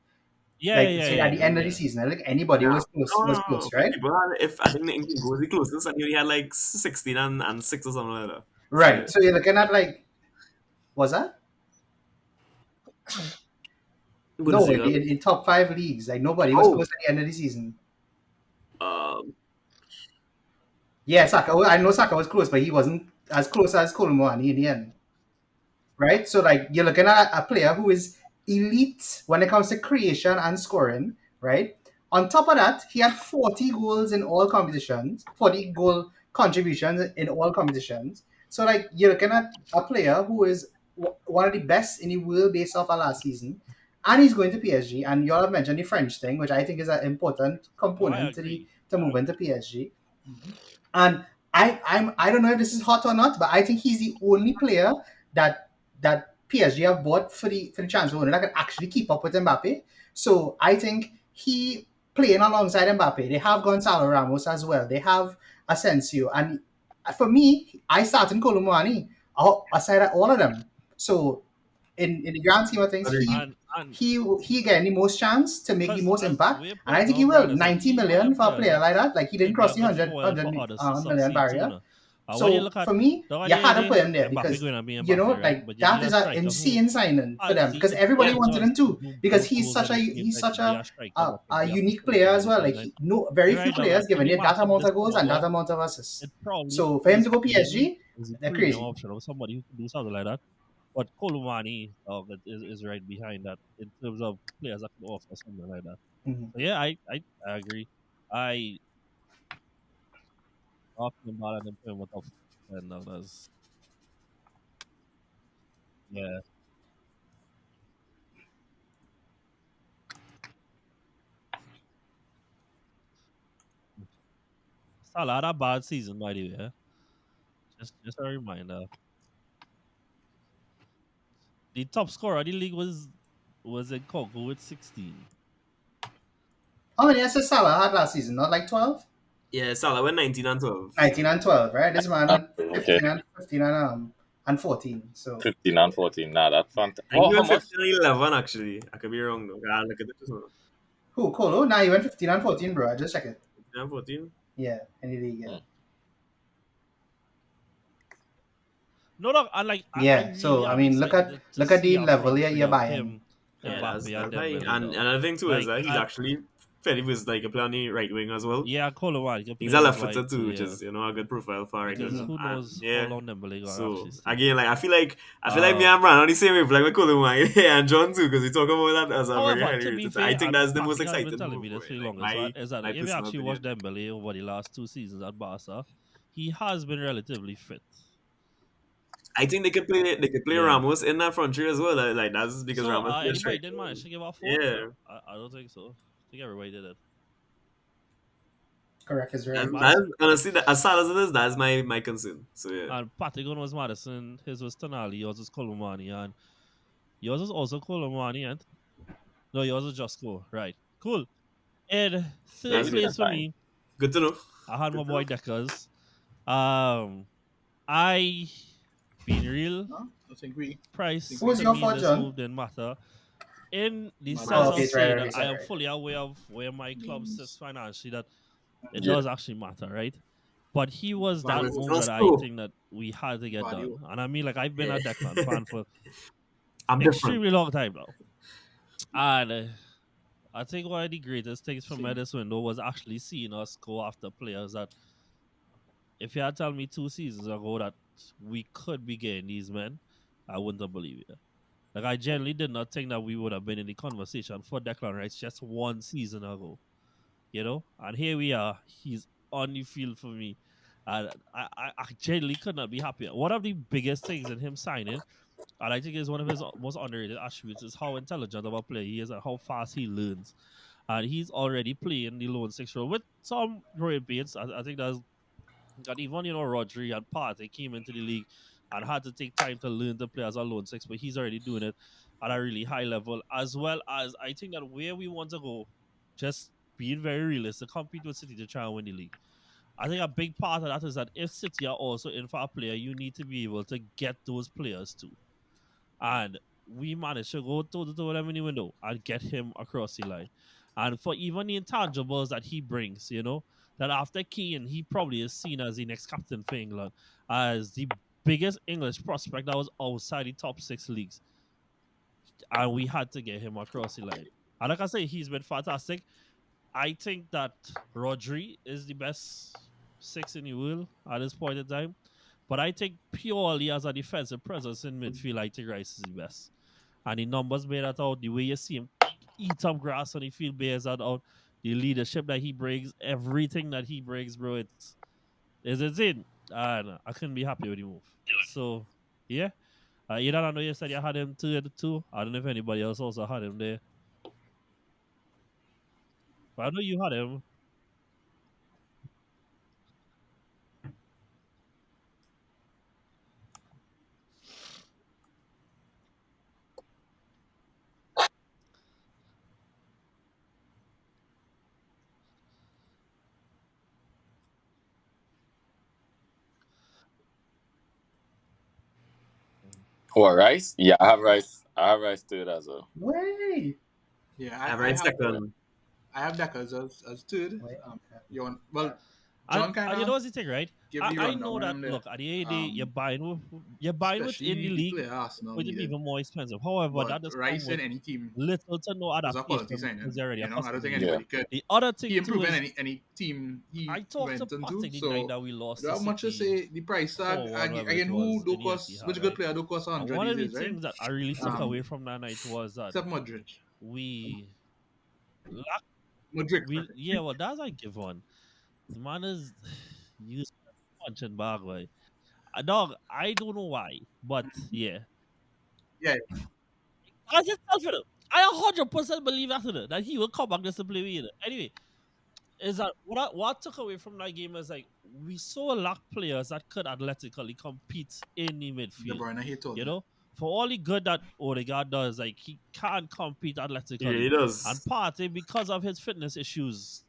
Speaker 1: Yeah,
Speaker 4: Like
Speaker 1: yeah,
Speaker 4: so
Speaker 1: yeah,
Speaker 4: at the
Speaker 1: yeah,
Speaker 4: end of the
Speaker 1: yeah.
Speaker 4: season, I don't think anybody
Speaker 3: Yeah.
Speaker 4: was
Speaker 3: No.
Speaker 4: close, right?
Speaker 3: People are, if I think the England goes the closest, and he had like 16 and 6 or something like that. So yeah.
Speaker 4: Right. So you're looking at like, was that? No,
Speaker 3: Bundesliga.
Speaker 4: in top 5 leagues, like nobody was
Speaker 3: Oh,
Speaker 4: close at the end of the season.
Speaker 3: um,
Speaker 4: Yeah, Saka. I know Saka was close, but he wasn't as close as Kolomwani in the end, right? So like you're looking at a player who is elite when it comes to creation and scoring, right? On top of that, he had 40 goals in all competitions, 40 goal contributions in all competitions. So like you're looking at a player who is one of the best in the world based off of last season, and he's going to PSG. And you all have mentioned the French thing, which I think is an important
Speaker 1: Oh, I
Speaker 4: component
Speaker 1: agree.
Speaker 4: to
Speaker 1: I
Speaker 4: move into
Speaker 1: agree.
Speaker 4: PSG. And I don't know if this is hot or not, but I think he's the only player that PSG have bought for the transfer window that can actually keep up with Mbappe. So I think he playing alongside Mbappe. They have Gonzalo Ramos as well. They have Asensio, and for me, I start in Colomani aside of all of them. So in the grand scheme of things,
Speaker 3: agree.
Speaker 1: And
Speaker 4: he getting the most chance to make the
Speaker 1: because
Speaker 4: most
Speaker 1: as
Speaker 4: impact,
Speaker 1: we
Speaker 4: and I
Speaker 1: point
Speaker 4: think he
Speaker 1: out,
Speaker 4: will.
Speaker 1: Brad, is that
Speaker 4: 90
Speaker 1: he one of
Speaker 4: million
Speaker 1: them
Speaker 4: for a
Speaker 1: players
Speaker 4: player
Speaker 1: that
Speaker 4: like that, like he didn't
Speaker 1: can be a
Speaker 4: cross the
Speaker 1: good
Speaker 4: 100,
Speaker 1: foil for others to
Speaker 4: million
Speaker 1: succeed too.
Speaker 4: barrier.
Speaker 1: No? When you
Speaker 4: So
Speaker 1: look at
Speaker 4: for me,
Speaker 1: the
Speaker 4: you
Speaker 1: other
Speaker 4: had to
Speaker 1: day,
Speaker 4: put him there
Speaker 1: Mbappe
Speaker 4: because
Speaker 1: going to be
Speaker 4: you know,
Speaker 1: Mbappe, right?
Speaker 4: like
Speaker 1: But you
Speaker 4: that
Speaker 1: need a
Speaker 4: is an
Speaker 1: striker who
Speaker 4: insane signing for them because
Speaker 1: honestly
Speaker 4: everybody
Speaker 3: Yeah.
Speaker 1: isn't
Speaker 4: wanted him
Speaker 1: just
Speaker 4: too
Speaker 1: do
Speaker 4: because
Speaker 1: both goals on the pitch.
Speaker 4: he's
Speaker 1: Like
Speaker 4: such
Speaker 1: be a striker that can
Speaker 4: a
Speaker 1: be a
Speaker 4: unique
Speaker 1: physical
Speaker 4: player as
Speaker 1: presence.
Speaker 4: well.
Speaker 1: And
Speaker 4: Like
Speaker 1: like
Speaker 4: no very
Speaker 1: you
Speaker 4: few
Speaker 1: right now, like
Speaker 4: players
Speaker 1: if
Speaker 4: giving
Speaker 1: you
Speaker 4: you
Speaker 1: match
Speaker 4: that
Speaker 1: up
Speaker 4: amount
Speaker 1: this
Speaker 4: of goals and
Speaker 1: squad,
Speaker 4: that amount of assists.
Speaker 1: it probably
Speaker 4: So for him
Speaker 1: is
Speaker 4: to go
Speaker 1: easily
Speaker 4: PSG,
Speaker 1: is a
Speaker 4: they're
Speaker 1: premium
Speaker 4: crazy.
Speaker 1: option of somebody who can do something like that. But Kolumani is right behind that in terms of players that can offer something like that.
Speaker 4: Mhm.
Speaker 1: So yeah, I agree. I off the ball and then put him without and that's yeah. Salah had a bad season by the way. Just a reminder. The top scorer of the league was in Congo with 16.
Speaker 4: How many assists Salah had last season? Not like 12?
Speaker 3: Yeah, Salah went 19 and 12.
Speaker 4: 19 and 12, right? This man had
Speaker 5: Okay,
Speaker 4: 15 and 14. So
Speaker 5: 15 and 14. Nah, that's fantastic.
Speaker 3: I think he
Speaker 5: How
Speaker 3: went
Speaker 5: much?
Speaker 3: 15 and 11 actually. I could be wrong though. Ah, look at this one.
Speaker 4: who? Colo? Nah, he went 15 and 14, bro. I just check it.
Speaker 3: 15 and 14.
Speaker 4: Yeah, any league, yeah.
Speaker 5: Hmm.
Speaker 1: No, no, and like I
Speaker 4: Yeah.
Speaker 1: really
Speaker 4: So I
Speaker 1: am
Speaker 4: mean, look at
Speaker 1: excited to
Speaker 4: look at
Speaker 1: see
Speaker 4: the
Speaker 1: a
Speaker 4: level
Speaker 1: front
Speaker 4: you're
Speaker 1: three of
Speaker 4: buying.
Speaker 1: him,
Speaker 3: Yeah,
Speaker 1: Mbappe, and
Speaker 3: that's high.
Speaker 1: Dembele
Speaker 3: And
Speaker 1: now.
Speaker 3: another thing too is
Speaker 1: Like
Speaker 3: that he's actually fairly versatile. He can play on the right wing as well.
Speaker 1: yeah, Coleman can
Speaker 3: He's
Speaker 1: play
Speaker 3: a
Speaker 1: on the
Speaker 3: left
Speaker 1: right
Speaker 3: footer
Speaker 1: too,
Speaker 3: too, which
Speaker 1: yeah.
Speaker 3: is a good profile for a right
Speaker 1: Because
Speaker 3: winger.
Speaker 4: Mhm.
Speaker 1: who
Speaker 3: And
Speaker 1: knows how
Speaker 3: yeah,
Speaker 1: long Dembele gonna actually
Speaker 3: so
Speaker 1: stay.
Speaker 3: again, like I feel like me
Speaker 1: Um,
Speaker 3: and Bran on the same wave, like with Kuluman and John too, because we talk about that as a very
Speaker 1: However,
Speaker 3: highly
Speaker 1: to be
Speaker 3: rated. I
Speaker 1: fair,
Speaker 3: think
Speaker 1: and
Speaker 3: that's the most
Speaker 1: Patrick has been
Speaker 3: exciting
Speaker 1: telling
Speaker 3: move
Speaker 1: me
Speaker 3: for
Speaker 1: this for
Speaker 3: it.
Speaker 1: the
Speaker 3: Like
Speaker 1: longest, right? Is that
Speaker 3: my
Speaker 1: if you
Speaker 3: personal
Speaker 1: actually watch
Speaker 3: opinion.
Speaker 1: Dembele over the last 2 seasons at Barca, he has been relatively fit.
Speaker 3: I think they could play
Speaker 1: Yeah.
Speaker 3: Ramos in that front three as well. Like that's because
Speaker 1: So
Speaker 3: Ramos plays
Speaker 1: anybody
Speaker 3: straight.
Speaker 1: didn't manage to give a fourth?
Speaker 3: Yeah,
Speaker 1: I don't think so. I think everybody did it.
Speaker 4: Correct is right.
Speaker 3: that's
Speaker 1: Madison
Speaker 3: honestly as sad as it is, that's my concern. So yeah,
Speaker 1: and Patrick was Madison, his was Tonali, yours was Colomani, and yours was also Colomani, and no, yours was just go. Right. Cool. And third
Speaker 3: that's
Speaker 5: Maybe
Speaker 3: good.
Speaker 1: place
Speaker 5: that's
Speaker 1: for
Speaker 5: fine.
Speaker 1: me,
Speaker 3: Good to know.
Speaker 1: I had my
Speaker 3: Good to
Speaker 1: boy
Speaker 3: know.
Speaker 1: Deckers. Um I being real,
Speaker 2: No, I think we
Speaker 1: price
Speaker 2: think
Speaker 4: Who
Speaker 2: we
Speaker 4: was
Speaker 1: to
Speaker 4: your
Speaker 1: me
Speaker 4: for
Speaker 1: this
Speaker 4: John?
Speaker 1: move didn't matter. In the
Speaker 2: matter
Speaker 1: sense
Speaker 4: Oh,
Speaker 2: is
Speaker 4: okay,
Speaker 1: of
Speaker 4: it's right,
Speaker 1: saying
Speaker 4: right,
Speaker 1: that
Speaker 4: okay,
Speaker 1: I
Speaker 4: sorry,
Speaker 1: am
Speaker 4: right.
Speaker 1: fully aware of where my club sits
Speaker 2: names.
Speaker 1: financially, that it
Speaker 5: Yeah.
Speaker 1: does actually matter, right? But he was that
Speaker 3: Ramos is
Speaker 2: Value,
Speaker 1: move
Speaker 3: not
Speaker 1: that I
Speaker 3: slow.
Speaker 1: think that we had to get done.
Speaker 2: value.
Speaker 1: And I mean, like, I've been
Speaker 3: Yeah.
Speaker 1: a Declan fan for
Speaker 3: I'm different.
Speaker 1: extremely long time now. And I think one of the greatest things from
Speaker 2: Same.
Speaker 1: this window was actually seeing us go after players that if you had told me 2 seasons ago that we could be getting these men, I wouldn't have believed it. Like, I generally did not think that we would have been in the conversation for Declan Rice just 1 season ago, you know? And here we are. He's on the field for me. And I genuinely could not be happier. One of the biggest things in him signing, and I think is one of his most underrated attributes, is how intelligent of a player he is and how fast he learns. And he's already playing the lone six role with some great beats. I think that's that even Rodri and Partey came into the league and had to take time to learn to play as a lone six, but he's already doing it at a really high level. As well as I think that where we want to go, just being very realistic, compete with City to try and win the league. I think a big part of that is that if City are also in for a player, you need to be able to get those players too. And we managed to go toe to toe with him in the window and get him across the line. And for even the intangibles that he brings, that after Kane, he probably is seen as the next captain for England, as the biggest English prospect that was outside the top six leagues. And we had to get him across the line. And like I say, he's been fantastic. I think that Rodri is the best six in the world at this point in time. But I think purely as a defensive presence in midfield, I think Rice is the best. And the numbers bear that out. The way you see him eat up grass on the field bears that out. The leadership that he brings, everything that he brings, bro, it's insane. And I couldn't be happy with the move. So, yeah. You don't know you said you had him two at the two. I don't know if anybody else also had him there. But I know you had him.
Speaker 5: Or Rice? Yeah, I have Rice. I have Rice to it as well.
Speaker 4: Way.
Speaker 2: Yeah,
Speaker 3: I
Speaker 2: I
Speaker 3: right
Speaker 2: have
Speaker 3: second.
Speaker 2: I have Deckers as third.
Speaker 4: Wait.
Speaker 2: You want well,
Speaker 1: And,
Speaker 2: John kind
Speaker 1: and you know
Speaker 2: of
Speaker 1: what's the thing, right?
Speaker 2: give
Speaker 1: I,
Speaker 2: the
Speaker 1: I
Speaker 2: rundown
Speaker 1: know
Speaker 2: on
Speaker 1: that,
Speaker 2: him there.
Speaker 1: look, at the end of the day, you're buying within the
Speaker 2: Especially the
Speaker 1: league,
Speaker 2: player Arsenal
Speaker 1: going to be
Speaker 2: needed.
Speaker 1: even more expensive. However,
Speaker 2: But
Speaker 1: that does come
Speaker 2: Rice in
Speaker 1: with
Speaker 2: any team
Speaker 1: little to no
Speaker 2: was a quality
Speaker 1: adaptation because
Speaker 2: signing.
Speaker 1: you're already
Speaker 2: You know, I don't
Speaker 1: accustomed
Speaker 2: think
Speaker 1: to the league.
Speaker 5: Yeah.
Speaker 2: anybody could.
Speaker 1: The other
Speaker 2: He
Speaker 1: thing too
Speaker 2: improved in
Speaker 1: is
Speaker 2: any team he
Speaker 1: I talked to
Speaker 2: went into.
Speaker 1: Patrick the night
Speaker 2: So
Speaker 1: that we
Speaker 2: I
Speaker 1: lost
Speaker 2: don't
Speaker 1: to
Speaker 2: have much to
Speaker 1: City
Speaker 2: say. The price tag
Speaker 1: 4-1, whatever it
Speaker 2: again. Who
Speaker 1: was
Speaker 2: do
Speaker 1: in the
Speaker 2: cost?
Speaker 1: Etihad,
Speaker 2: Which good
Speaker 1: right?
Speaker 2: player do cost
Speaker 1: And
Speaker 2: 100
Speaker 1: one
Speaker 2: these
Speaker 1: of the
Speaker 2: days, right?
Speaker 1: things that I really took away
Speaker 2: Um,
Speaker 1: from that night was that
Speaker 2: except Modric.
Speaker 1: we lack
Speaker 2: Modric,
Speaker 1: we
Speaker 2: sorry.
Speaker 1: yeah, well that's I give one. The man is useless. punching bag, boy. Dog, I don't know why, but yeah.
Speaker 2: Yeah,
Speaker 1: I just confident. I 100% believe after that he will come back just to play with it. Anyway, is that what took away from that game is like we so lack players that could athletically compete in the
Speaker 2: De
Speaker 1: midfield.
Speaker 2: Bruyne, he told
Speaker 1: You
Speaker 2: me.
Speaker 1: know, for all the good that Odegaard does, like he can't compete
Speaker 3: He really
Speaker 1: athletically, and
Speaker 3: does.
Speaker 1: partly because of his fitness issues,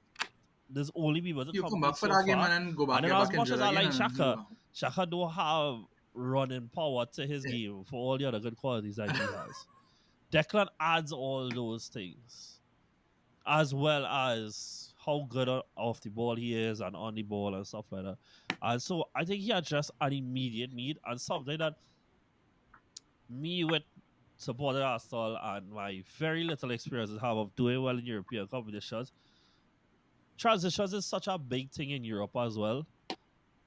Speaker 1: there's only be able to
Speaker 2: You come
Speaker 1: compete
Speaker 2: back for
Speaker 1: so
Speaker 2: that game
Speaker 1: far.
Speaker 2: and then go back,
Speaker 1: And then
Speaker 2: get
Speaker 1: as
Speaker 2: back
Speaker 1: much
Speaker 2: injured
Speaker 1: as I
Speaker 2: again,
Speaker 1: like
Speaker 2: and you
Speaker 1: Shaka,
Speaker 2: know.
Speaker 1: Shaka don't have running power to his
Speaker 2: Yeah.
Speaker 1: game for all the other good qualities that he has. Declan adds all those things, as well as how good off the ball he is and on the ball and stuff like that. And so I think he addressed an immediate need and something that me with supporting Arsenal and my very little experience have of doing well in European competitions. Transitions is such a big thing in Europe as well.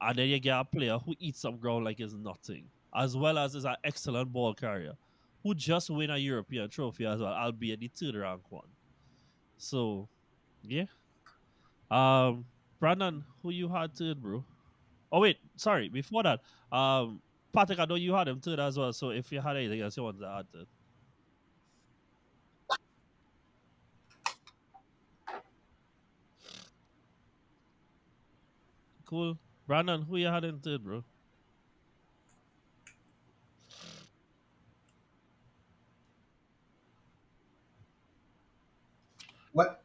Speaker 1: And then you get a player who eats some ground like it's nothing, as well as is an excellent ball carrier who just win a European trophy as well, albeit the third rank one. So yeah. Um Brandon, who you had third, bro? Oh wait, sorry, before that, Patrick, I know you had him third as well. So if you had anything else you wanted to add to it. Cool. Brandon, who you had in third, bro?
Speaker 4: What?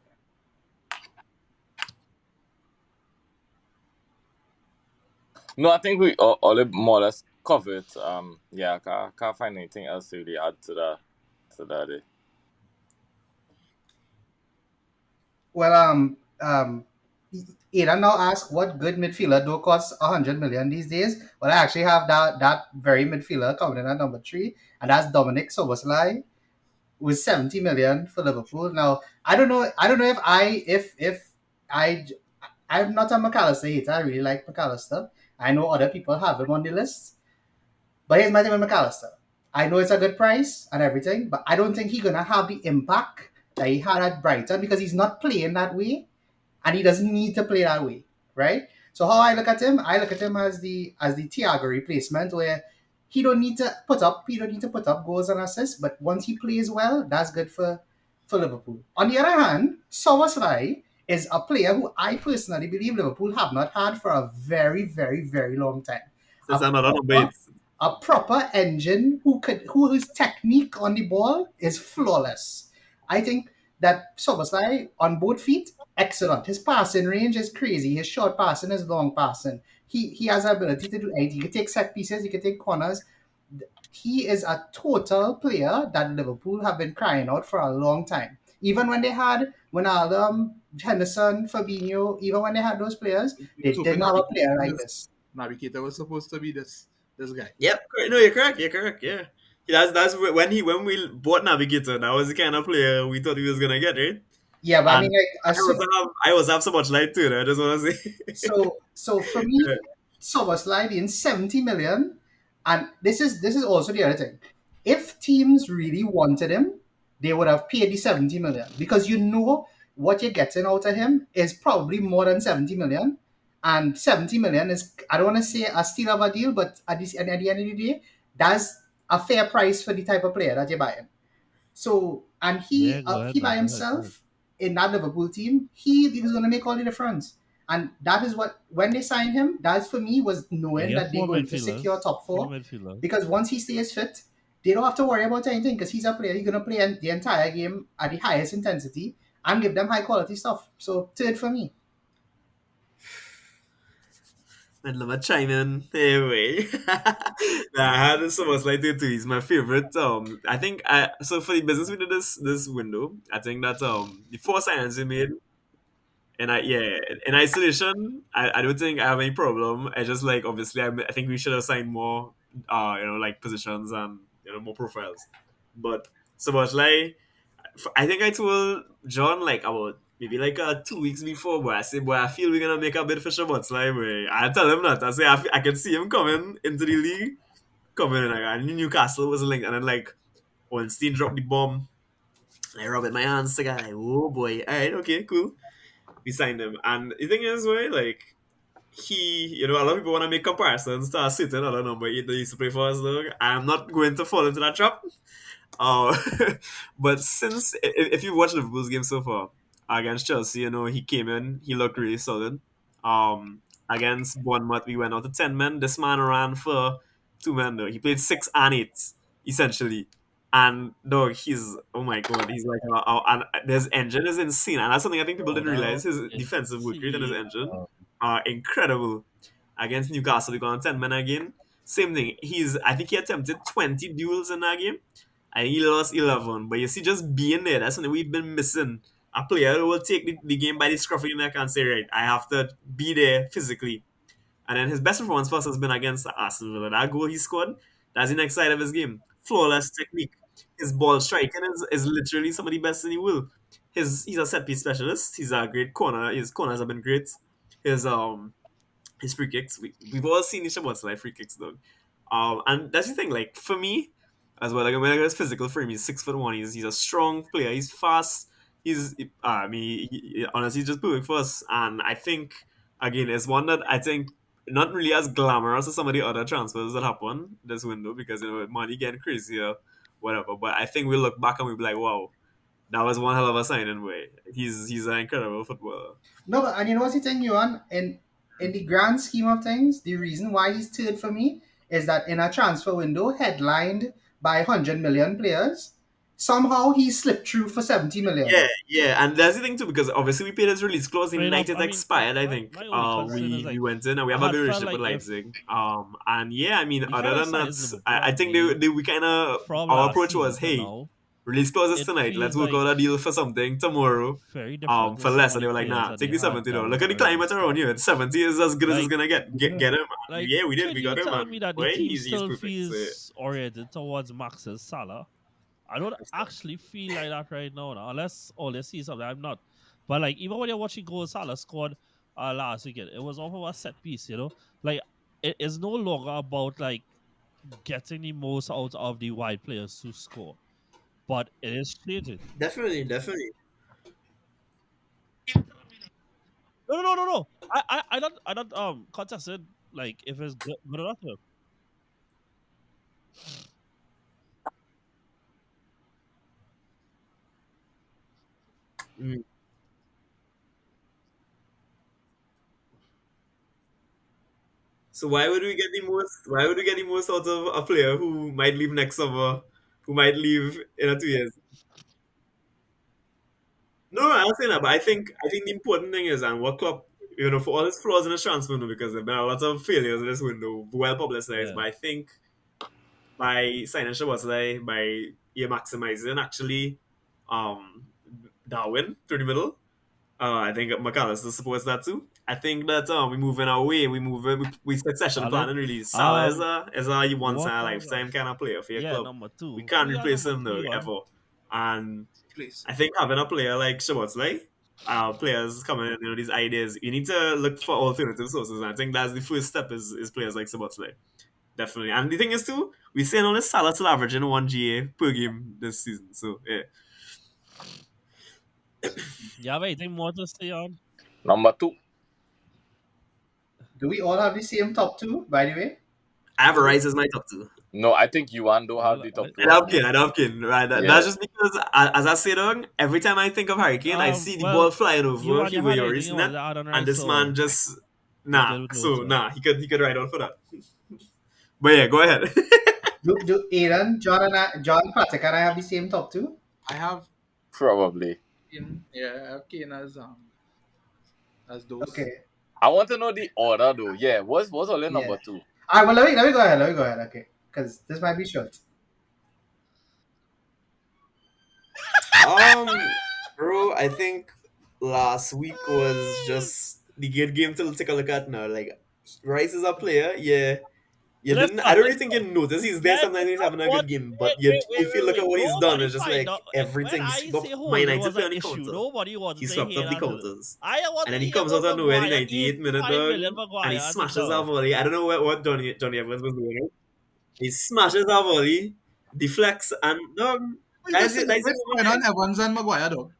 Speaker 5: No, I think we all more or less covered. Yeah, can't find anything else to really add to that.
Speaker 4: Well, Ada now asked what good midfielder do cost 100 million these days. Well, I actually have that very midfielder coming in at number three, and that's Dominic Soboslai with 70 million for Liverpool. Now, I don't know if I I'm not a McAllister hater. I really like McAllister. I know other people have him on the list, but here's my thing with McAllister. I know it's a good price and everything, but I don't think he's gonna have the impact that he had at Brighton because he's not playing that way and he doesn't need to play that way, right? So how I look at him as the Thiago replacement, where he don't need to put up goals and assists, but once he plays well, that's good for Liverpool. On the other hand, Soboslai is a player who I personally believe Liverpool have not had for a very, very, very long time.
Speaker 3: Since
Speaker 4: A
Speaker 3: another number
Speaker 4: proper
Speaker 3: eight.
Speaker 4: a proper engine whose technique on the ball is flawless. I think that Soboslai on both feet, excellent. His passing range is crazy. His short passing, his long passing. He has the ability to do anything. He can take set pieces, he can take corners. He is a total player that Liverpool have been crying out for a long time. Even when they had Wijnaldum, Henderson, Fabinho, even when they had those players,
Speaker 2: He was
Speaker 4: they
Speaker 2: hoping
Speaker 4: didn't have a player
Speaker 2: Navigator
Speaker 4: like
Speaker 2: was,
Speaker 4: this.
Speaker 2: Navigator was supposed to be this guy.
Speaker 3: Yep. No, you're correct. You're correct. Yeah. When we bought Navigator, that was the kind of player we thought he was gonna get, right?
Speaker 4: Yeah, but I mean,
Speaker 3: And
Speaker 4: like,
Speaker 3: I also have so much light too. I just want to say.
Speaker 4: so for me, SummerSlam in 70 million, and this is also the other thing. If teams really wanted him, they would have paid the 70 million because you know what you're getting out of him is probably more than 70 million. And 70 million is, I don't want to say a steal of a deal, but at the end of the day, that's a fair price for the type of player that you're buying. So, and
Speaker 1: Yeah, go ahead,
Speaker 4: he by
Speaker 1: man. Go ahead, go ahead.
Speaker 4: himself in that Liverpool team, he was going to make all the difference. And that is what, when they signed him, that for me was
Speaker 1: I
Speaker 4: knowing
Speaker 1: guess
Speaker 4: that they're
Speaker 1: more
Speaker 4: going to secure
Speaker 1: midfielders.
Speaker 4: top
Speaker 1: More
Speaker 4: four.
Speaker 1: midfielders.
Speaker 4: Because once he stays fit, they don't have to worry about anything because he's a player. He's going to play the entire game at the highest intensity and give them high quality stuff. So, third for me.
Speaker 3: And let me chime in. Anyway, nah, I had so much like too. He's my favorite. I think I so for the business we did this window. I think that the four signings we made, and I yeah in isolation, I don't think I have any problem. I just like obviously I think we should have signed more like positions and more profiles, but so much like I think I told John like about maybe like 2 weeks before, but I said, boy, I feel we're gonna make a bid for Shabbat. Like, boy, I tell him that. I say, I can see him coming into the league, coming in. Like, I knew Newcastle was linked, and then like when Steen dropped the bomb, I rubbed my hands together. Like, oh boy, all right, okay, cool. We signed him, and the thing is, boy, like a lot of people want to make comparisons to a certain other number eight that used to play for us. Though I'm not going to fall into that trap. Uh, but since if you watch Liverpool's game so far against Chelsea, he came in, he looked really solid. Against Bournemouth, we went out to 10 men. This man ran for 2 men though. He played 6 and 8 essentially. And dog, he's oh my god, he's like and his engine is insane, and that's something I think people
Speaker 1: Bro,
Speaker 3: didn't realize.
Speaker 1: now
Speaker 3: His defensive work rate and his
Speaker 1: see,
Speaker 3: engine are incredible. Against Newcastle, we got on 10 men again. Same thing. I think he attempted 20 duels in that game and he lost 11. But you see, just being there, that's something we've been missing. A player who will take the game by the scruff of the neck and say, right, I have to be there physically. And then his best performance for us has been against Aston Villa. That goal he scored, that's the next side of his game. Flawless technique. His ball striking is literally some of the best in the world. He's a set piece specialist. He's a great corner. His corners have been great. His his free kicks. We've all seen Nisha Watson like free kicks though. And that's the thing, like for me, as well, like when I got his physical frame, he's 6'1", he's a strong player, he's fast, I mean honestly just perfect for us. And I think again it's one that I think not really as glamorous as some of the other transfers that happen this window because money getting crazier, whatever. But I think we'll look back and we'll be like, wow, that was one hell of a signing way. He's an incredible footballer.
Speaker 4: No, but and you know what's the thing, Yuan? In the grand scheme of things, the reason why he's third for me is that in a transfer window headlined by 100 million players, somehow he slipped through for 70 million.
Speaker 3: Yeah, and that's the thing too, because obviously we paid his release clause the
Speaker 1: fair
Speaker 3: night
Speaker 1: enough.
Speaker 3: it
Speaker 1: I mean,
Speaker 3: expired. I
Speaker 1: my,
Speaker 3: think
Speaker 1: my only concern is
Speaker 3: we
Speaker 1: like
Speaker 3: went in and we
Speaker 1: I
Speaker 3: have a
Speaker 1: had
Speaker 3: good
Speaker 1: felt
Speaker 3: relationship
Speaker 1: like
Speaker 3: with
Speaker 1: if
Speaker 3: Leipzig. And yeah, I mean,
Speaker 1: the kind
Speaker 3: other
Speaker 1: of
Speaker 3: than that,
Speaker 1: size Liverpool
Speaker 3: I
Speaker 1: have
Speaker 3: think
Speaker 1: made
Speaker 3: we kind of
Speaker 1: from
Speaker 3: our
Speaker 1: last
Speaker 3: approach
Speaker 1: season
Speaker 3: was,
Speaker 1: to
Speaker 3: hey,
Speaker 1: now,
Speaker 3: release clauses
Speaker 1: it
Speaker 3: tonight. Let's
Speaker 1: feels
Speaker 3: work out
Speaker 1: like
Speaker 3: a deal for something tomorrow.
Speaker 1: very different
Speaker 3: For
Speaker 1: with some
Speaker 3: less,
Speaker 1: of
Speaker 3: and
Speaker 1: the
Speaker 3: they were like,
Speaker 1: players
Speaker 3: nah,
Speaker 1: that
Speaker 3: take
Speaker 1: they
Speaker 3: the
Speaker 1: had
Speaker 3: 70 though.
Speaker 1: down
Speaker 3: Look at the
Speaker 1: during the
Speaker 3: climate around
Speaker 1: squad.
Speaker 3: here. 70 is as good as it's
Speaker 1: Like,
Speaker 3: gonna get him. And
Speaker 1: like,
Speaker 3: yeah,
Speaker 1: can
Speaker 3: we
Speaker 1: you
Speaker 3: got him,
Speaker 1: tell
Speaker 3: man.
Speaker 1: me that the
Speaker 3: Boy,
Speaker 1: team
Speaker 3: he's
Speaker 1: still
Speaker 3: perfect. So,
Speaker 1: feels oriented towards Max's Salah? I don't actually feel like that right now, unless they see something. I'm not. But like even when you're watching goal Salah scored last weekend, it was off of a set piece. Like it is no longer about like getting the most out of the wide players to score, but it is changing.
Speaker 3: definitely.
Speaker 1: No. I don't contested like if it's good enough.
Speaker 3: Mm. So why would we get the most? Why would we get the most out of a player who might leave next summer, who might leave in 2 years? No, I'm not saying that, but I think the important thing is, and what club, for all his flaws in his transfer window, because there've been a lot of failures in this window, well publicized.
Speaker 1: Yeah.
Speaker 3: But I think by signing Shabazai, by maximizing actually, um, Darwin through the middle, I think McAllister supports that too. I think that we move in our way, we succession
Speaker 1: Valid.
Speaker 3: planning really. Salah
Speaker 1: Um,
Speaker 3: is a once in
Speaker 1: what
Speaker 3: a
Speaker 1: was
Speaker 3: lifetime kind of player for your
Speaker 1: yeah,
Speaker 3: club.
Speaker 1: number
Speaker 3: We
Speaker 1: two.
Speaker 3: can't
Speaker 1: Who you at
Speaker 3: replace
Speaker 1: number
Speaker 3: him
Speaker 1: two,
Speaker 3: though
Speaker 1: Ivan?
Speaker 3: ever. And
Speaker 2: Please.
Speaker 3: I think having a player like Shabazai, players coming in, these ideas, you need to look for alternative sources. And I think that's the first step is players like Shabazai. Definitely. And the thing is too, we saying only Salah still averaging 1 GA per game this season. So yeah.
Speaker 1: You have anything more to say on?
Speaker 5: Number two.
Speaker 4: Do we all have the same top two, by the way?
Speaker 3: I have Rice as my top two.
Speaker 5: No, I think Yuan don't have
Speaker 1: Well,
Speaker 5: the top
Speaker 3: I
Speaker 5: two
Speaker 1: I
Speaker 5: as
Speaker 3: love
Speaker 5: well.
Speaker 3: Kane. I love Kane. Right.
Speaker 5: Yeah.
Speaker 3: That's just because, as I said, every time I think of Harry Kane, I see the
Speaker 1: well,
Speaker 3: ball flying
Speaker 1: you
Speaker 3: over
Speaker 1: and you
Speaker 3: where
Speaker 1: had
Speaker 3: you're
Speaker 1: anything you
Speaker 3: racing it,
Speaker 1: wanted to add on,
Speaker 3: and
Speaker 1: right?
Speaker 3: this man
Speaker 1: So
Speaker 3: just
Speaker 1: we're good with those.
Speaker 3: So he could ride on for that. But yeah, go ahead.
Speaker 4: Do Aaron, John, Patrick, and I have the same top two?
Speaker 2: I have
Speaker 5: Probably.
Speaker 2: Yeah, I have Kane as those.
Speaker 4: Okay,
Speaker 5: I want to know the order though. Yeah, what's only
Speaker 4: yeah.
Speaker 5: number two?
Speaker 4: All right, well, let me go ahead. Let me go ahead. Okay, because this might be short.
Speaker 3: um, Bro, I think last week was just the good game to take a look at now. Like Rice is a player, yeah. You
Speaker 1: Listen,
Speaker 3: didn't. I don't really think you
Speaker 1: listen.
Speaker 3: notice he's there.
Speaker 1: Let,
Speaker 3: Sometimes he's
Speaker 1: let
Speaker 3: having a
Speaker 1: what?
Speaker 3: good game, but
Speaker 1: Wait, wait, wait,
Speaker 3: if you
Speaker 1: wait,
Speaker 3: look
Speaker 1: wait.
Speaker 3: at what he's done,
Speaker 1: Nobody
Speaker 3: it's just
Speaker 1: find
Speaker 3: like
Speaker 1: out. When
Speaker 3: everything
Speaker 1: I say
Speaker 3: My
Speaker 1: holding
Speaker 3: United
Speaker 1: was
Speaker 3: play
Speaker 1: an
Speaker 3: on the
Speaker 1: issue,
Speaker 3: counter.
Speaker 1: nobody wants
Speaker 3: He
Speaker 1: to
Speaker 3: swept
Speaker 1: hear
Speaker 3: up the
Speaker 1: that.
Speaker 3: counters.
Speaker 1: I want
Speaker 3: And
Speaker 1: to
Speaker 3: then he
Speaker 1: hear
Speaker 3: comes out
Speaker 1: about
Speaker 3: of nowhere, the
Speaker 1: Maguire.
Speaker 3: 98th minute,
Speaker 1: 85 million
Speaker 3: dog, and he
Speaker 1: Maguire and the
Speaker 3: smashes our
Speaker 1: dog.
Speaker 3: volley. I don't know what Johnny Evans was doing. Right? He smashes our volley, deflects, and dog,
Speaker 2: What is this
Speaker 3: that's it.
Speaker 2: thing?
Speaker 3: That's the
Speaker 2: What's
Speaker 3: moment.
Speaker 2: going on, Evans and Maguire, though?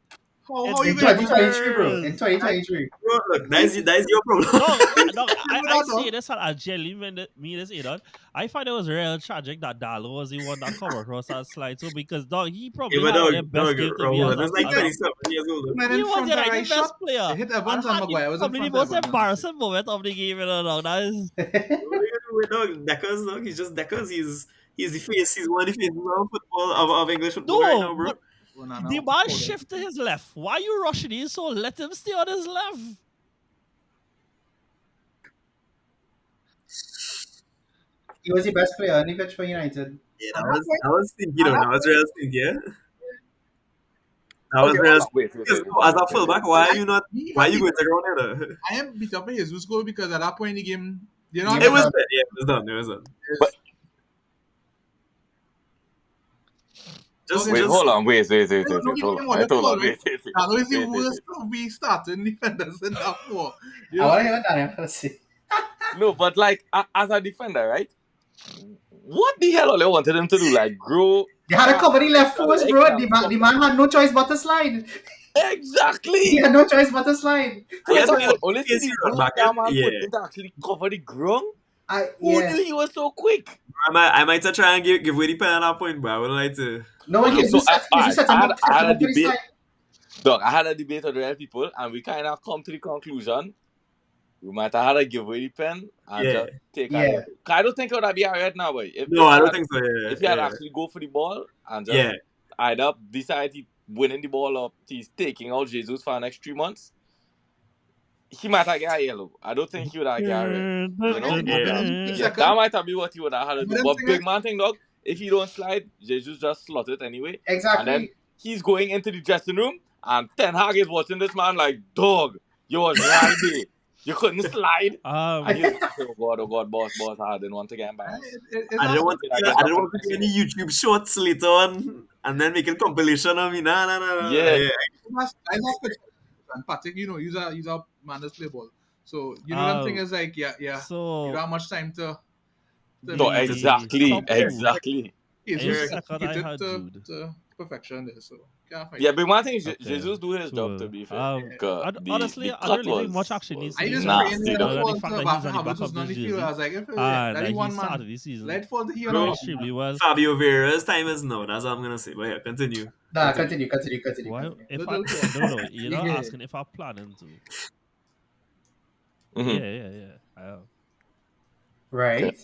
Speaker 2: How
Speaker 1: It's
Speaker 2: you
Speaker 4: In
Speaker 2: gonna do that?
Speaker 4: 2023, bro. In
Speaker 1: years.
Speaker 4: 2023.
Speaker 3: Bro, look, that is your problem.
Speaker 1: Dog, dog,
Speaker 2: You know
Speaker 1: I
Speaker 2: that,
Speaker 1: say
Speaker 2: dog?
Speaker 1: this and I genuinely mean this, dog. I find it was real tragic that Dalo was the one that come across that slide too because dog, he
Speaker 3: Yeah,
Speaker 1: probably
Speaker 3: but
Speaker 1: had
Speaker 3: dog,
Speaker 1: the best
Speaker 3: dog,
Speaker 1: game to be
Speaker 3: Rahul, that's like 27 years old.
Speaker 2: Man
Speaker 1: he
Speaker 2: in
Speaker 1: was
Speaker 2: front
Speaker 1: the
Speaker 2: of right
Speaker 1: right best
Speaker 2: shot.
Speaker 1: player
Speaker 2: It hit
Speaker 1: and
Speaker 2: Evans and
Speaker 1: had the,
Speaker 2: Maguire. Was in
Speaker 1: probably the
Speaker 2: front of
Speaker 1: most
Speaker 2: Evans.
Speaker 1: embarrassing moment of the game, dog. That is
Speaker 3: What are you gonna do with dog? Deckers, dog. He's just Deckers. He's the face. He's one of the faces of football of English football right
Speaker 1: no,
Speaker 3: now, bro.
Speaker 1: but the man shift to his left. Why you rushing in so let him stay on his left?
Speaker 4: He was the best player on the pitch for United.
Speaker 3: Yeah,
Speaker 2: At
Speaker 3: that was stinky though.
Speaker 2: that
Speaker 3: That was real stinky. Yeah, that was
Speaker 5: Okay,
Speaker 3: real
Speaker 5: hold on.
Speaker 3: stinky.
Speaker 5: Wait, wait,
Speaker 3: Because
Speaker 5: wait,
Speaker 3: as a
Speaker 5: wait, wait.
Speaker 3: fullback, why are you not?
Speaker 2: Me,
Speaker 3: Why are you going to ground here?
Speaker 2: I am beat up by Jesus goal because at that point in the game, you know,
Speaker 4: He
Speaker 3: It
Speaker 4: was
Speaker 3: was
Speaker 4: done.
Speaker 3: yeah, it was done. It was done.
Speaker 5: But
Speaker 3: Just
Speaker 2: okay,
Speaker 5: wait,
Speaker 3: just
Speaker 5: hold on. Wait, wait,
Speaker 2: I
Speaker 5: wait,
Speaker 2: don't
Speaker 5: wait,
Speaker 2: know
Speaker 5: wait.
Speaker 2: the
Speaker 5: Hold
Speaker 2: game
Speaker 5: on.
Speaker 2: on
Speaker 5: Right,
Speaker 2: the
Speaker 5: hold
Speaker 2: floor,
Speaker 5: on.
Speaker 2: right?
Speaker 5: Wait, wait, wait,
Speaker 2: That was the
Speaker 5: wait, wait,
Speaker 2: worst
Speaker 5: wait.
Speaker 2: of we starting defenders in that four. You
Speaker 4: I
Speaker 2: know,
Speaker 4: want to hear what Daniel had to say.
Speaker 5: No, but like as a defender, right? What the hell all they wanted him to do? Like grow
Speaker 4: They had to
Speaker 5: fast
Speaker 4: cover the left force,
Speaker 5: legs
Speaker 4: bro.
Speaker 5: and
Speaker 4: The
Speaker 5: stuff.
Speaker 4: man had no choice but to slide. He
Speaker 5: Exactly.
Speaker 4: had no choice but to slide.
Speaker 5: First
Speaker 3: yes,
Speaker 5: of
Speaker 3: man.
Speaker 5: all, only see
Speaker 3: Yes,
Speaker 5: the
Speaker 3: you run
Speaker 5: work
Speaker 3: back
Speaker 5: that
Speaker 3: in.
Speaker 5: man put
Speaker 3: Yeah,
Speaker 5: in to actually cover the ground. Who
Speaker 4: Yeah.
Speaker 5: knew he was so quick?
Speaker 3: I might try and give away the pen at that point, but I wouldn't like to.
Speaker 4: No,
Speaker 5: Okay, so
Speaker 4: Jesus set him up,
Speaker 5: I had a
Speaker 4: for the
Speaker 5: debate.
Speaker 4: slide.
Speaker 5: Dog, I had a debate with the real people, and we kind of come to the conclusion we might have had to give away the pen and
Speaker 3: Yeah.
Speaker 5: just take a
Speaker 4: Yeah.
Speaker 5: yellow. 'Cause I don't think it would have been alright now, boy.
Speaker 3: No, I don't think so.
Speaker 5: If he had
Speaker 3: Yeah,
Speaker 5: actually go for the ball and just
Speaker 3: yeah.
Speaker 5: either decide he winning the ball or he's taking out Jesus for the next 3 months, he might have got a yellow. I don't think he would have got a red. You know?
Speaker 2: again,
Speaker 5: And
Speaker 3: Yeah.
Speaker 5: yeah, that might have been what he would have had to
Speaker 2: But
Speaker 5: do.
Speaker 2: them
Speaker 5: But
Speaker 2: thing
Speaker 5: big man thing, dog, if he don't slide, Jesus just slot it anyway. And then
Speaker 4: Exactly.
Speaker 5: he's going into the dressing room and Ten Hag is watching this man like, dog, you was right there. You couldn't slide. And he was like, oh God, boss, I didn't want to get embarrassed.
Speaker 2: it's
Speaker 3: I didn't
Speaker 2: also,
Speaker 3: want to.
Speaker 5: I guess
Speaker 3: I
Speaker 5: I'm
Speaker 3: didn't want to do any YouTube shorts later on, and then make a compilation of me. Nah.
Speaker 5: Yeah.
Speaker 2: I love and Patrick, you know, he's a man that's play ball. So you know them thing is like, yeah. You
Speaker 1: So
Speaker 2: don't have much time to
Speaker 5: No,
Speaker 2: make it.
Speaker 5: exactly.
Speaker 1: top two.
Speaker 2: He's
Speaker 1: In
Speaker 2: just
Speaker 1: second, I
Speaker 2: executed
Speaker 1: had Jude.
Speaker 2: to perfection there. So can't fight.
Speaker 5: Yeah, but one thing is
Speaker 1: Okay,
Speaker 5: Jesus do his job, to
Speaker 1: cool.
Speaker 5: be fair. 'Cause
Speaker 1: Honestly,
Speaker 5: the
Speaker 1: I
Speaker 5: cut
Speaker 1: don't really think
Speaker 5: was,
Speaker 1: much action needs
Speaker 5: was
Speaker 1: to
Speaker 2: I
Speaker 1: be
Speaker 2: just
Speaker 1: said.
Speaker 2: praying
Speaker 5: nasty,
Speaker 2: that
Speaker 5: though.
Speaker 1: Other than the
Speaker 2: fall
Speaker 1: fact
Speaker 2: to
Speaker 1: that he's
Speaker 2: back
Speaker 1: on the back
Speaker 2: Havertz was
Speaker 1: of
Speaker 2: not
Speaker 1: this
Speaker 2: the field. I
Speaker 1: jersey,
Speaker 2: was like, if
Speaker 1: and
Speaker 2: that
Speaker 1: that
Speaker 2: he
Speaker 1: he
Speaker 2: one
Speaker 1: started
Speaker 2: man,
Speaker 1: this season
Speaker 2: let fall to you know.
Speaker 1: extremely well.
Speaker 3: Fabio Vieira's time is now. That's what I'm gonna say. But yeah, continue.
Speaker 4: Nah, continue. Continue.
Speaker 1: Why? If I
Speaker 2: Little thing.
Speaker 1: no, you're not
Speaker 4: Yeah.
Speaker 1: asking if I'm planning to.
Speaker 5: Mhm.
Speaker 1: Yeah. I am.
Speaker 4: Right.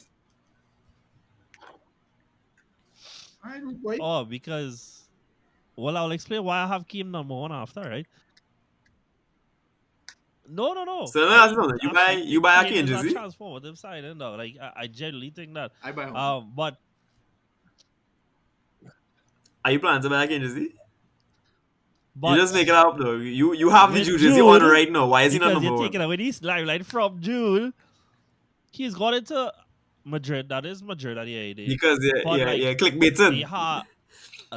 Speaker 2: Alright, rude boy.
Speaker 1: Oh, because I'll explain why I have Kane number one after, right? No.
Speaker 3: So that's something. You buy
Speaker 1: Actually,
Speaker 3: you buy a
Speaker 1: Kane
Speaker 3: Kane
Speaker 1: is a
Speaker 3: jersey.
Speaker 1: transformative signing, though. Like I genuinely think that.
Speaker 2: I buy home.
Speaker 1: But
Speaker 3: Are you planning to buy a Kane jersey? You
Speaker 1: but
Speaker 3: just make it up though. You have the
Speaker 1: with
Speaker 3: Jude jersey on
Speaker 1: Jude,
Speaker 3: right now. Why is he not
Speaker 1: because
Speaker 3: number
Speaker 1: you're
Speaker 3: one?
Speaker 1: taking away this limelight from Jude, he's got into Madrid. That is Madrid at the end of the day.
Speaker 3: Because
Speaker 1: But like they
Speaker 3: clickbaiting.
Speaker 1: are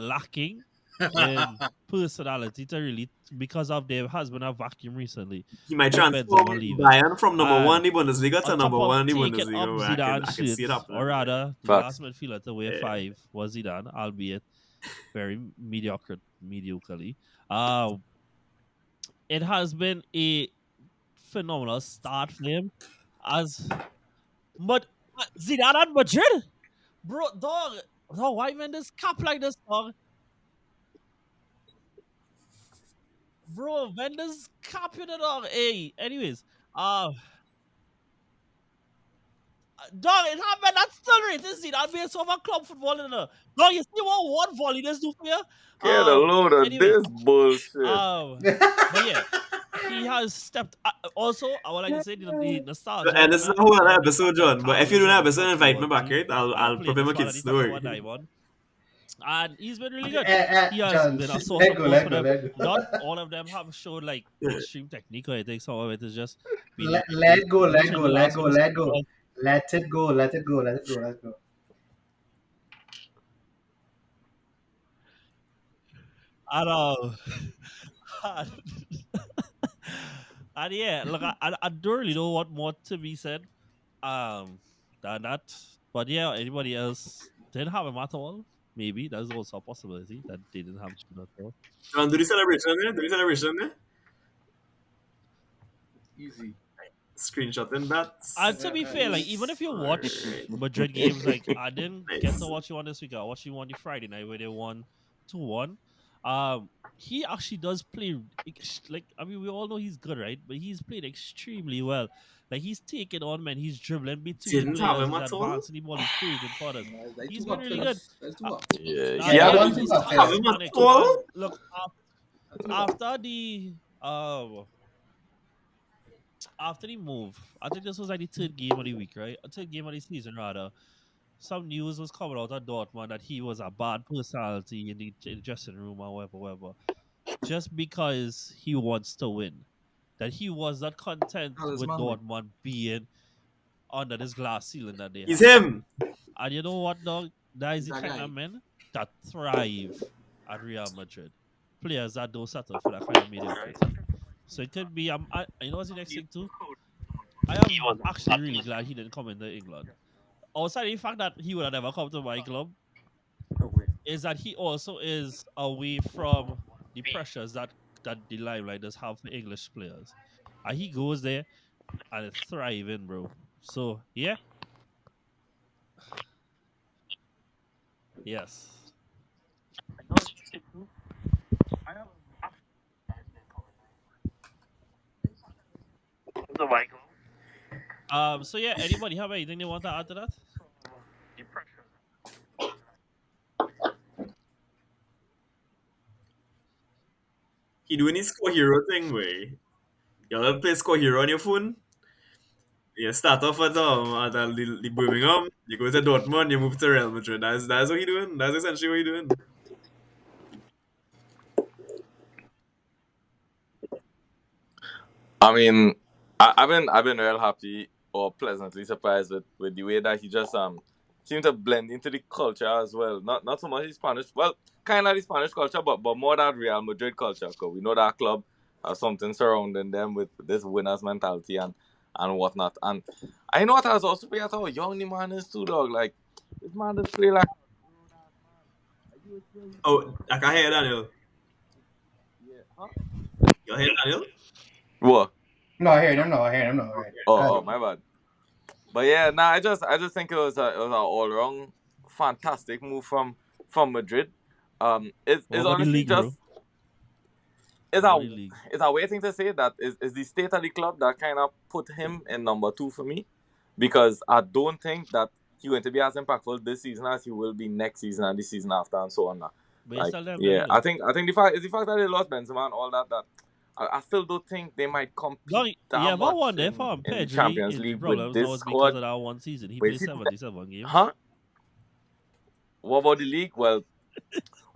Speaker 1: lacking in personality to really because of there has been a vacuum recently.
Speaker 3: He might
Speaker 1: with
Speaker 3: transform
Speaker 1: Benzema leaving.
Speaker 3: Bayern from number
Speaker 1: And
Speaker 3: one in the Bundesliga to
Speaker 1: on top
Speaker 3: number
Speaker 1: of
Speaker 3: one in the
Speaker 1: taking up
Speaker 3: Bundesliga. I
Speaker 1: Zidane's
Speaker 3: can see it
Speaker 1: shit,
Speaker 3: happening.
Speaker 1: or rather, the
Speaker 5: Facts.
Speaker 1: last midfielder to wear
Speaker 3: Yeah.
Speaker 1: 5 was Zidane, albeit very mediocrely. It has been a phenomenal start for him as Zidane at Madrid, bro, dog. Why man this cap like this, dog? Bro, when this cap in the dog. Hey, anyways, dog, it happened. That's still rated Zidane based over club football in the dog. You see what one volley this do for you?
Speaker 5: Get a load of
Speaker 1: Anyway,
Speaker 5: this bullshit.
Speaker 1: but yeah, he has stepped. Also, I would like to say the nostalgia.
Speaker 3: And this is a whole other
Speaker 1: element
Speaker 3: episode,
Speaker 1: of
Speaker 3: John. But if you don't have
Speaker 1: capitalism
Speaker 3: episode,
Speaker 1: in
Speaker 3: invite me
Speaker 1: football
Speaker 3: back,
Speaker 1: too.
Speaker 3: right? I'll
Speaker 1: Playing
Speaker 3: prepare my
Speaker 1: this one
Speaker 3: kids'
Speaker 1: at the top of
Speaker 3: story.
Speaker 1: a diamond. And he's been really good. He has
Speaker 4: John,
Speaker 1: been a source
Speaker 4: let
Speaker 1: of
Speaker 4: go,
Speaker 1: goals
Speaker 4: let
Speaker 1: for
Speaker 4: go,
Speaker 1: them.
Speaker 4: let go.
Speaker 1: Not all of them have shown like extreme technique. I think some of it is just
Speaker 4: Let
Speaker 1: mediocre.
Speaker 4: go, let
Speaker 1: Literally
Speaker 4: go,
Speaker 1: the
Speaker 4: let
Speaker 1: last
Speaker 4: go,
Speaker 1: one is
Speaker 4: let go.
Speaker 1: football.
Speaker 4: Let it go, let it go, let it go, let it go.
Speaker 1: At all. And yeah, look, I don't really know what more to be said than that. But yeah, anybody else didn't have him at all. Maybe that's also a possibility that they didn't have Jude at all.
Speaker 3: Do the celebration there? Do the celebration there?
Speaker 2: Easy.
Speaker 3: Screenshotting that.
Speaker 1: And to be fair, like even if you watch Madrid games, like I didn't get to
Speaker 3: Nice.
Speaker 1: watch you on this week. I watched you on the Friday night where they won 2-1. He actually does play like I mean we all know he's good, right? But he's played extremely well. Like he's taking on men, he's dribbling between
Speaker 3: Didn't have
Speaker 1: players,
Speaker 3: him
Speaker 1: he's
Speaker 3: at all.
Speaker 1: advancing the ball, he's creating for us.
Speaker 2: Like
Speaker 1: He's
Speaker 2: too
Speaker 1: been
Speaker 2: hot,
Speaker 1: really good.
Speaker 2: fellas. That's too
Speaker 1: Uh,
Speaker 2: hot.
Speaker 5: Yeah,
Speaker 1: Nah,
Speaker 5: he
Speaker 1: yeah,
Speaker 5: had
Speaker 4: Yeah,
Speaker 5: a
Speaker 4: one
Speaker 1: he's
Speaker 4: thing about
Speaker 3: Have
Speaker 1: tight,
Speaker 3: him
Speaker 1: man.
Speaker 3: at all.
Speaker 1: And look,
Speaker 2: That's too hot.
Speaker 1: after the move, I think this was like the third game of the week, right? Third game of the season, rather. Some news was coming out of Dortmund that he was a bad personality in the dressing room or whatever, just because he wants to win. That he was not content with
Speaker 2: Talisman, like,
Speaker 1: Dortmund being under this glass ceiling that they
Speaker 3: He's
Speaker 1: have.
Speaker 3: him.
Speaker 1: And you know what, dog? That is
Speaker 2: he's
Speaker 1: the
Speaker 2: that
Speaker 1: kind
Speaker 2: guy.
Speaker 1: of men that thrive at Real Madrid. Players that don't settle for that kind of mediocrity. So it could be, you know what's the next thing too? I am actually really glad he didn't come into England. Outside the fact that he would have never come to my club, is that he also is away from the pressures that the limelight does have for English players. And he goes there and is thriving, bro. So yeah, yes. So yeah, anybody have anything they want to add to that?
Speaker 3: He doing his score hero thing, way. You ever play score hero on your phone? You start off at the Birmingham, you go to Dortmund, you move to Real Madrid. That's what he doing. That's essentially what he doing.
Speaker 5: I mean, I've been real happy or pleasantly surprised with the way that he just seemed to blend into the culture as well. Not so much the Spanish, well, kind of the Spanish culture, but more that Real Madrid culture. Because we know that club has something surrounding them with this winners mentality and whatnot. And I know what I was also paying how young the man is too, dog. Like this man just play like.
Speaker 3: Oh, I can hear Daniel.
Speaker 5: Yeah, huh?
Speaker 3: You hear Daniel?
Speaker 5: What?
Speaker 4: No, I hear him. No, I hear him. No, right.
Speaker 5: Oh, my bad. But yeah, nah, I just think it was an all round fantastic move from Madrid.
Speaker 1: What
Speaker 5: It's
Speaker 1: about the
Speaker 5: honestly
Speaker 1: league, bro?
Speaker 5: just it's
Speaker 1: What about
Speaker 5: a
Speaker 1: the league?
Speaker 5: it's a weird thing to say that is the state of the club that kind of put him in number two for me, because I don't think that he's going to be as impactful this season as he will be next season and the season after and so on. Now.
Speaker 1: But you
Speaker 5: Like
Speaker 1: still them
Speaker 5: yeah,
Speaker 1: there,
Speaker 5: I think the fact that they lost Benzema and all that I still don't think they might compete
Speaker 1: no,
Speaker 5: that
Speaker 1: yeah, but
Speaker 5: much
Speaker 1: one day for
Speaker 5: in the
Speaker 1: Pedri
Speaker 5: Champions
Speaker 1: injury
Speaker 5: League with
Speaker 1: problems now
Speaker 5: this
Speaker 1: is because
Speaker 5: squad.
Speaker 1: of that one season. He
Speaker 5: But
Speaker 1: played
Speaker 5: if you
Speaker 1: 77 games.
Speaker 5: huh? What about the league? Well,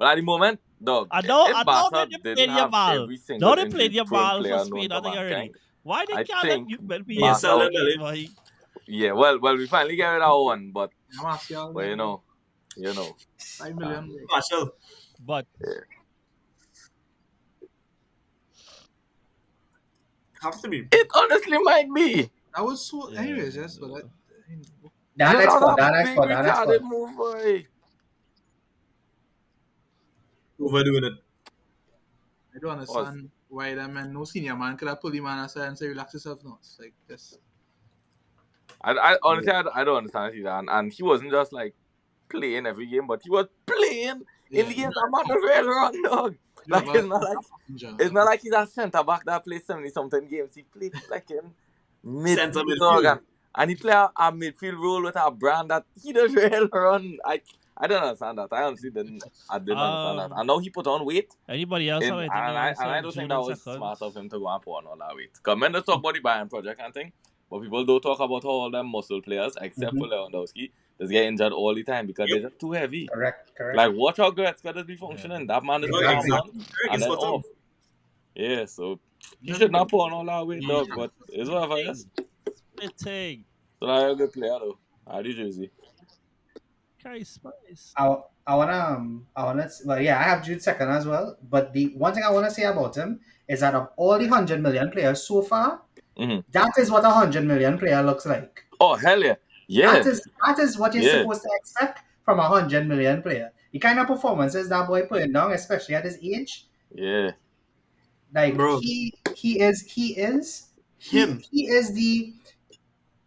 Speaker 5: at the moment, dog, if
Speaker 1: I know that
Speaker 5: Barca
Speaker 1: they
Speaker 5: didn't
Speaker 1: played your
Speaker 5: have
Speaker 1: ball.
Speaker 5: every
Speaker 1: Now
Speaker 5: single
Speaker 1: they played your
Speaker 5: injury-prone
Speaker 1: ball for
Speaker 5: player known
Speaker 1: Spain, I
Speaker 5: to
Speaker 1: think already.
Speaker 5: mankind,
Speaker 1: Why they
Speaker 5: I
Speaker 1: can't let
Speaker 5: think
Speaker 1: you men be
Speaker 3: Yeah,
Speaker 1: your
Speaker 3: sell
Speaker 5: Barca.
Speaker 3: them,
Speaker 1: game,
Speaker 3: Belly.
Speaker 1: boy?
Speaker 5: Yeah, well, we finally get rid of one, but
Speaker 2: I'm asking y'all,
Speaker 5: you know,
Speaker 2: 5 million. Like,
Speaker 3: Partial.
Speaker 1: But
Speaker 5: yeah.
Speaker 3: Have to be.
Speaker 5: It honestly might be.
Speaker 2: that was so.
Speaker 1: yeah,
Speaker 2: Anyways, yes, but that, I mean,
Speaker 4: Dan
Speaker 5: That
Speaker 4: export,
Speaker 5: was
Speaker 4: Dan
Speaker 5: a big
Speaker 4: export, Dan
Speaker 5: retarded
Speaker 4: export.
Speaker 5: move, boy.
Speaker 3: Overdoing it.
Speaker 2: I don't understand why that man, no senior man, could have pulled him man aside and say, relax yourself now. It's like this.
Speaker 5: I honestly, I don't understand it either. And he wasn't just like playing every game, but he was playing in the games that man was real run, dog. Like it's not like he's a centre back that plays 70 something games. He played like in
Speaker 3: Centre
Speaker 5: midfield, dog,
Speaker 3: midfield.
Speaker 5: and he play a midfield role with a brand that he does real run. I don't understand that. I honestly didn't understand that. And now he put on weight.
Speaker 1: anybody else have
Speaker 5: And
Speaker 1: anything they want to say
Speaker 5: I
Speaker 1: on
Speaker 5: don't
Speaker 1: Jude
Speaker 5: think that
Speaker 1: in
Speaker 5: was
Speaker 1: seconds?
Speaker 5: smart of him to go and put on all that weight. Because men don't talk about the Bayern project and thing, but people don't talk about how all them muscle players, except for Lewandowski, just get injured all the time because they're just too heavy.
Speaker 4: Correct.
Speaker 5: Like, watch how Goretzka does be functioning. That man is
Speaker 4: Exactly.
Speaker 5: on
Speaker 3: Correct,
Speaker 5: and then
Speaker 3: spot on.
Speaker 5: off. Yeah, so he should not put on all that weight, dog, but it's whatever, yes.
Speaker 1: Spitting.
Speaker 5: So now you're a good player, though. How do you Jersey?
Speaker 1: Okay, Spice.
Speaker 4: Well, yeah, I have Jude second as well. But the one thing I want to say about him is that of all the 100 million players so far, that is what a 100 million player looks like.
Speaker 5: Oh, hell yeah. Yeah.
Speaker 4: That is what you're
Speaker 5: Yeah.
Speaker 4: supposed to expect from a 100 million player. the kind of performances that boy putting down, especially at his age,
Speaker 5: Yeah.
Speaker 4: like
Speaker 3: Bro, him.
Speaker 4: he is the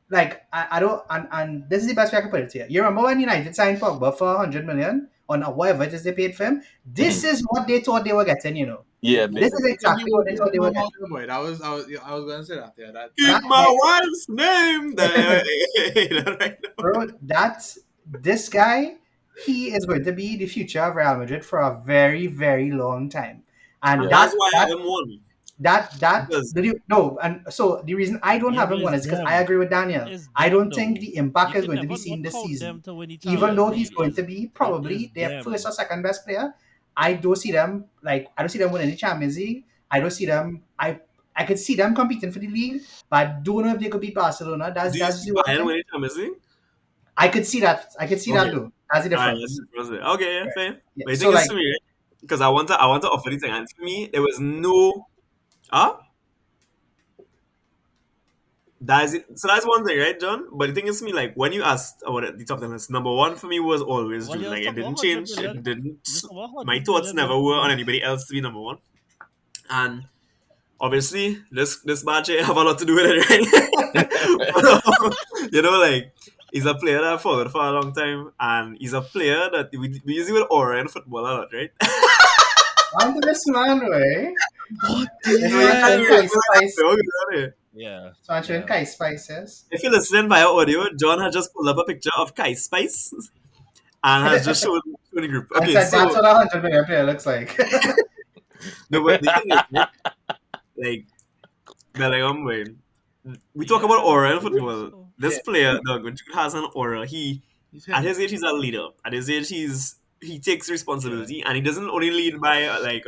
Speaker 4: like I don't and this is the best way I can put it here. You remember when United signed Pogba for 100 million or not, whatever it is they paid for him? This is what they thought they were getting, you know.
Speaker 5: Yeah,
Speaker 4: This is
Speaker 5: basically.
Speaker 4: exactly what they thought they were getting.
Speaker 2: Boy, I was gonna say that. Yeah, that
Speaker 3: Keep
Speaker 4: That
Speaker 3: my
Speaker 4: like
Speaker 3: wife's name. Right now.
Speaker 4: bro, that's this guy, he is going to be the future of Real Madrid for a very, very long time. And
Speaker 3: And
Speaker 5: Yeah.
Speaker 3: that's why I have him won. Because
Speaker 4: no, and so the reason I don't
Speaker 1: Yeah,
Speaker 4: have
Speaker 1: but
Speaker 4: him one
Speaker 1: it's
Speaker 4: is because I
Speaker 1: them.
Speaker 4: agree with Daniel.
Speaker 1: It's
Speaker 4: I
Speaker 1: them
Speaker 4: don't think
Speaker 1: though.
Speaker 4: the impact
Speaker 1: You
Speaker 4: is
Speaker 1: can
Speaker 4: going to be
Speaker 1: never
Speaker 4: seen
Speaker 1: not
Speaker 4: this
Speaker 1: count
Speaker 4: season.
Speaker 1: them to win the
Speaker 4: Even
Speaker 1: Champions
Speaker 4: though he's
Speaker 1: League.
Speaker 4: going to be
Speaker 1: It is
Speaker 4: probably their
Speaker 1: them.
Speaker 4: first or second best player, I don't see them I don't see them winning the Champions League. I don't see them. I could see them competing for the league, but I don't know if they could beat Barcelona.
Speaker 3: do you
Speaker 4: That's
Speaker 3: see
Speaker 4: the one
Speaker 3: Bayern
Speaker 4: thing
Speaker 3: winning Champions League?
Speaker 4: I could see that. I could see that
Speaker 3: Okay.
Speaker 4: though. That's the
Speaker 3: Alright, that's
Speaker 4: difference.
Speaker 3: the first thing. Okay, yeah,
Speaker 4: Right.
Speaker 3: fair.
Speaker 4: Yeah.
Speaker 3: But the
Speaker 4: So
Speaker 3: thing is
Speaker 4: like
Speaker 3: to me, right? Because I want to offer the thing, and for me, there was no that is it. So that's one thing, right, John? But the thing is to me, like when you asked about the top 10 list, number one for me was always
Speaker 1: Well,
Speaker 3: Jude.
Speaker 1: you're
Speaker 3: Like it
Speaker 1: talking about
Speaker 3: didn't
Speaker 1: 100
Speaker 3: change. It
Speaker 1: million.
Speaker 3: didn't.
Speaker 1: You're talking about
Speaker 3: My
Speaker 1: 100
Speaker 3: thoughts
Speaker 1: million,
Speaker 3: never
Speaker 1: bro.
Speaker 3: were on anybody else to be number one. And obviously, this badge have a lot to do with it, right? You know, like he's a player that I followed for a long time, and he's a player that we use it with aura in football a lot, right?
Speaker 4: on to this man, way.
Speaker 1: What
Speaker 4: This
Speaker 1: the
Speaker 3: So you
Speaker 4: man
Speaker 3: can't
Speaker 4: showing
Speaker 3: do
Speaker 1: hell?
Speaker 3: it.
Speaker 4: Kai Spice.
Speaker 1: Yeah.
Speaker 4: This man showing
Speaker 1: Yeah.
Speaker 4: Kai Spices.
Speaker 3: If you're listening via audio, John has just pulled up a picture of Kai Spice and has just shown the group.
Speaker 4: And
Speaker 3: Okay,
Speaker 4: said that's
Speaker 3: so
Speaker 4: what a 100 million player looks like.
Speaker 3: no, but the thing is, right, like Bellingham, when we talk about
Speaker 1: Yeah,
Speaker 3: aura in
Speaker 1: I think
Speaker 3: football,
Speaker 1: so.
Speaker 3: this
Speaker 4: Yeah.
Speaker 3: player, dog, when Jude has an aura,
Speaker 2: he's
Speaker 3: at
Speaker 2: him.
Speaker 3: his age he's a leader. At his age he takes
Speaker 1: Yeah.
Speaker 3: responsibility, and he doesn't only lead by like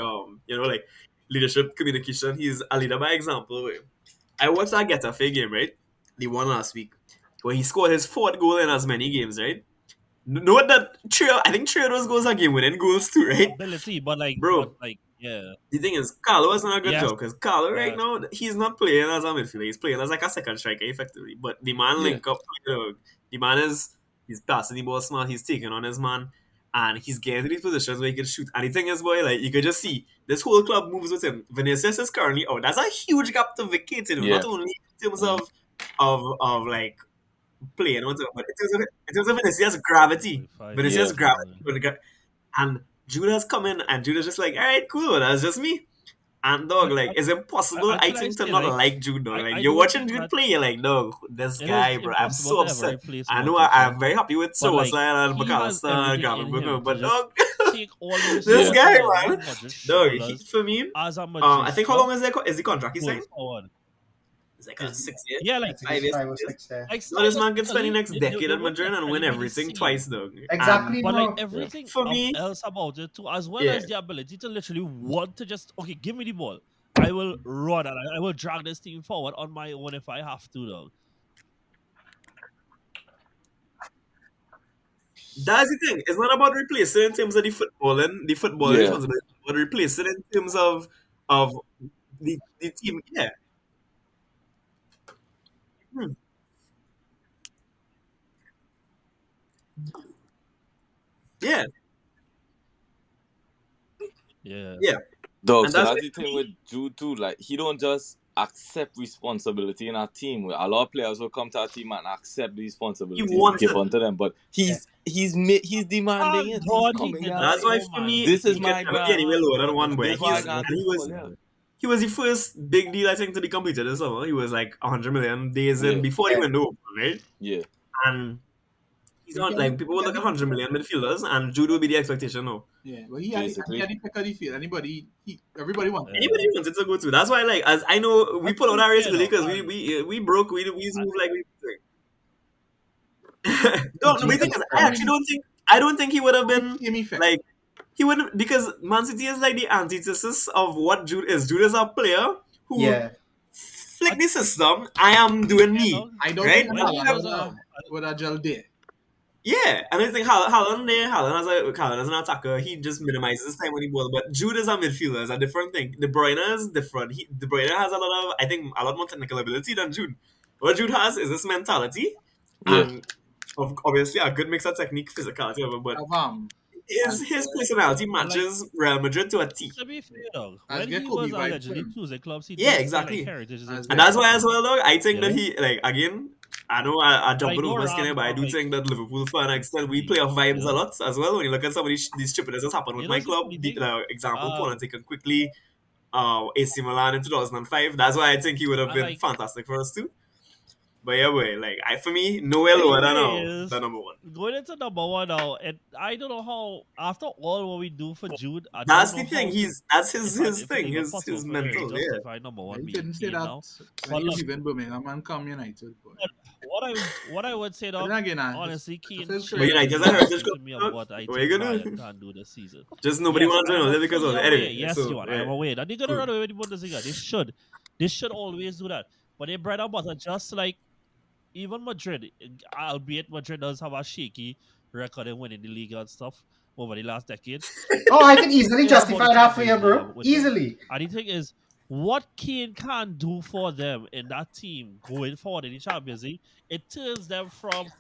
Speaker 3: leadership communication. He's a leader by example. I watched that Getafe game, right? The one last week, where he scored his fourth goal in as many games, right? Note that I think three of those goals are game winning goals too, right?
Speaker 1: Ability,
Speaker 3: Bro,
Speaker 1: yeah.
Speaker 3: the thing is, Carlo has done a good
Speaker 1: Yes.
Speaker 3: job because Carlo right
Speaker 1: Yes.
Speaker 3: now he's not playing as a midfielder; he's playing as like a second striker effectively. But the man
Speaker 5: Yeah.
Speaker 3: link up, the man he's passing the ball smart, he's taking on his man, and he's getting to these positions where he can shoot. And the thing is, boy, like you could just see this whole club moves with him. Vinicius is currently out. That's a huge gap to vacate,
Speaker 5: Yeah.
Speaker 3: not only in terms of like playing, but in terms of Vinicius gravity.
Speaker 1: 45
Speaker 3: Vinicius
Speaker 5: Yeah.
Speaker 1: years
Speaker 3: gravity,
Speaker 1: old.
Speaker 3: and Judas come in, and Judas just like, all right, cool, that's just me. And dog,
Speaker 1: But
Speaker 3: like, it's impossible, I
Speaker 1: until I
Speaker 3: think, to
Speaker 1: say,
Speaker 3: not
Speaker 1: like,
Speaker 3: like Jude, dog. Like,
Speaker 1: I
Speaker 3: you're
Speaker 1: don't
Speaker 3: watching
Speaker 1: think
Speaker 3: Jude
Speaker 1: that
Speaker 3: play, you're like, dog, this
Speaker 1: it is
Speaker 3: guy, bro, I'm
Speaker 1: impossible
Speaker 3: so
Speaker 1: to ever
Speaker 3: upset.
Speaker 1: replace
Speaker 3: I know
Speaker 1: Modric, yeah.
Speaker 3: I'm very happy with
Speaker 1: But like,
Speaker 3: Soboslai and
Speaker 1: he has
Speaker 3: McAllister and
Speaker 1: everything in him
Speaker 3: Gravenberg,
Speaker 1: to
Speaker 3: but
Speaker 1: just
Speaker 3: dog,
Speaker 1: take all the
Speaker 3: this
Speaker 5: Yeah.
Speaker 3: guy,
Speaker 1: responsibility
Speaker 3: man,
Speaker 1: on Modric's
Speaker 3: dog,
Speaker 1: shoulders
Speaker 3: for me,
Speaker 1: as a
Speaker 3: I think how
Speaker 1: magician
Speaker 3: long is the contract he
Speaker 1: going
Speaker 3: signed?
Speaker 1: forward.
Speaker 3: It's like a
Speaker 4: Is
Speaker 3: 6 year,
Speaker 1: Yeah,
Speaker 4: I
Speaker 1: like
Speaker 4: think
Speaker 3: 5 years,
Speaker 4: it's
Speaker 3: 6
Speaker 4: 5 or
Speaker 3: years.
Speaker 4: 6 there.
Speaker 3: No, this man can spend the
Speaker 1: stylistically,
Speaker 3: next decade
Speaker 1: they
Speaker 3: at
Speaker 1: were
Speaker 3: Madrid and win
Speaker 1: technically the
Speaker 3: everything
Speaker 1: same.
Speaker 3: twice, dog. And
Speaker 4: Exactly,
Speaker 1: But like
Speaker 4: bro.
Speaker 5: Yeah.
Speaker 1: everything
Speaker 3: for me,
Speaker 1: else about it too, as well
Speaker 3: yeah.
Speaker 1: as the ability to literally want to just okay, give me the ball. I will run and I will drag this team forward on my own if I have to, though.
Speaker 3: That's the thing. It's not about replacing in terms of the footballing
Speaker 5: Yeah.
Speaker 3: responsibility, but replacing in terms of the team. Yeah. Hmm. Yeah.
Speaker 1: Yeah.
Speaker 3: Yeah.
Speaker 5: Dog,
Speaker 3: And
Speaker 5: so
Speaker 3: that's
Speaker 5: that's
Speaker 3: why
Speaker 5: the
Speaker 3: for
Speaker 5: thing
Speaker 3: me,
Speaker 5: with Jude too. Like he don't just accept responsibility in our team. A lot of players will come to our team and accept the
Speaker 3: he
Speaker 5: responsibilities
Speaker 3: wants
Speaker 5: given
Speaker 3: it.
Speaker 5: unto them, but
Speaker 4: Yeah.
Speaker 5: he's
Speaker 1: Oh
Speaker 5: demanding it. He's
Speaker 1: God, he
Speaker 5: coming
Speaker 1: did
Speaker 5: here
Speaker 1: that.
Speaker 3: That's
Speaker 5: like,
Speaker 3: why
Speaker 1: Oh
Speaker 3: for
Speaker 1: my
Speaker 3: me
Speaker 5: this is
Speaker 3: he
Speaker 1: goodness.
Speaker 3: can
Speaker 5: my
Speaker 3: never get
Speaker 5: guy.
Speaker 3: anywhere lower than
Speaker 5: Oh,
Speaker 3: one boy.
Speaker 5: this
Speaker 3: He's
Speaker 5: my
Speaker 3: and
Speaker 5: guy to
Speaker 3: he
Speaker 5: pull
Speaker 3: was
Speaker 5: here.
Speaker 3: he was the first big deal I think to be completed this summer. He was like 100 million days in
Speaker 5: Yeah.
Speaker 3: before the window opened, right?
Speaker 5: Yeah.
Speaker 3: And he's
Speaker 2: He
Speaker 3: not
Speaker 2: can,
Speaker 3: like people
Speaker 2: he
Speaker 3: will look
Speaker 2: can,
Speaker 3: at 100 million midfielders and Jude will be the expectation now.
Speaker 2: yeah, but he
Speaker 5: Basically.
Speaker 2: had the pick of the field. Everybody wants him.
Speaker 3: Anybody
Speaker 1: Yeah.
Speaker 3: wanted to go to. That's why, like, as I know, we
Speaker 1: And to
Speaker 3: put out
Speaker 1: be
Speaker 3: our race
Speaker 1: fair
Speaker 3: early
Speaker 1: though,
Speaker 3: because
Speaker 1: and
Speaker 3: we broke. We
Speaker 1: I,
Speaker 3: moved like we. No, the thing
Speaker 4: Jesus
Speaker 3: is, I actually
Speaker 4: Christ.
Speaker 3: don't think he would have
Speaker 2: Only
Speaker 3: been
Speaker 2: same effect.
Speaker 3: like he wouldn't because Man City is like the antithesis of what Jude is. Jude is a player who
Speaker 4: Yeah.
Speaker 3: flick
Speaker 1: I
Speaker 3: the system. I am doing
Speaker 1: fair
Speaker 3: me,
Speaker 1: though,
Speaker 2: I don't
Speaker 3: right?
Speaker 2: think
Speaker 1: when he
Speaker 2: Haaland
Speaker 1: was
Speaker 2: would have gel there.
Speaker 3: Yeah, and I think Haaland as an attacker, he just minimizes his time when he ball. But Jude is a midfielder, is a different thing. De Bruyne is different. De Bruyne has I think, a lot more technical ability than Jude. What Jude has is this mentality,
Speaker 5: Yeah.
Speaker 3: and obviously a good mix of technique, physicality, but
Speaker 2: Have as
Speaker 3: his personality
Speaker 1: Like,
Speaker 3: matches Real Madrid to a T.
Speaker 1: to be fair, though,
Speaker 2: as
Speaker 1: when
Speaker 2: get
Speaker 1: he was
Speaker 2: Kobe vibes for
Speaker 1: allegedly
Speaker 2: him.
Speaker 1: choosing clubs, he
Speaker 3: Yeah,
Speaker 1: did say like
Speaker 3: exactly.
Speaker 1: heritage is
Speaker 2: As
Speaker 3: And
Speaker 2: get
Speaker 3: that's
Speaker 1: important
Speaker 3: why
Speaker 1: to
Speaker 3: as
Speaker 1: him.
Speaker 3: well, dog. I think
Speaker 1: You
Speaker 3: that
Speaker 1: know,
Speaker 3: he like again. I know I
Speaker 1: and I
Speaker 3: jumping
Speaker 1: know
Speaker 3: over skin here, but I do
Speaker 1: like
Speaker 3: think that Liverpool fan extent we
Speaker 1: he,
Speaker 3: play off
Speaker 1: you
Speaker 3: vibes a
Speaker 1: know,
Speaker 3: lot as well. When you look at some of these stupidness that's happened with
Speaker 1: you
Speaker 3: my
Speaker 1: know, the
Speaker 3: club,
Speaker 1: funny
Speaker 3: the
Speaker 1: thing,
Speaker 3: example point
Speaker 1: um,
Speaker 3: and taken quickly, AC Milan in 2005. That's why I think he would have
Speaker 1: and
Speaker 3: been
Speaker 1: like
Speaker 3: fantastic for us too. But yeah, boy, like for me, nowhere lower than
Speaker 1: anyways,
Speaker 3: the number one.
Speaker 1: going into number one now, and I don't know how after all what we do for Jude, I don't
Speaker 3: That's
Speaker 1: know
Speaker 3: the thing.
Speaker 1: how to
Speaker 3: That's
Speaker 1: if
Speaker 3: his
Speaker 1: it
Speaker 3: thing,
Speaker 1: even possible
Speaker 3: his
Speaker 1: for me to
Speaker 3: mental. Yeah.
Speaker 1: justify number
Speaker 2: yeah,
Speaker 1: one
Speaker 2: you
Speaker 1: being
Speaker 2: couldn't say
Speaker 1: Kane
Speaker 2: that
Speaker 1: now.
Speaker 2: when
Speaker 1: But
Speaker 2: he was
Speaker 1: look,
Speaker 2: leaving Birmingham and come United, boy.
Speaker 1: what what I would say,
Speaker 2: But
Speaker 1: dog,
Speaker 2: then again,
Speaker 1: honestly,
Speaker 2: if
Speaker 1: Kane
Speaker 2: his
Speaker 3: But
Speaker 2: career
Speaker 1: changed
Speaker 2: like
Speaker 1: the
Speaker 3: United a heritage
Speaker 1: narrative
Speaker 3: club,
Speaker 1: to me of
Speaker 3: dog.
Speaker 1: what I
Speaker 3: What are you
Speaker 1: think
Speaker 3: gonna
Speaker 1: Bayern
Speaker 3: do?
Speaker 1: can do this season.
Speaker 3: Just nobody
Speaker 1: Yes,
Speaker 3: wants to
Speaker 1: I am
Speaker 3: know because
Speaker 1: fully
Speaker 3: of it.
Speaker 1: aware.
Speaker 3: Anyway.
Speaker 1: Yes,
Speaker 3: So
Speaker 1: you are. I
Speaker 3: yeah,
Speaker 1: am aware that they're gonna
Speaker 3: cool.
Speaker 1: run away with the Bundesliga. They should. They should always do that. But they bread and butter, just like even Madrid, albeit Madrid does have a shaky record in winning the league and stuff over the last decade.
Speaker 4: Oh, I can easily
Speaker 1: Care about the
Speaker 4: justify that for you,
Speaker 1: Champions League
Speaker 4: bro.
Speaker 1: with them.
Speaker 4: Easily.
Speaker 1: And the thing is, what Kane can do for them in that team going forward in the Champions League, it turns them from,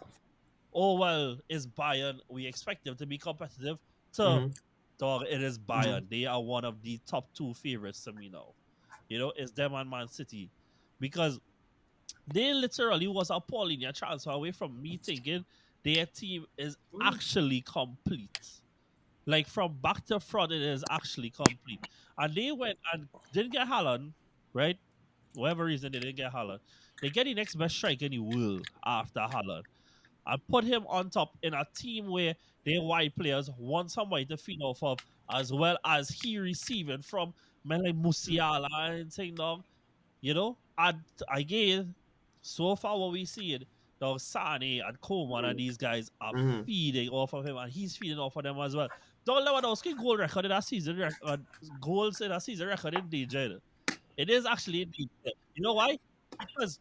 Speaker 1: oh well, it's Bayern, we expect them to be competitive, to
Speaker 3: Mm-hmm.
Speaker 1: dog, it is
Speaker 3: Mm-hmm.
Speaker 1: Bayern. They are one of the top two favorites to me now. You know, it's them and Man City. Because they literally was a Paulinia transfer away from me thinking their team is actually complete. Like from back to front, it is actually complete. And they went and didn't get Haaland, right? Whatever reason they didn't get Haaland. They get the next best striker in the world after Haaland. And put him on top in a team where their wide players want somebody to feed off of, as well as he receiving from men like Musiala and thing dog. You know, and again, so far what we see it, dog Sane and Coman and these guys are
Speaker 3: Mm-hmm.
Speaker 1: feeding off of him, and he's feeding off of them as well. Don Lewandowski goal record in that season, goals in that season record in danger. It is actually in danger. You know why? Because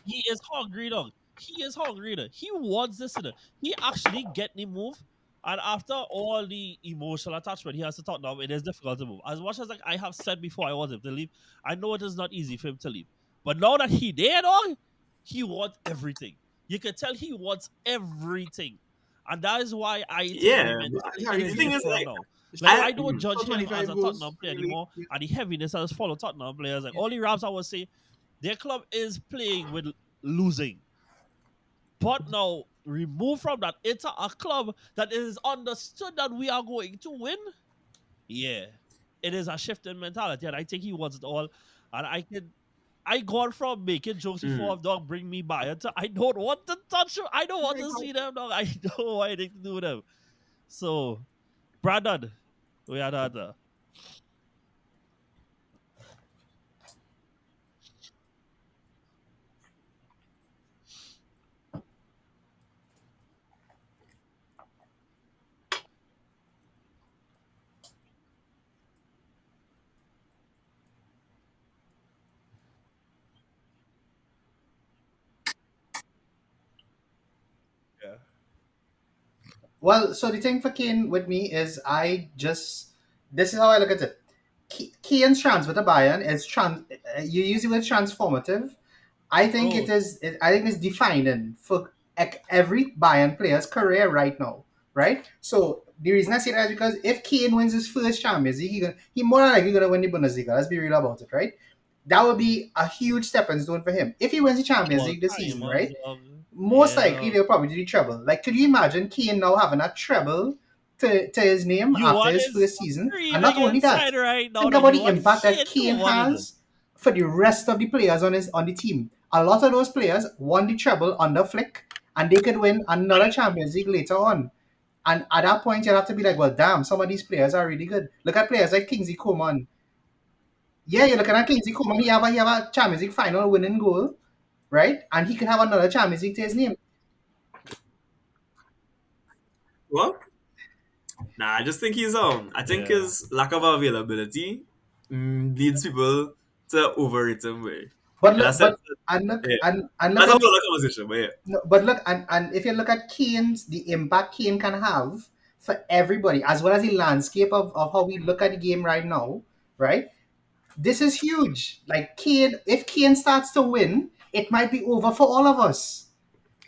Speaker 1: he is hungry, dog. He is hungry. Dog. He wants this. Dog. He actually get the move. And after all the emotional attachment he has to Tottenham, it is difficult to move. As much as like I have said before, I want him to leave. I know it is not easy for him to leave. But now that he there, dog, he wants everything. You can tell he wants everything. And that is why I think the
Speaker 3: Yeah.
Speaker 1: mentality it
Speaker 2: Harry,
Speaker 3: The
Speaker 1: is
Speaker 2: he
Speaker 3: thing is,
Speaker 1: different
Speaker 3: like,
Speaker 1: now. Like
Speaker 3: I
Speaker 1: I don't judge him as
Speaker 2: 25
Speaker 1: a
Speaker 2: goals,
Speaker 1: Tottenham player
Speaker 2: really.
Speaker 1: anymore, and the heaviness that has followed Tottenham players. Like all the raps I would say, their club is playing with losing. But now, remove from that into a club that is understood that we are going to win. Yeah, it is a shift in mentality, and I think he wants it all. And I gone from making jokes before
Speaker 3: mm,
Speaker 1: of dog bring me by until I don't want to touch them. I don't want to see them, dog. I don't want anything to do with them. So, Brandon, we are that. Yeah.
Speaker 4: Well, so the thing for Kane with me is this is how I look at it. Kane's transfer to Bayern is you use the word transformative. I think
Speaker 1: Bro,
Speaker 4: I think it's defining for every Bayern player's career right now, right? So the reason I say that is because if Kane wins his first Champions League, he more than likely gonna win the Bundesliga. Let's be real about it, right? That would be a huge stepping stone for him. If he wins the Champions
Speaker 1: all
Speaker 4: League this
Speaker 1: time,
Speaker 4: season, right?
Speaker 1: dog.
Speaker 4: Most
Speaker 1: Yeah,
Speaker 4: likely
Speaker 1: dog.
Speaker 4: they'll probably do the treble. Like, could you imagine Kane now having a treble to his name
Speaker 1: You
Speaker 4: after
Speaker 1: want
Speaker 4: his
Speaker 1: is
Speaker 4: first season? And not
Speaker 1: screaming
Speaker 4: only that,
Speaker 1: inside right now
Speaker 4: think
Speaker 1: that
Speaker 4: about
Speaker 1: you
Speaker 4: the
Speaker 1: want
Speaker 4: impact that
Speaker 1: Kane to
Speaker 4: Kane
Speaker 1: win it.
Speaker 4: has for the rest of the players on the team. A lot of those players won the treble under Flick, and they could win another Champions League later on. And at that point, you'll have to be like, well, damn, some of these players are really good. Look at players like Kingsley Coman. Yeah, you're looking at Kingsley Coman. He have a Champions League final winning goal, right? And he could have another Champions League to his name.
Speaker 3: what? Nah, I just think I think
Speaker 1: Yeah.
Speaker 3: his lack of availability leads people to overrate him. Way.
Speaker 4: But
Speaker 3: And I
Speaker 4: look,
Speaker 3: said,
Speaker 4: but and look
Speaker 3: yeah,
Speaker 4: and look
Speaker 3: that's a
Speaker 4: at
Speaker 3: whole other conversation. But yeah,
Speaker 4: no, but look and if you look at the impact Kane can have for everybody, as well as the landscape of how we look at the game right now, right? This is huge. Like if Kane starts to win, it might be over for all of us.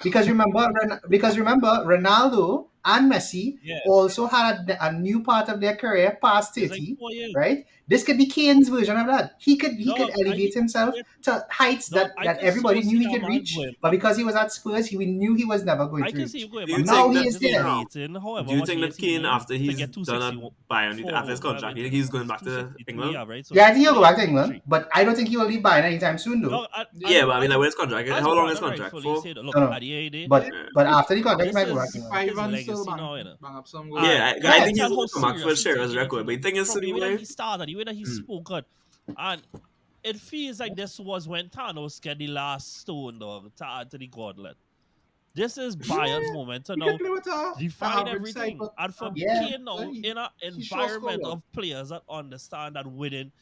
Speaker 4: Because remember, Ronaldo and Messi
Speaker 1: Yeah,
Speaker 4: also had a new part of their career past
Speaker 1: it's like
Speaker 4: 30,
Speaker 1: 4 years.
Speaker 4: right? This could be Kane's version of that. He could
Speaker 1: Dog,
Speaker 4: elevate himself to heights
Speaker 1: I
Speaker 4: that
Speaker 1: can so
Speaker 4: everybody knew
Speaker 1: see
Speaker 4: he
Speaker 1: that
Speaker 4: could
Speaker 1: man
Speaker 4: reach,
Speaker 1: going
Speaker 4: but
Speaker 1: back.
Speaker 4: because he was at Spurs, we knew he was never going
Speaker 1: I
Speaker 4: to
Speaker 1: can see
Speaker 4: reach.
Speaker 1: him going
Speaker 3: Do
Speaker 1: back
Speaker 3: you
Speaker 1: to
Speaker 4: Now
Speaker 3: think
Speaker 4: he
Speaker 3: that
Speaker 4: is
Speaker 1: Spurs, just
Speaker 4: there.
Speaker 1: waiting however
Speaker 3: Do you
Speaker 1: much
Speaker 3: think
Speaker 1: years
Speaker 3: that
Speaker 1: he
Speaker 3: Kane,
Speaker 1: need
Speaker 3: after
Speaker 1: to
Speaker 3: he's
Speaker 1: get
Speaker 3: done at
Speaker 1: 260
Speaker 3: Bayern after his
Speaker 1: for whatever
Speaker 3: contract,
Speaker 1: it
Speaker 3: you think
Speaker 1: is.
Speaker 3: he's going
Speaker 1: It's
Speaker 3: back to
Speaker 1: 263
Speaker 3: England?
Speaker 1: yeah, right? So
Speaker 4: Yeah, I think he'll go back to
Speaker 1: 3
Speaker 4: England, but I don't think he will leave Bayern anytime soon, though.
Speaker 1: dog,
Speaker 3: Yeah, but I mean, like, when's contract?
Speaker 1: as
Speaker 3: How long is
Speaker 1: Brandon
Speaker 3: contract
Speaker 1: rightfully
Speaker 3: for?
Speaker 1: said,
Speaker 4: I
Speaker 1: look,
Speaker 4: don't
Speaker 1: at
Speaker 4: know.
Speaker 1: the end of the day,
Speaker 4: But
Speaker 3: Yeah,
Speaker 4: but after the contract, he
Speaker 1: this
Speaker 4: might go back to
Speaker 1: is
Speaker 4: England.
Speaker 1: his
Speaker 2: and still
Speaker 1: legacy now, you know.
Speaker 2: bang up some goals.
Speaker 1: And
Speaker 3: yeah, I
Speaker 1: you
Speaker 4: Yeah.
Speaker 1: can
Speaker 3: think he's
Speaker 1: tell
Speaker 3: going
Speaker 1: how
Speaker 3: to come back for a
Speaker 1: serious he
Speaker 3: share
Speaker 1: taking
Speaker 3: as
Speaker 1: it,
Speaker 3: record. But the thing is,
Speaker 1: from
Speaker 3: Sunny
Speaker 1: the way that
Speaker 3: boy,
Speaker 1: he started, the way that he spoke, and it feels like this was when Thanos get the last stone, dog, to add to the gauntlet. This is Bayern's moment to
Speaker 2: He can
Speaker 1: now
Speaker 2: play with a
Speaker 1: define
Speaker 2: average side,
Speaker 1: everything.
Speaker 2: but
Speaker 1: And for
Speaker 4: Yeah.
Speaker 1: Kane now, in an
Speaker 2: he sure score
Speaker 1: environment
Speaker 2: well.
Speaker 1: of players that understand that winning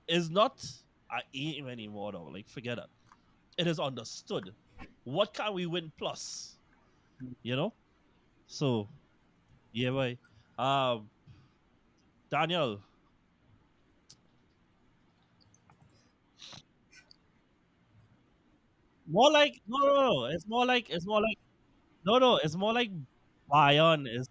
Speaker 1: is not a aim anymore, though. Like, forget it. It is understood. What can we win plus? You know? So, yeah, boy. Daniel, more like, no. It's more like Bayern is,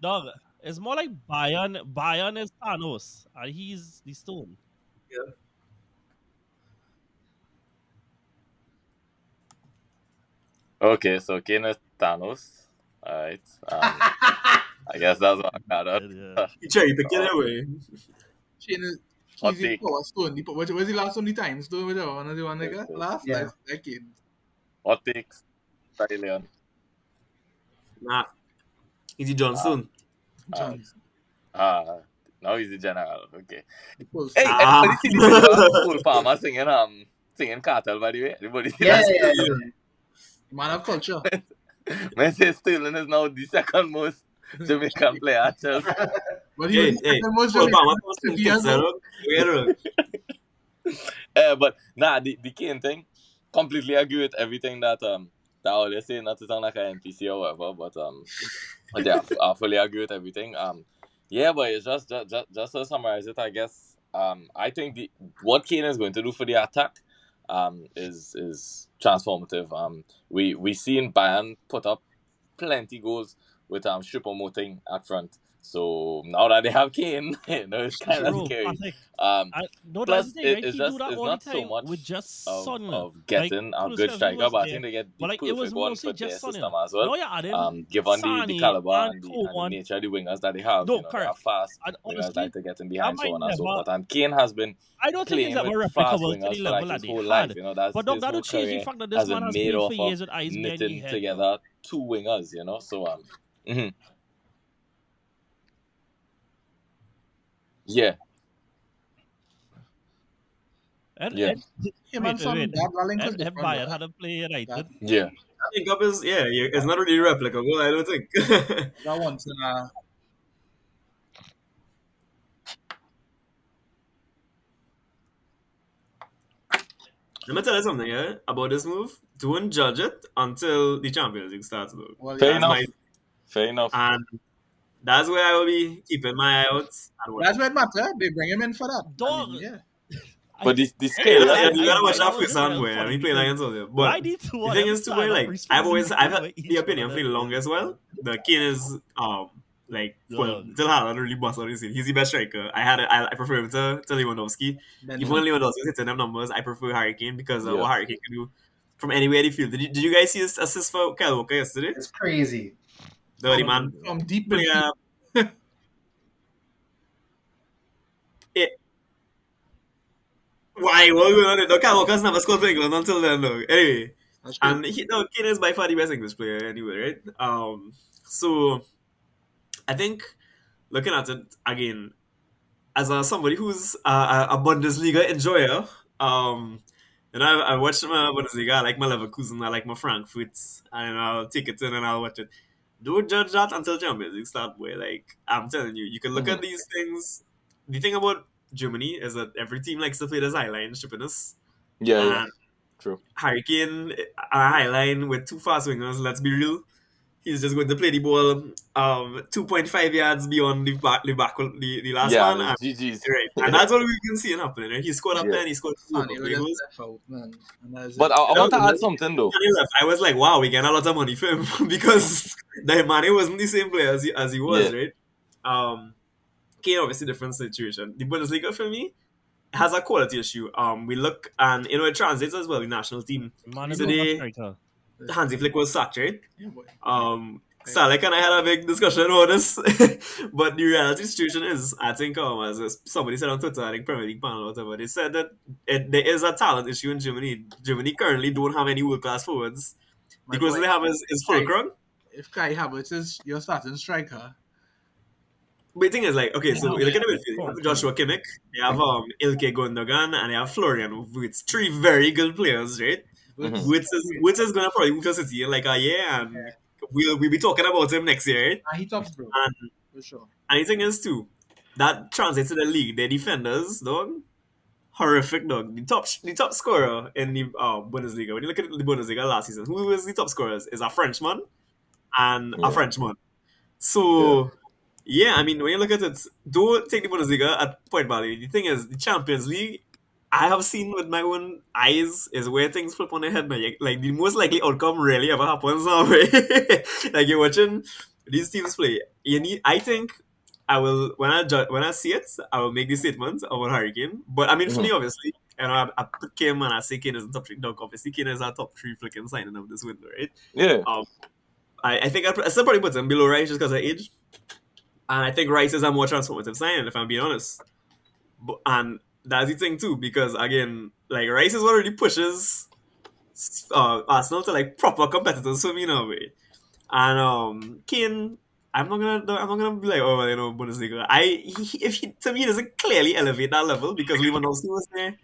Speaker 1: dog. It's more like Bayern. Bayern is Thanos, and he's the stone.
Speaker 3: yeah,
Speaker 5: Okay, so Kane is Thanos. Alright. I guess that's what I got out.
Speaker 1: Yeah.
Speaker 3: he tried to get
Speaker 5: Uh,
Speaker 3: away.
Speaker 2: Shane is
Speaker 5: hot
Speaker 2: he's the
Speaker 5: take.
Speaker 2: power stone. Where's the last one? The time stone, whichever one is the one they
Speaker 5: Yes,
Speaker 2: got
Speaker 5: yes.
Speaker 2: last.
Speaker 4: Yeah.
Speaker 2: That kid.
Speaker 5: Hot takes. Sorry, Leon.
Speaker 3: Nah, Easy
Speaker 5: Uh,
Speaker 3: Johnson.
Speaker 5: uh,
Speaker 2: Johnson.
Speaker 5: now he's the general. Okay.
Speaker 2: The full
Speaker 5: Hey,
Speaker 2: stop.
Speaker 3: Ah,
Speaker 5: anybody see the video of Cole Palmer singing Cartel, by the way? Anybody see
Speaker 4: Yeah,
Speaker 5: that?
Speaker 4: yeah,
Speaker 3: yeah.
Speaker 4: yeah.
Speaker 2: Man of culture.
Speaker 5: Messi Sterling is now the second most Jamaican player at Chelsea.
Speaker 2: But he was
Speaker 3: Hey,
Speaker 2: the
Speaker 3: hey,
Speaker 2: second most
Speaker 3: Cole
Speaker 2: Jamaican
Speaker 3: Palmer
Speaker 2: at
Speaker 3: from
Speaker 2: 50 years old.
Speaker 3: Kitzero. Get it.
Speaker 5: But nah, the Kane thing, completely agree with everything that all they say, not to sound like an NPC or whatever, but yeah, I fully agree with everything. Yeah, but it's just to summarize it, I guess. I think the what Kane is going to do for the attack, is transformative. We seen Bayern put up plenty goals with Choupo-Moting at front. So now that they have Kane, it's kind of
Speaker 1: Bro,
Speaker 5: scary.
Speaker 1: Patrick.
Speaker 5: Um,
Speaker 1: No, that's the
Speaker 5: Plus,
Speaker 1: thing, right? He do that
Speaker 5: it's
Speaker 1: all the
Speaker 5: not so
Speaker 1: time
Speaker 5: much
Speaker 1: with just
Speaker 5: of
Speaker 1: Son.
Speaker 5: of
Speaker 1: Like,
Speaker 5: getting a
Speaker 1: cool
Speaker 5: good
Speaker 1: Chelsea
Speaker 5: striker,
Speaker 1: was
Speaker 5: but I
Speaker 1: there.
Speaker 5: think they get the
Speaker 1: But like, it was
Speaker 5: perfect one
Speaker 1: mostly
Speaker 5: for their
Speaker 1: just Son.
Speaker 5: system as well.
Speaker 1: No, you're adding
Speaker 5: Given the
Speaker 1: Sane
Speaker 5: caliber
Speaker 1: and
Speaker 5: and the
Speaker 1: Coman.
Speaker 5: nature of the wingers that they have,
Speaker 1: No,
Speaker 5: they are
Speaker 1: correct.
Speaker 5: fast
Speaker 1: And
Speaker 5: wingers like
Speaker 1: honestly,
Speaker 5: to get in
Speaker 1: that
Speaker 5: behind, so
Speaker 1: might
Speaker 5: on and so
Speaker 1: never.
Speaker 5: forth. And Kane has been
Speaker 1: I don't think it's
Speaker 5: playing with
Speaker 1: ever
Speaker 5: fast
Speaker 1: replicable to the
Speaker 5: wingers for like
Speaker 1: level that
Speaker 5: his
Speaker 1: they
Speaker 5: whole life.
Speaker 1: had.
Speaker 5: That's
Speaker 1: But dog,
Speaker 5: his
Speaker 1: that
Speaker 5: whole
Speaker 1: don't change the
Speaker 5: career
Speaker 1: fact that this
Speaker 5: has
Speaker 1: man
Speaker 5: been
Speaker 1: has
Speaker 5: made
Speaker 1: played for
Speaker 5: off of
Speaker 1: years with eyes behind the
Speaker 5: knitting
Speaker 1: head, dog.
Speaker 5: together two wingers. So mhm. Yeah,
Speaker 1: And,
Speaker 5: yeah,
Speaker 1: and
Speaker 2: Him
Speaker 1: wait,
Speaker 2: and
Speaker 1: wait,
Speaker 2: Son,
Speaker 1: wait.
Speaker 2: that link was
Speaker 1: And
Speaker 2: different,
Speaker 1: Bayern
Speaker 2: bro.
Speaker 1: had a play
Speaker 2: That
Speaker 1: United.
Speaker 5: yeah.
Speaker 3: I think up is it's not really replicable. I don't think.
Speaker 2: that once in a
Speaker 3: Let me tell you something, about this move. Don't judge it until the Champions League starts, though.
Speaker 2: well,
Speaker 5: Fair
Speaker 2: yeah.
Speaker 3: That's
Speaker 5: enough.
Speaker 3: my
Speaker 5: Fair enough.
Speaker 3: and that's where I will be keeping my eye out and watching.
Speaker 2: That's what matter. They bring him in for that. I
Speaker 1: Dog,
Speaker 2: mean, yeah.
Speaker 1: I,
Speaker 5: But the
Speaker 3: Hey, you
Speaker 5: skill,
Speaker 3: gotta,
Speaker 5: yeah,
Speaker 3: you
Speaker 1: I
Speaker 3: gotta
Speaker 5: the
Speaker 3: watch
Speaker 1: find
Speaker 5: skill.
Speaker 3: that
Speaker 1: that one
Speaker 3: first
Speaker 1: just
Speaker 3: round
Speaker 1: real
Speaker 3: where
Speaker 1: funny
Speaker 3: we playing
Speaker 1: because
Speaker 3: against Soldier.
Speaker 1: why
Speaker 3: But
Speaker 1: these two
Speaker 3: the
Speaker 1: of
Speaker 3: thing
Speaker 1: them
Speaker 3: is, too,
Speaker 1: stand
Speaker 3: boy,
Speaker 1: up
Speaker 3: like I've always I've had
Speaker 1: responsibility with
Speaker 3: the
Speaker 1: each
Speaker 3: opinion for
Speaker 1: other?
Speaker 3: the longest while the Kane is like well
Speaker 1: Dog.
Speaker 3: till Haaland really bust on this scene. He's the best striker. I prefer him to Lewandowski. Even when
Speaker 2: Benzema.
Speaker 3: Lewandowski is hitting them numbers, I prefer Harry Kane because of
Speaker 5: Yeah.
Speaker 3: what Harry Kane can do from anywhere he field. Did you guys see his assist for Kyle Walker yesterday?
Speaker 4: It's crazy.
Speaker 3: Dirty man.
Speaker 2: From deep to
Speaker 3: Play,
Speaker 2: deep.
Speaker 3: it, why? What going on? There? No, Kyle Walker's never scored for England until then, though. Anyway,
Speaker 2: That's true.
Speaker 3: and Kane is by far the best English player anyway, right? So I think looking at it again as somebody who's a Bundesliga enjoyer, I watch my Bundesliga. I like my Leverkusen, I like my Frankfurt, and I'll take it in and I'll watch it. Don't judge that until Champions League start. Boy, like I'm telling you, you can look at
Speaker 5: Mhm.
Speaker 3: these things. The thing about Germany is that every team likes to play this high line stupidness,
Speaker 5: Yeah.
Speaker 3: and
Speaker 5: True.
Speaker 3: Harry Kane, a high line with two fast wingers. Let's be real. he's just going to play the ball 2.5 yards beyond the last
Speaker 5: Yeah, and
Speaker 3: man,
Speaker 5: it's
Speaker 3: and
Speaker 5: GG's.
Speaker 3: right, and that's what we've been seeing happening. Right? He scored up
Speaker 5: Yeah.
Speaker 3: there, and he scored two
Speaker 2: Sonny was
Speaker 3: overplay
Speaker 2: just
Speaker 3: goals.
Speaker 2: left out, man. And that's
Speaker 5: But
Speaker 2: it.
Speaker 5: I
Speaker 3: You know,
Speaker 5: want to add something though.
Speaker 3: when he left, I was like, wow, we get a lot of money for him because the Mane wasn't the same player as he was,
Speaker 5: Yeah.
Speaker 3: right? Kane obviously different situation. The Bundesliga for me has a quality issue. We look and it translates as well the national team.
Speaker 1: Man,
Speaker 2: You
Speaker 1: is
Speaker 2: know,
Speaker 1: not a
Speaker 3: Today,
Speaker 1: striker.
Speaker 3: Hansi Flick was sacked, right?
Speaker 2: yeah, boy.
Speaker 3: Salek and I had a big discussion about this, but the reality situation is, I think, as somebody said on Twitter, I think Premier League panel or whatever, they said that there is a talent issue in Germany. Germany currently don't have any world class forwards. The
Speaker 2: My
Speaker 3: closest
Speaker 2: boy,
Speaker 3: they have is Fulkrug.
Speaker 2: if Kai Havertz is your starting striker,
Speaker 3: But the thing is, like, okay, so
Speaker 2: oh,
Speaker 3: you look at the
Speaker 2: man.
Speaker 3: midfield, you
Speaker 1: Come on,
Speaker 3: have
Speaker 1: come on.
Speaker 3: Joshua Kimmich, they have Ilke Gundogan, and they have Florian Wirtz. Three very good players, right?
Speaker 5: Mhm.
Speaker 3: Wirtz is gonna probably move to City in like a year, and we'll be talking about him next year, right?
Speaker 2: He tops, bro,
Speaker 3: And
Speaker 2: for sure.
Speaker 3: and the thing is too, that translates to the league. Their defenders, dog, horrific, dog. The top scorer in the Bundesliga. When you look at the Bundesliga last season, who was the top scorers? Is a Frenchman and a
Speaker 5: Yeah.
Speaker 3: Frenchman.
Speaker 5: Yeah.
Speaker 3: So yeah, I mean, when you look at it, don't take the Bundesliga at point value. The thing is, the Champions League, I have seen with my own eyes, is where things flip on their head now. Like, the most likely outcome rarely ever happens now. Like, you're watching these teams play. I think I will, when I see it, I will make the statement about Hurricane. But, I mean, for me,
Speaker 5: Mhm.
Speaker 3: obviously, I put Kane and I say Kane is the top three dog. Obviously, Kane is our top three flicking signing of this window, right?
Speaker 5: Yeah.
Speaker 3: Um, I think I still probably put him below Rice just because of age. And I think Rice is a more transformative sign, if I'm being honest. And that's the thing too, because again, like Rice is what really pushes Arsenal to like proper competitors for me in a way. And Kane, I'm not gonna be like, oh, Bundesliga. If he, to me, he doesn't clearly elevate that level because Lewandowski was there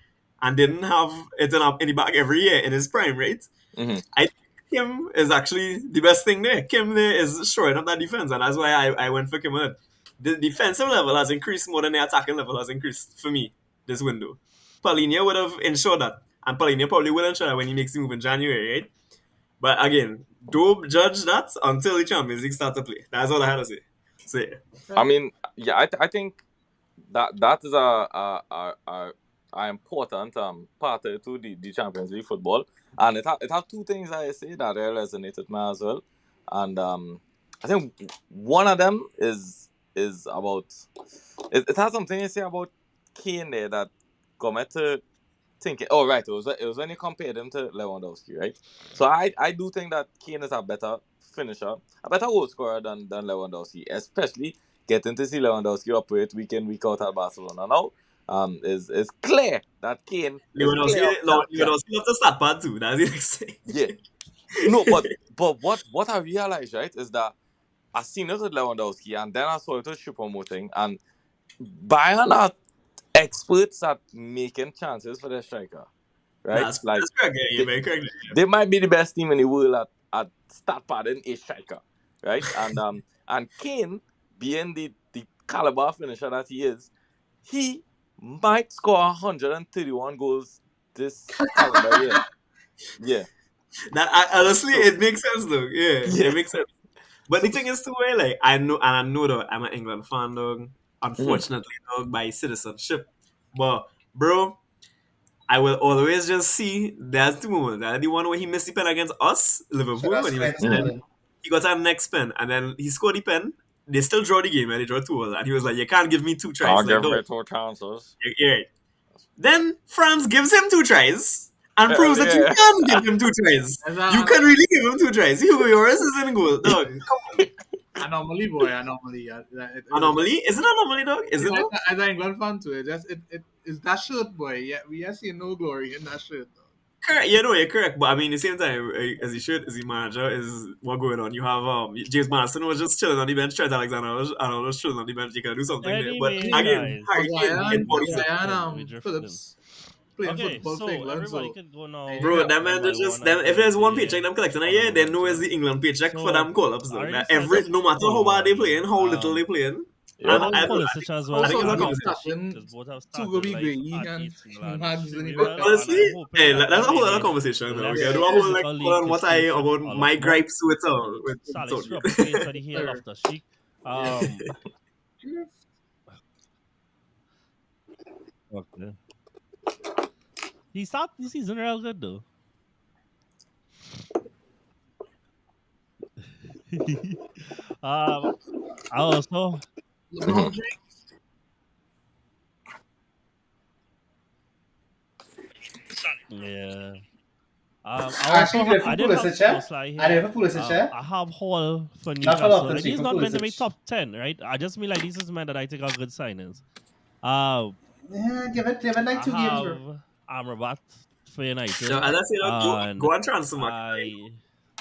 Speaker 3: and didn't have it in the bag every year in his prime, right?
Speaker 5: Mhm.
Speaker 3: I think Kim is actually the best thing there. Kim there is shoring up that defense, and that's why I went for Kim. The defensive level has increased more than the attacking level has increased for me this window. Paulinho would have ensured that, and Paulinho probably will ensure that when he makes the move in January, right? But again, don't judge that until the Champions League start to play. That's all I had to say. So yeah.
Speaker 5: I mean, yeah, I think that is a important part to the Champions League football, and it have two things I say that resonate with me as well, and I think one of them is about it has something to say about Kane there that got me to thinking. Oh right, it was when you compared him to Lewandowski, right? So I do think that Kane is a better finisher, a better goal scorer than Lewandowski, especially getting to see Lewandowski operate week in week out at Barcelona now. Is clear that Kane is clear up that yeah.
Speaker 3: Lewandowski love to start part two. That's the next thing.
Speaker 5: Yeah. No, but what I realized, right, is that I seen it with Lewandowski and then I saw it with Choupo-Moting, and Bayern are experts at making chances for their striker. Right? Like
Speaker 3: That's correct. Yeah, you're very correct.
Speaker 5: they might be the best team in the world at start padding a striker. Right? And Kane, being the caliber finisher that he might score 131 goals this calendar year. Yeah.
Speaker 3: Honestly,
Speaker 5: So,
Speaker 3: it makes sense though. Yeah,
Speaker 5: yeah.
Speaker 3: it makes sense. But the thing is too, like I know that I'm an England fan, dog. Unfortunately, dog, by citizenship. But bro, I will always just see there's two moments. The one where he missed the pen against us,
Speaker 4: So
Speaker 3: Liverpool,
Speaker 4: that's
Speaker 3: when he was
Speaker 4: quite
Speaker 3: then
Speaker 4: stolen.
Speaker 3: he got our next pen, and then he scored the pen. They still draw the game, and they draw 2-2, and he was like, "You can't give me two tries."
Speaker 5: I'll
Speaker 3: Like,
Speaker 5: give
Speaker 3: dog,
Speaker 5: me 2 chances.
Speaker 3: yeah. Then France gives him 2 tries and proves that you
Speaker 5: Yeah.
Speaker 3: can give him 2 tries. You can really give him 2 tries. Hugo Lloris is in goal, dog.
Speaker 2: Anomaly, boy, anomaly.
Speaker 3: Anomaly? Is it anomaly, dog? Is it
Speaker 2: Yeah,
Speaker 3: though?
Speaker 2: as an England fan to it, it's that shirt, boy. Yeah, we are seeing no glory in that shirt, though.
Speaker 3: Correct. Yeah, no, you're correct. But I mean, at the same time, as he should, as the manager, is what going on. You have James Madison was just chilling on the bench. Trent Alexander was chilling on the bench. You can do something there. But
Speaker 1: Anyway,
Speaker 3: again,
Speaker 1: guys,
Speaker 3: Harry Kane, he embodies it.
Speaker 1: we drifted.
Speaker 2: Phillips playing
Speaker 1: Okay,
Speaker 2: football for
Speaker 1: so
Speaker 2: England,
Speaker 1: everybody
Speaker 2: so
Speaker 1: could go now.
Speaker 3: Bro,
Speaker 2: Yeah,
Speaker 3: that man
Speaker 1: one by
Speaker 3: just
Speaker 1: one
Speaker 3: them.
Speaker 1: and
Speaker 3: If
Speaker 1: give
Speaker 3: there's one
Speaker 1: the
Speaker 3: paycheck them collecting a year,
Speaker 1: honorable
Speaker 3: they know it's
Speaker 1: mentions.
Speaker 3: the England paycheck for
Speaker 1: So,
Speaker 3: them call ups.
Speaker 1: I already
Speaker 3: That
Speaker 1: said
Speaker 3: every
Speaker 1: this
Speaker 3: no matter how
Speaker 1: thing,
Speaker 3: bad they
Speaker 1: man.
Speaker 3: playing, how little they playing,
Speaker 5: Yeah.
Speaker 1: I like
Speaker 3: I
Speaker 1: Pulisic as well.
Speaker 3: I think
Speaker 2: Also,
Speaker 3: it's a
Speaker 1: And
Speaker 2: look at
Speaker 3: conversation.
Speaker 1: Loftus-Cheek,
Speaker 2: starting
Speaker 1: because both have
Speaker 2: two go
Speaker 1: started
Speaker 2: be
Speaker 1: like
Speaker 2: great
Speaker 1: at
Speaker 2: and
Speaker 1: AC Milan
Speaker 2: Mags in
Speaker 1: extremely
Speaker 2: the
Speaker 1: well.
Speaker 2: back.
Speaker 1: And
Speaker 3: Honestly,
Speaker 1: I'm hoping
Speaker 3: hey,
Speaker 1: that
Speaker 3: that's a whole other
Speaker 1: maybe
Speaker 3: conversation.
Speaker 1: the
Speaker 3: Now. We
Speaker 1: less
Speaker 3: gotta do a whole like
Speaker 1: physical league
Speaker 3: on
Speaker 1: could
Speaker 3: what I
Speaker 1: coach him
Speaker 3: about
Speaker 1: a lot
Speaker 3: my
Speaker 1: more.
Speaker 3: gripes with
Speaker 1: Sally
Speaker 3: Saudi.
Speaker 1: screw up his face when he hear
Speaker 2: Sir.
Speaker 1: Loftus-Cheek. Um, okay. He started the season real good though. I also
Speaker 2: LeBron James.
Speaker 1: yeah.
Speaker 4: Actually, did
Speaker 1: I
Speaker 4: for
Speaker 1: did have
Speaker 4: Pulisic, eh?
Speaker 1: Szoboszlai
Speaker 4: I
Speaker 1: here.
Speaker 4: did for Pulisic, eh?
Speaker 1: I have Hall for
Speaker 4: Not for
Speaker 1: Newcastle. Like
Speaker 4: Loftus-Cheek,
Speaker 1: he's
Speaker 4: for
Speaker 1: not meant to be
Speaker 4: Pulisic.
Speaker 1: top 10, right? I just mean like these is men that I think are good signings. Uh,
Speaker 4: Yeah, give it like
Speaker 1: I
Speaker 4: 2 games, bro.
Speaker 1: have Amrabat for
Speaker 3: So
Speaker 1: United,
Speaker 3: as I say,
Speaker 1: and
Speaker 3: go on transfer market
Speaker 1: I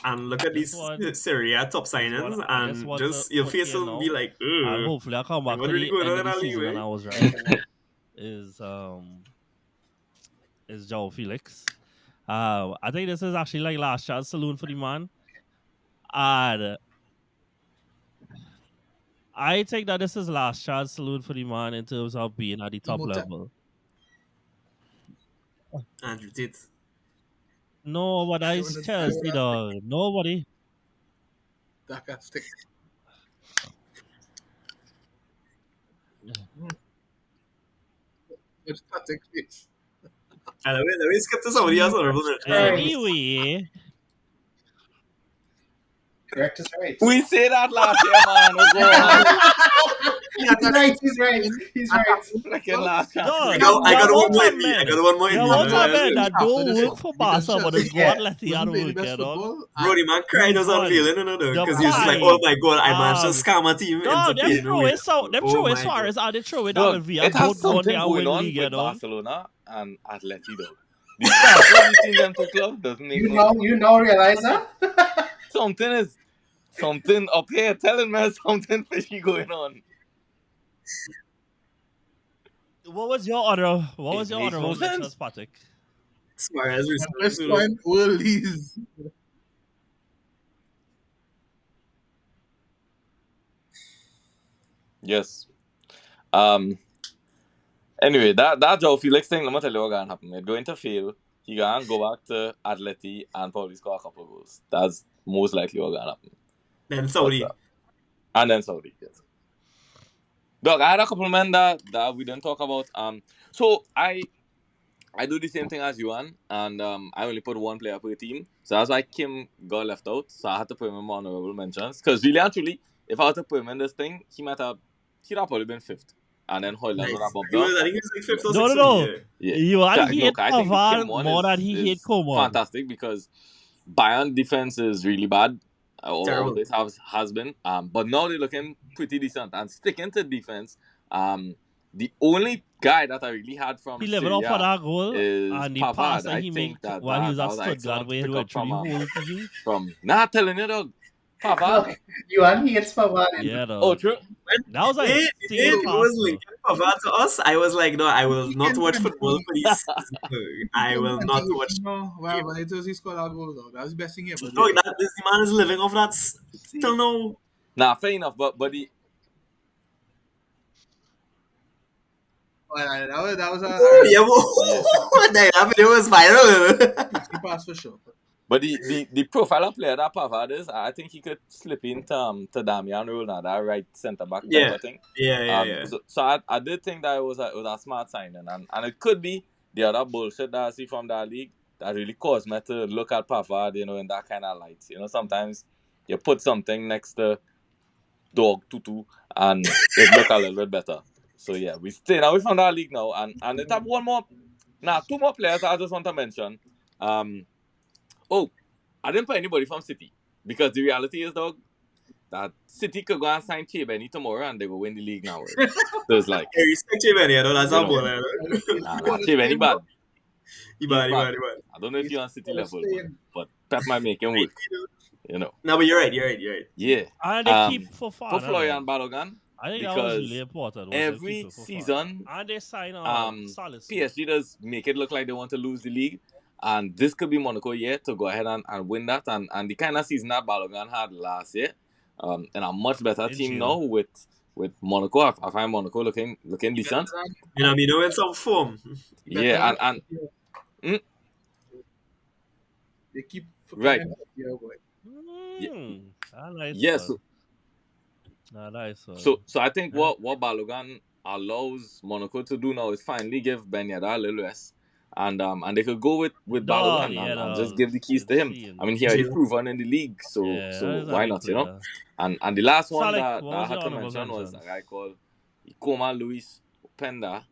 Speaker 3: and look at
Speaker 1: just
Speaker 3: these
Speaker 1: want
Speaker 3: Serie A top
Speaker 1: just want
Speaker 3: signings
Speaker 1: I just
Speaker 3: and
Speaker 1: want to
Speaker 3: just your
Speaker 1: put
Speaker 3: face
Speaker 1: here
Speaker 3: will be
Speaker 1: now,
Speaker 3: like,
Speaker 1: and
Speaker 3: ugh,
Speaker 1: hopefully I come
Speaker 3: like
Speaker 1: back
Speaker 3: what
Speaker 1: to
Speaker 3: really
Speaker 1: the
Speaker 3: going
Speaker 1: end
Speaker 3: on
Speaker 1: of
Speaker 3: in
Speaker 1: the
Speaker 3: our league,
Speaker 1: season and
Speaker 3: man?
Speaker 1: I was right. Is João Felix. I think this is actually like last chance saloon for the man, and I think that this is last chance saloon for the man in terms of being at the top
Speaker 2: Imhotep.
Speaker 1: level.
Speaker 3: Andrew Tate.
Speaker 1: No, but that
Speaker 2: Showing
Speaker 1: is
Speaker 2: the
Speaker 1: Chelsea, dog. Nobody.
Speaker 2: that can stick. It's static face.
Speaker 3: And let me skip to somebody else honorable mention.
Speaker 4: Right.
Speaker 1: Anyway,
Speaker 4: Correct is right.
Speaker 5: We say that last year, man. Oh, go on.
Speaker 2: Yeah,
Speaker 4: He's right, he's right, he's right.
Speaker 5: Freaking last chance.
Speaker 1: dog,
Speaker 3: I
Speaker 1: the
Speaker 3: got one
Speaker 1: amount
Speaker 3: more
Speaker 1: of
Speaker 3: in me. I
Speaker 1: men,
Speaker 3: got one more
Speaker 1: the
Speaker 3: in me.
Speaker 1: amount of
Speaker 3: Let's
Speaker 1: men
Speaker 3: see.
Speaker 1: that
Speaker 2: after
Speaker 1: don't
Speaker 2: this
Speaker 1: work
Speaker 2: one
Speaker 1: for
Speaker 2: because
Speaker 1: Barca but
Speaker 2: Chelsea
Speaker 1: is go
Speaker 4: Yeah.
Speaker 1: Atleti
Speaker 2: wasn't
Speaker 1: and
Speaker 2: playing the
Speaker 1: work,
Speaker 2: best
Speaker 1: you know?
Speaker 2: football.
Speaker 3: Bro, the man cried
Speaker 1: These
Speaker 3: was
Speaker 1: one,
Speaker 3: unveiling,
Speaker 1: the
Speaker 3: because he was just like, oh
Speaker 1: pride,
Speaker 3: my god, I managed to
Speaker 1: um,
Speaker 3: scam a team into
Speaker 1: dog,
Speaker 3: paying away.
Speaker 1: them
Speaker 3: Oh
Speaker 1: throw in
Speaker 3: my god.
Speaker 1: Suarez and they throw in
Speaker 5: Dog,
Speaker 1: David Villa,
Speaker 5: it has
Speaker 1: both go on there
Speaker 5: something
Speaker 1: and
Speaker 5: going
Speaker 1: win
Speaker 5: on
Speaker 1: league, you
Speaker 5: with
Speaker 1: know?
Speaker 5: Barcelona and Atleti, dog. The transfer between them two clubs doesn't make no sense.
Speaker 4: You now realize that?
Speaker 5: Something up here telling me something fishy going on.
Speaker 1: What was your honor? What
Speaker 5: It
Speaker 1: was your
Speaker 5: makes no
Speaker 1: honorable mentions,
Speaker 5: sense.
Speaker 1: Patrick?
Speaker 3: Suarez
Speaker 2: At
Speaker 3: recently,
Speaker 2: this
Speaker 3: so
Speaker 2: point, we'll leave.
Speaker 5: Yes. Um. Anyway, that Joe Felix thing, let me tell you what's gonna happen. It's going to fail. He gonna go back to Atleti and probably score a couple of goals. That's most likely what's gonna happen.
Speaker 3: then
Speaker 5: But,
Speaker 3: Saudi.
Speaker 5: and then Saudi, yes. Dog, I had a couple of men that we didn't talk about. So I do the same thing as you, and I only put one player per team. So that's why Kim got left out. So I had to put him in my honorable mentions. Because really and truly, if I had to put him in this thing, he'd have probably been fifth. And then Hoyland would have bumped up.
Speaker 3: I think he was like fifth or
Speaker 1: No,
Speaker 3: sixth
Speaker 1: no,
Speaker 3: for me,
Speaker 1: no.
Speaker 3: yeah.
Speaker 5: Yeah.
Speaker 1: You and he hate
Speaker 5: I think the Kim
Speaker 1: Pavard
Speaker 5: one
Speaker 1: more than he hate
Speaker 5: is
Speaker 1: Coman.
Speaker 5: fantastic because Bayern defense is really bad.
Speaker 3: Terrible.
Speaker 5: Always has been. But now they're looking pretty decent and sticking to defense. The only guy that I really had from
Speaker 1: He leveled
Speaker 5: Serie
Speaker 1: up for
Speaker 5: A
Speaker 1: that goal
Speaker 5: is
Speaker 1: and the pass
Speaker 5: Pavard.
Speaker 1: that
Speaker 5: I
Speaker 1: he made
Speaker 5: think that
Speaker 1: while he was at
Speaker 5: was an
Speaker 1: Stuttgart
Speaker 5: excellent
Speaker 1: where he
Speaker 5: pick
Speaker 1: went
Speaker 5: up
Speaker 1: through the whole thing.
Speaker 5: from telling you, dog. Pavard.
Speaker 4: Look, you and he gets Pavard.
Speaker 1: Yeah,
Speaker 5: Oh,
Speaker 1: dog.
Speaker 5: true.
Speaker 1: That was like same
Speaker 3: It
Speaker 1: pass
Speaker 3: was
Speaker 1: though.
Speaker 3: linking Pavard to us. I was like, no, I will not watch football for this season. I will not watch.
Speaker 2: Well, when it was he scored that goal, though. That was the best thing he ever
Speaker 3: No,
Speaker 2: did.
Speaker 3: this man is living off that till now.
Speaker 5: Nah, fair enough. But the
Speaker 2: Well, that was a
Speaker 3: Yeah, that video was viral.
Speaker 2: he passed for sure.
Speaker 5: But the profile of player that Pavard is, I think he could slip into to Damian role now, that right centre back type of thing.
Speaker 3: Yeah.
Speaker 5: So I did think that it was a smart signing, and it could be the other bullshit that I see from that league that really caused me to look at Pavard, in that kind of light. Sometimes you put something next to dog tutu and it look a little bit better. So yeah, we stay away from that league now, and it have two more players that I just want to mention. Oh, I didn't put anybody from City because the reality is, dog, that City could go and sign Chebeni tomorrow and they will win the league now. Right? So it's like,
Speaker 3: Hey, respect Chebeni, that's
Speaker 5: You
Speaker 3: a
Speaker 5: know.
Speaker 3: baller.
Speaker 5: nah, Chebeni bad.
Speaker 3: He bad.
Speaker 5: I don't know if you're on City level, but Pep might make him work.
Speaker 3: No, but you're right.
Speaker 5: Yeah.
Speaker 1: And they keep for
Speaker 5: For
Speaker 1: fun.
Speaker 5: Florian Balogun,
Speaker 1: I think that was really important. Was
Speaker 5: every season,
Speaker 1: and they sign Salas.
Speaker 5: PSG does make it look like they want to lose the league. And this could be Monaco year to go ahead and win that. And the kind of season that Balogun had last year, and a much better
Speaker 1: In
Speaker 5: team
Speaker 1: June.
Speaker 5: now with with Monaco. I find Monaco looking decent.
Speaker 3: In some form.
Speaker 5: Yeah, and
Speaker 2: They keep
Speaker 5: right.
Speaker 2: coming here, boy.
Speaker 1: I like
Speaker 5: Yes.
Speaker 1: that. I like
Speaker 5: So I think what Balogun allows Monaco to do now is finally give Ben Yedder a little rest. And they could go with
Speaker 1: Dog,
Speaker 5: Balogun
Speaker 1: yeah,
Speaker 5: and just
Speaker 1: dog.
Speaker 5: give the keys to him. I mean, he already proven in the league, so
Speaker 1: Yeah, that is a
Speaker 5: why
Speaker 1: big
Speaker 5: not, you know?
Speaker 1: player.
Speaker 5: And the last one
Speaker 1: Salik,
Speaker 5: that
Speaker 1: what
Speaker 5: I
Speaker 1: was
Speaker 5: had
Speaker 1: your
Speaker 5: to
Speaker 1: honorable
Speaker 5: mention was a
Speaker 1: mentions?
Speaker 5: guy called Ikoma Luis Openda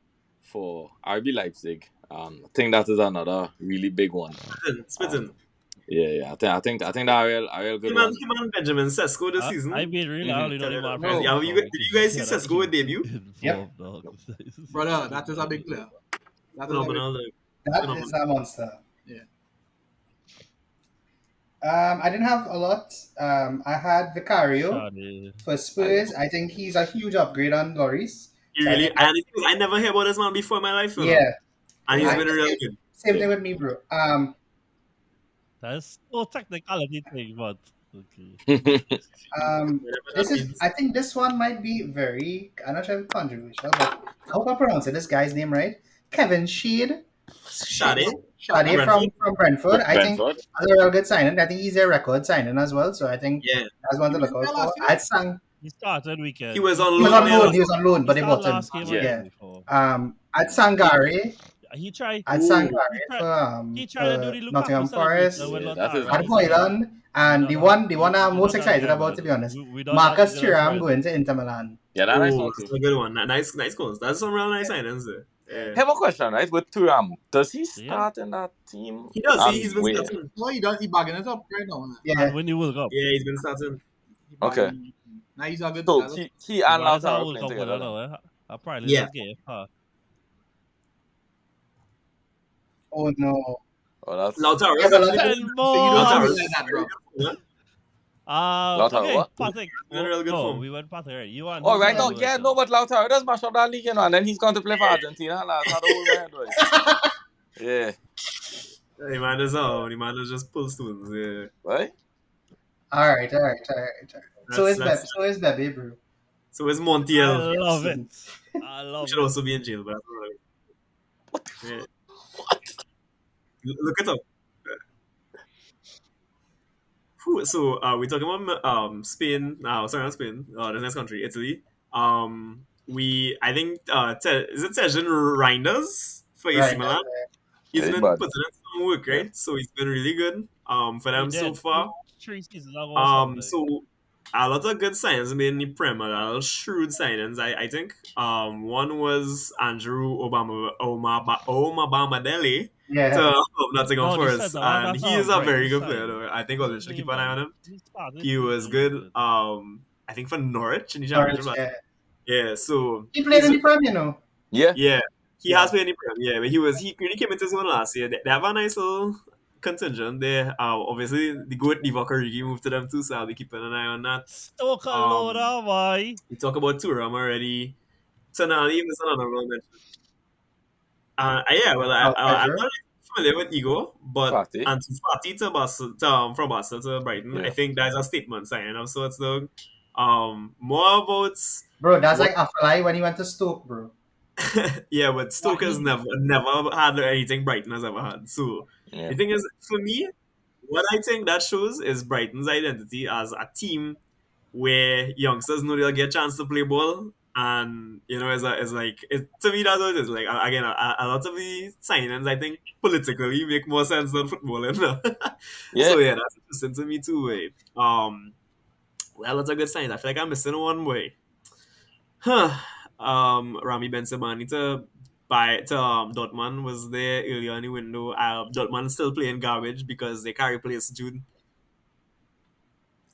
Speaker 5: for RB Leipzig. I think that is another really big one.
Speaker 3: Spitting.
Speaker 5: Yeah. I think that a real good one.
Speaker 3: Him and Benjamin Sesko this season.
Speaker 1: I mean, really, I only know the man
Speaker 2: No.
Speaker 3: Did you guys see Sesko debut?
Speaker 4: Yep.
Speaker 2: Brother, that is a big player. That is a big
Speaker 3: Phenomenal.
Speaker 4: That is a monster.
Speaker 2: Yeah.
Speaker 4: I didn't have a lot. I had Vicario
Speaker 1: Shadi.
Speaker 4: for Spurs. I think he's a huge upgrade on Loris.
Speaker 3: He
Speaker 4: So I
Speaker 3: really,
Speaker 4: think
Speaker 3: and I never heard about this man before in my life, you know.
Speaker 4: yeah.
Speaker 3: And he's
Speaker 4: I-
Speaker 3: been really good.
Speaker 4: Same thing with me, bro.
Speaker 1: That's no technicality thing, but okay.
Speaker 4: This is. I think this one might be very. I'm not sure if controversial, but I hope I pronounce it. This guy's name right. Kevin Sheed.
Speaker 3: Shade?
Speaker 4: Shade
Speaker 3: Brentford?
Speaker 4: from Brentford. I think
Speaker 5: Brentford.
Speaker 4: that's a real good signing. I think he's a record signing as well. So I think
Speaker 3: Yeah.
Speaker 4: that's one to look out for. I had Sang.
Speaker 1: He started weekend.
Speaker 3: He was on
Speaker 4: He was
Speaker 3: loan
Speaker 4: on
Speaker 3: there.
Speaker 4: loan. He was on loan,
Speaker 1: He
Speaker 4: but they
Speaker 1: started
Speaker 4: bought him.
Speaker 1: last game
Speaker 5: Yeah.
Speaker 1: again before.
Speaker 4: At Sangare.
Speaker 1: He tried.
Speaker 4: At
Speaker 3: Ooh.
Speaker 4: Sangare
Speaker 1: He tried to do
Speaker 4: for
Speaker 1: the Lukaku
Speaker 4: Nottingham Forest.
Speaker 1: celebration with
Speaker 5: Yeah, that is
Speaker 1: Lautaro.
Speaker 4: At Hoyland. And the one I'm most excited
Speaker 1: again,
Speaker 4: about, to be honest,
Speaker 1: we done
Speaker 4: Marcus
Speaker 1: that again as
Speaker 4: Thuram
Speaker 1: well.
Speaker 4: going to Inter Milan.
Speaker 5: Yeah, that nice
Speaker 3: Oh,
Speaker 5: one
Speaker 3: that's
Speaker 5: too.
Speaker 3: a good one. Nice goals. That's some real nice signings there. Yeah.
Speaker 5: Have a question, right? With Thuram, does he
Speaker 1: Yeah.
Speaker 5: start in that team?
Speaker 3: He does.
Speaker 5: And
Speaker 3: He's been
Speaker 5: where?
Speaker 3: starting.
Speaker 2: No, he does. He bagging it up right now.
Speaker 4: Yeah.
Speaker 1: And when he will go.
Speaker 3: Yeah, he's been starting.
Speaker 2: He
Speaker 5: Okay.
Speaker 2: bagging- Now he's a good
Speaker 5: So
Speaker 2: player.
Speaker 5: he and
Speaker 1: That's how
Speaker 5: Lautaro
Speaker 1: we'll
Speaker 5: playing
Speaker 1: go
Speaker 5: together.
Speaker 1: with
Speaker 5: then.
Speaker 1: that. Apparently,
Speaker 3: Yeah.
Speaker 1: this game.
Speaker 4: Oh no.
Speaker 5: Oh, that's
Speaker 3: Lautaro
Speaker 4: Yeah,
Speaker 3: is
Speaker 4: but
Speaker 3: actually
Speaker 1: Ten
Speaker 2: So you don't
Speaker 1: more.
Speaker 2: have
Speaker 3: Lautaro
Speaker 2: it like that, bro.
Speaker 5: Lautaro,
Speaker 1: Okay,
Speaker 5: what?
Speaker 1: Patrick.
Speaker 3: In real good
Speaker 1: Oh,
Speaker 3: form.
Speaker 1: we went Patrick. Right? You want?
Speaker 5: Oh, right
Speaker 1: who
Speaker 5: now,
Speaker 1: you
Speaker 5: yeah,
Speaker 1: went
Speaker 5: no,
Speaker 1: to?
Speaker 5: but Lautaro does mash up that league, you know, and then he's going to play for Argentina. Lautaro will man, right? Yeah,
Speaker 3: The man is just pull stones. Yeah.
Speaker 5: right?
Speaker 4: All right. So
Speaker 3: That's-
Speaker 4: is Bebe, bro.
Speaker 3: So it's
Speaker 1: I
Speaker 3: Montiel.
Speaker 1: love it. I
Speaker 3: He
Speaker 1: love
Speaker 3: should
Speaker 1: it.
Speaker 3: also be in jail, but that's all right. Yeah. Look it up. So we're talking about Spain. Sorry, not Spain. The next country, Italy. I think is it Tejan Reinders for AC
Speaker 4: Right.
Speaker 3: Milan? He's
Speaker 5: Hey,
Speaker 3: been
Speaker 5: bud.
Speaker 3: putting in some work, right? So he's been really good. For them
Speaker 1: He
Speaker 3: so
Speaker 1: did.
Speaker 3: far.
Speaker 1: 3 seasons ago or something.
Speaker 3: So a lot of good signings made in the Premier. A lot of shrewd signings, I think. One was Andrew Omabamadele
Speaker 4: Yeah.
Speaker 3: to Nottingham
Speaker 1: Oh, they
Speaker 3: Forest,
Speaker 1: said that.
Speaker 3: and
Speaker 1: That's
Speaker 3: he is
Speaker 1: a
Speaker 3: a
Speaker 1: right
Speaker 3: very good
Speaker 1: sign.
Speaker 3: player. Though. I think
Speaker 1: What's
Speaker 3: we
Speaker 1: his
Speaker 3: should
Speaker 1: name,
Speaker 3: keep an eye
Speaker 1: man?
Speaker 3: on him.
Speaker 1: He started
Speaker 3: He was
Speaker 1: really
Speaker 3: good. I think for Norwich in the championship.
Speaker 4: Norwich, yeah.
Speaker 3: Yeah, so
Speaker 4: He played in the Prem, you know.
Speaker 5: Yeah.
Speaker 3: yeah, he has played in the Premier. Yeah, but he really came into his own last year. They have a nice little contingent there. Obviously the good Divock Origi moved to them too, so I'll be keeping an eye on that.
Speaker 1: Stoke a load of boy.
Speaker 3: We talk about Thuram already. So now even another one mention. Yeah, well, I'm
Speaker 4: Pedro.
Speaker 3: not familiar with Ego, but
Speaker 5: Fati.
Speaker 3: and Fati to from Barcelona to Brighton,
Speaker 5: Yeah.
Speaker 3: I think that's a statement signing of sorts, though. More about
Speaker 4: Bro, that's like Afalai when he went to Stoke, bro.
Speaker 3: yeah, but Stoke has never had anything Brighton has ever had. So
Speaker 5: Yeah.
Speaker 3: the thing is, for me, what I think that shows is Brighton's identity as a team where youngsters know they'll get a chance to play ball, and to me that's what it is. Like again, a lot of the signings I think politically make more sense than football.
Speaker 5: Yeah.
Speaker 3: So yeah, that's interesting to me too. Well, that's a good sign. I feel like I'm missing one way. Rami Benzema to Dortmund was there earlier in the window. Dortmund still playing garbage because they can't replace Jude.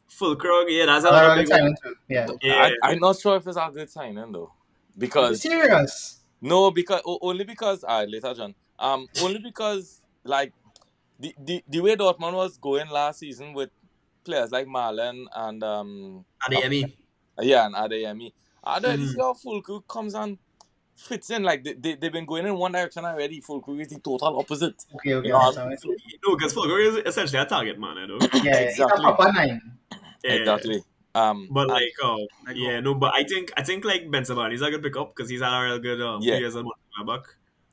Speaker 3: Fulkrug, yeah, that's another big one.
Speaker 4: Too. Yeah.
Speaker 3: Yeah.
Speaker 5: I'm not sure if it's a good signing though, because
Speaker 4: Serious.
Speaker 5: no, because only because later John. Only because like the way Dortmund was going last season with players like Marlen and
Speaker 3: Adeyemi.
Speaker 5: and Adeyemi. I don't see how Fulkrug comes and fits in. Like they've been going in one direction already. Fulkrug is the total opposite.
Speaker 4: Okay.
Speaker 5: You know,
Speaker 3: No, because Fulkrug is essentially a target man,
Speaker 4: Yeah,
Speaker 5: Exactly.
Speaker 4: he's a proper 9.
Speaker 3: Yeah.
Speaker 5: Exactly.
Speaker 3: But
Speaker 5: And
Speaker 3: like, yeah, no, but I think like Ben Sabani's a good pickup because he's had a real good few
Speaker 5: yeah,
Speaker 3: years at back.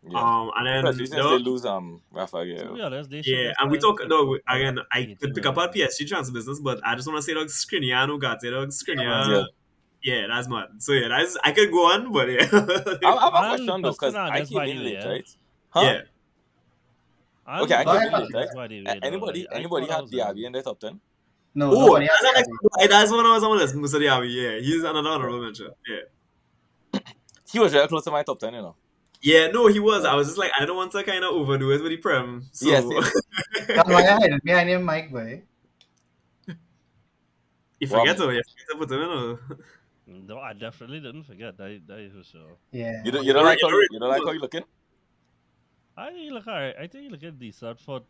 Speaker 5: yeah.
Speaker 3: And
Speaker 5: Especially
Speaker 3: then
Speaker 5: since they lose Rafa
Speaker 1: To be
Speaker 5: Guerrero.
Speaker 1: honest, they should
Speaker 3: yeah,
Speaker 1: just
Speaker 3: and we
Speaker 1: try and
Speaker 3: talk
Speaker 1: stick
Speaker 3: dog
Speaker 1: with
Speaker 3: again. I could pick up our
Speaker 1: 18
Speaker 3: PSG transfer business, but I just want to say dog Skriniar and Ugarte, dog
Speaker 1: man.
Speaker 3: Skriniar.
Speaker 5: Yeah.
Speaker 3: Yeah, that's mad. So yeah, that's I could go on, but yeah,
Speaker 5: I have a
Speaker 1: And
Speaker 5: question though,
Speaker 1: plus
Speaker 5: because I
Speaker 1: Fernandez,
Speaker 5: came
Speaker 1: by the
Speaker 5: in
Speaker 1: way,
Speaker 5: late,
Speaker 1: yeah.
Speaker 5: right? Huh?
Speaker 3: yeah.
Speaker 5: Okay,
Speaker 1: And
Speaker 5: I
Speaker 4: Go
Speaker 1: plus
Speaker 5: came
Speaker 4: ahead,
Speaker 5: in late, right?
Speaker 1: Fernandez, by the way, though.
Speaker 5: Anybody
Speaker 1: I
Speaker 5: anybody
Speaker 1: thought I
Speaker 5: had
Speaker 1: was
Speaker 5: Diaby in their top 10?
Speaker 4: No,
Speaker 3: Oh,
Speaker 4: nobody has
Speaker 3: that's,
Speaker 4: Diaby.
Speaker 3: that's one I was on the list. Musa Diaby, yeah, he's another honorable mention. Yeah.
Speaker 5: He was very close to my top 10, you know.
Speaker 3: Yeah, no, he was. I was just like, I don't want to kind of overdo it with the prem.
Speaker 5: Yeah,
Speaker 3: So
Speaker 5: same.
Speaker 4: John, why are you hiding behind him, Mike, boy?
Speaker 3: you
Speaker 5: Well,
Speaker 3: forget to put him in.
Speaker 1: No, I definitely didn't forget that is for sure.
Speaker 4: Yeah.
Speaker 5: you don't like how you don't like how you looking?
Speaker 1: I think you look alright. I think you look decent for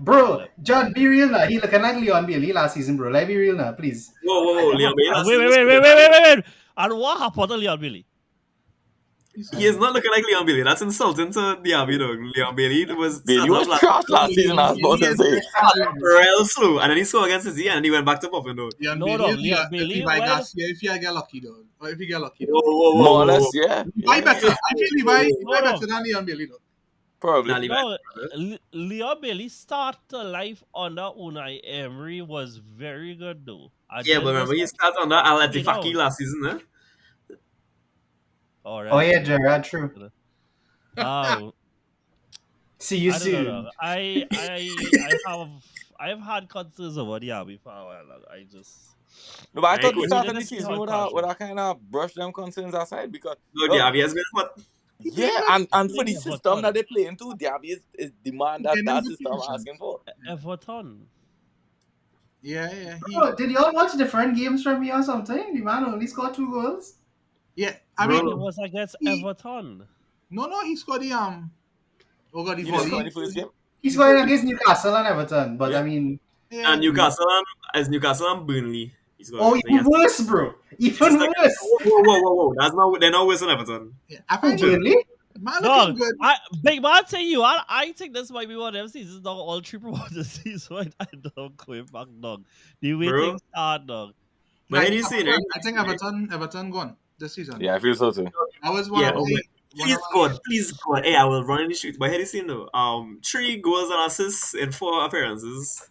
Speaker 4: Bro,
Speaker 1: left.
Speaker 4: John, be real now. He looking like Leon Bailey last season, bro. Like, be real now, please.
Speaker 3: Whoa, Liam Bailey.
Speaker 1: And wait. And what happened to Leon Billy?
Speaker 3: He is not looking like Leon Bailey. That's insulting to Diaby, dog. Leon Bailey was
Speaker 5: Bailey
Speaker 3: started off
Speaker 5: was
Speaker 3: like
Speaker 5: trash last season, I was about to say.
Speaker 3: real slow, and then he scored against City, and then he went back to popping, though.
Speaker 2: Leon
Speaker 1: No,
Speaker 2: Bailey,
Speaker 1: Leon Bailey,
Speaker 2: Levi
Speaker 1: well,
Speaker 2: Garcia, if you get lucky, though. Or if you get lucky, though.
Speaker 5: More or
Speaker 3: Whoa.
Speaker 5: less, yeah.
Speaker 2: Levi better. I feel Levi
Speaker 1: no.
Speaker 2: better than Leon Bailey, though.
Speaker 5: Probably.
Speaker 3: Nah, Levi.
Speaker 1: No, Leon Bailey start to life under Unai Emery was very good though. I
Speaker 3: Yeah,
Speaker 1: just
Speaker 3: but remember
Speaker 1: was
Speaker 3: he started on that Al
Speaker 1: you
Speaker 3: Etifaki
Speaker 1: know.
Speaker 3: last season, eh?
Speaker 1: All
Speaker 4: Oh,
Speaker 1: right.
Speaker 4: yeah, Gerard, true.
Speaker 1: Um,
Speaker 4: See you
Speaker 1: I don't know.
Speaker 4: soon.
Speaker 1: Dog. I've had concerns about Diaby for a while. Dog. I just
Speaker 5: No, but I
Speaker 3: Like,
Speaker 5: thought the
Speaker 1: we
Speaker 5: start of
Speaker 1: didn't
Speaker 5: the
Speaker 1: see
Speaker 5: season
Speaker 1: how it
Speaker 5: would
Speaker 1: control.
Speaker 5: have kind of brush them concerns aside because
Speaker 3: no,
Speaker 5: look,
Speaker 3: Diaby has been what?
Speaker 2: He played
Speaker 5: yeah,
Speaker 2: well.
Speaker 5: and for the
Speaker 1: Playing
Speaker 5: system that
Speaker 1: Everton.
Speaker 5: they play into, Diaby is demand
Speaker 2: He
Speaker 5: that
Speaker 2: getting
Speaker 5: that
Speaker 2: good
Speaker 5: system
Speaker 2: positions.
Speaker 5: asking for.
Speaker 1: Everton.
Speaker 2: Yeah.
Speaker 4: Bro, did y'all watch different games from me or something? The man only scored 2 goals.
Speaker 2: Yeah. I
Speaker 3: Bro.
Speaker 2: mean,
Speaker 1: It was against
Speaker 2: he,
Speaker 1: Everton.
Speaker 2: no, he scored the oh god, the
Speaker 5: He didn't score in
Speaker 2: volley.
Speaker 5: the first game.
Speaker 4: He's scoring against Newcastle and Everton, but
Speaker 5: Yeah.
Speaker 4: I mean,
Speaker 2: Yeah.
Speaker 3: And Newcastle and Burnley. He's got
Speaker 4: oh,
Speaker 3: so
Speaker 4: even
Speaker 3: yes.
Speaker 4: worse, bro.
Speaker 3: It's
Speaker 4: Even
Speaker 3: just like,
Speaker 4: worse.
Speaker 3: whoa. That's not they're not worse than Everton.
Speaker 2: Yeah. I
Speaker 4: Oh,
Speaker 2: find
Speaker 4: Burnley?
Speaker 2: man looking
Speaker 1: Dog,
Speaker 2: good.
Speaker 1: big man tell you, I think this might be one of them seasons, dog. All three promoted seasons, I don't going back, dog. The way
Speaker 3: Bro.
Speaker 1: things start, dog.
Speaker 3: But here you see, right?
Speaker 2: I think Everton gone this season.
Speaker 5: Yeah, I feel so too.
Speaker 2: I was one
Speaker 3: Yeah,
Speaker 2: of
Speaker 3: oh my.
Speaker 2: the one of
Speaker 3: Please God. Hey, I will run in the streets. But here you see though. 3 goals and assists in 4 appearances.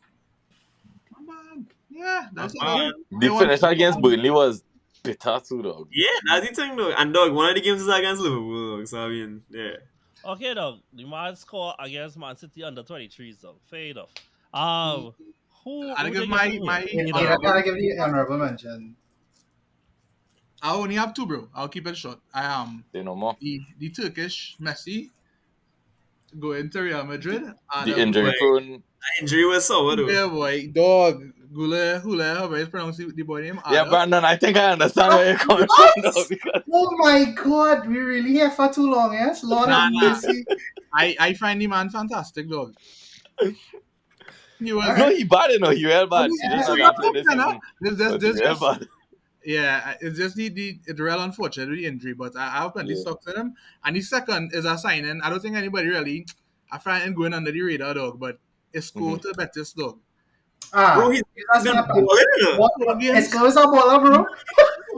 Speaker 2: yeah,
Speaker 3: Not
Speaker 2: that's
Speaker 3: bad.
Speaker 5: The finish against Burnley was bitter too, dog.
Speaker 3: Yeah, that's the thing though. And dog, one of the games is against Liverpool, dog. So I mean, yeah.
Speaker 1: Okay, dog. The man score against Man City under 23s, dog. Fair enough. Who?
Speaker 2: I'll
Speaker 1: who
Speaker 2: give
Speaker 1: they
Speaker 2: my
Speaker 1: give
Speaker 2: my.
Speaker 1: away?
Speaker 4: Yeah, I gotta give the honorable mention.
Speaker 2: I only have 2, bro. I'll keep it short. I am
Speaker 5: Say no more.
Speaker 2: the Turkish Messi going to Real Madrid. And
Speaker 5: The injury prone.
Speaker 3: Injury was sour though.
Speaker 2: yeah, boy, dog Hule, how you pronounce the boy name?
Speaker 5: Yeah,
Speaker 2: Ada.
Speaker 5: Brandon, I think I understand where you're coming from, though, because
Speaker 4: Oh my god, we really here for too long, yes? Lord have
Speaker 2: Nah.
Speaker 4: mercy.
Speaker 2: I find the man fantastic, dog. He was.
Speaker 5: no, he bad, you know, he real bad.
Speaker 2: Oh,
Speaker 5: He just
Speaker 2: so
Speaker 5: not
Speaker 2: you're
Speaker 5: gonna play this
Speaker 2: top 10, huh?
Speaker 5: season.
Speaker 2: This,
Speaker 5: But
Speaker 2: this,
Speaker 5: he real
Speaker 2: this,
Speaker 5: bad.
Speaker 2: yeah, it's just it's real unfortunate with the injury, but I have plenty
Speaker 5: Yeah.
Speaker 2: stocks in him. And the second is a signing. I don't think anybody really I find him going under the radar, dog, but it's cool to Betis, dog.
Speaker 3: Bro,
Speaker 4: Ah,
Speaker 3: he's
Speaker 4: that's
Speaker 3: been
Speaker 4: not
Speaker 3: balling, you know.
Speaker 4: what?
Speaker 2: 4 games.
Speaker 4: Esco is a baller, bro.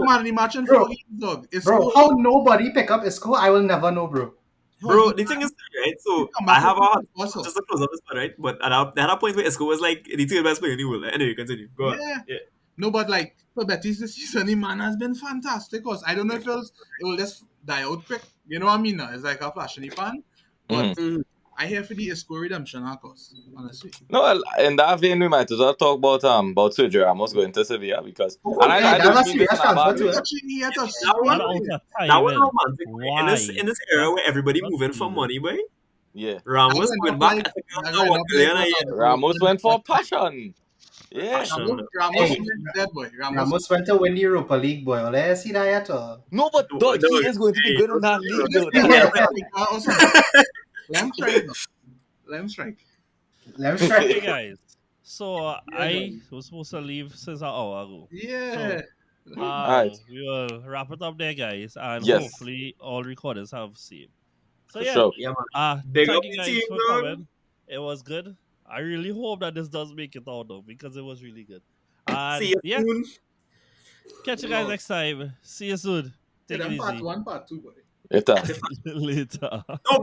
Speaker 2: Man, the match in
Speaker 4: Bro.
Speaker 2: 4 games, dog. It's
Speaker 4: Bro,
Speaker 2: cool.
Speaker 4: how nobody pick up Esco, I will never know, bro.
Speaker 3: Bro, the thing is, right? So
Speaker 2: come back
Speaker 3: I have
Speaker 2: with
Speaker 3: a
Speaker 2: also.
Speaker 3: just to close up this part, right? But at a point where Esco was like the 2 best player in the world. Anyway, continue. Go on.
Speaker 2: Yeah.
Speaker 3: Yeah.
Speaker 2: No, but like for Betis this season, the man has been fantastic. Cause I don't know if it will just die out quick. You know what I mean? Now? It's like a flash in the pan. But I hear for the Esco redemption, of course. Honestly.
Speaker 5: No, well, in that vein, we might as well talk about Sergio Ramos going to Sevilla because,
Speaker 4: Oh,
Speaker 5: and
Speaker 4: yeah,
Speaker 5: I
Speaker 4: that's
Speaker 5: don't
Speaker 4: a
Speaker 5: mean this
Speaker 4: serious
Speaker 5: in a bad
Speaker 4: transfer
Speaker 5: way.
Speaker 4: too.
Speaker 2: He had touched
Speaker 3: That
Speaker 2: one.
Speaker 1: What out of
Speaker 3: That was
Speaker 1: timing?
Speaker 3: romantic.
Speaker 1: Why?
Speaker 3: In this era where everybody
Speaker 1: What
Speaker 3: moving for
Speaker 1: season?
Speaker 3: money, boy.
Speaker 5: Yeah.
Speaker 3: Ramos going back. I think
Speaker 2: I
Speaker 3: after 1 million a year.
Speaker 5: Ramos went for passion. Yeah.
Speaker 3: Passion.
Speaker 2: Ramos
Speaker 4: Hey.
Speaker 2: dead boy.
Speaker 4: Ramos went to win the Europa League, boy. Let's see that yet.
Speaker 5: No, but dog, he is going to be good in that league, though.
Speaker 2: Lamb strike. Lamb strike.
Speaker 4: Let me
Speaker 1: Okay,
Speaker 4: try.
Speaker 1: guys. So I was supposed to leave since an hour ago.
Speaker 2: Yeah.
Speaker 5: Alright.
Speaker 1: We will wrap it up there, guys, and
Speaker 5: Yes.
Speaker 1: hopefully all recorders have saved. So
Speaker 5: For
Speaker 1: yeah,
Speaker 5: sure.
Speaker 3: Yeah, man.
Speaker 1: thank
Speaker 3: Big up
Speaker 1: you
Speaker 3: the
Speaker 1: guys
Speaker 3: team,
Speaker 1: for
Speaker 3: dog.
Speaker 1: coming. It was good. I really hope that this does make it out though, because it was really good. And
Speaker 3: See you
Speaker 1: yeah,
Speaker 3: soon.
Speaker 1: Catch you guys next time. See you soon.
Speaker 2: Yeah,
Speaker 1: Take it
Speaker 2: then part
Speaker 1: easy.
Speaker 2: one, part two, buddy.
Speaker 5: Later.
Speaker 1: Later.
Speaker 3: No,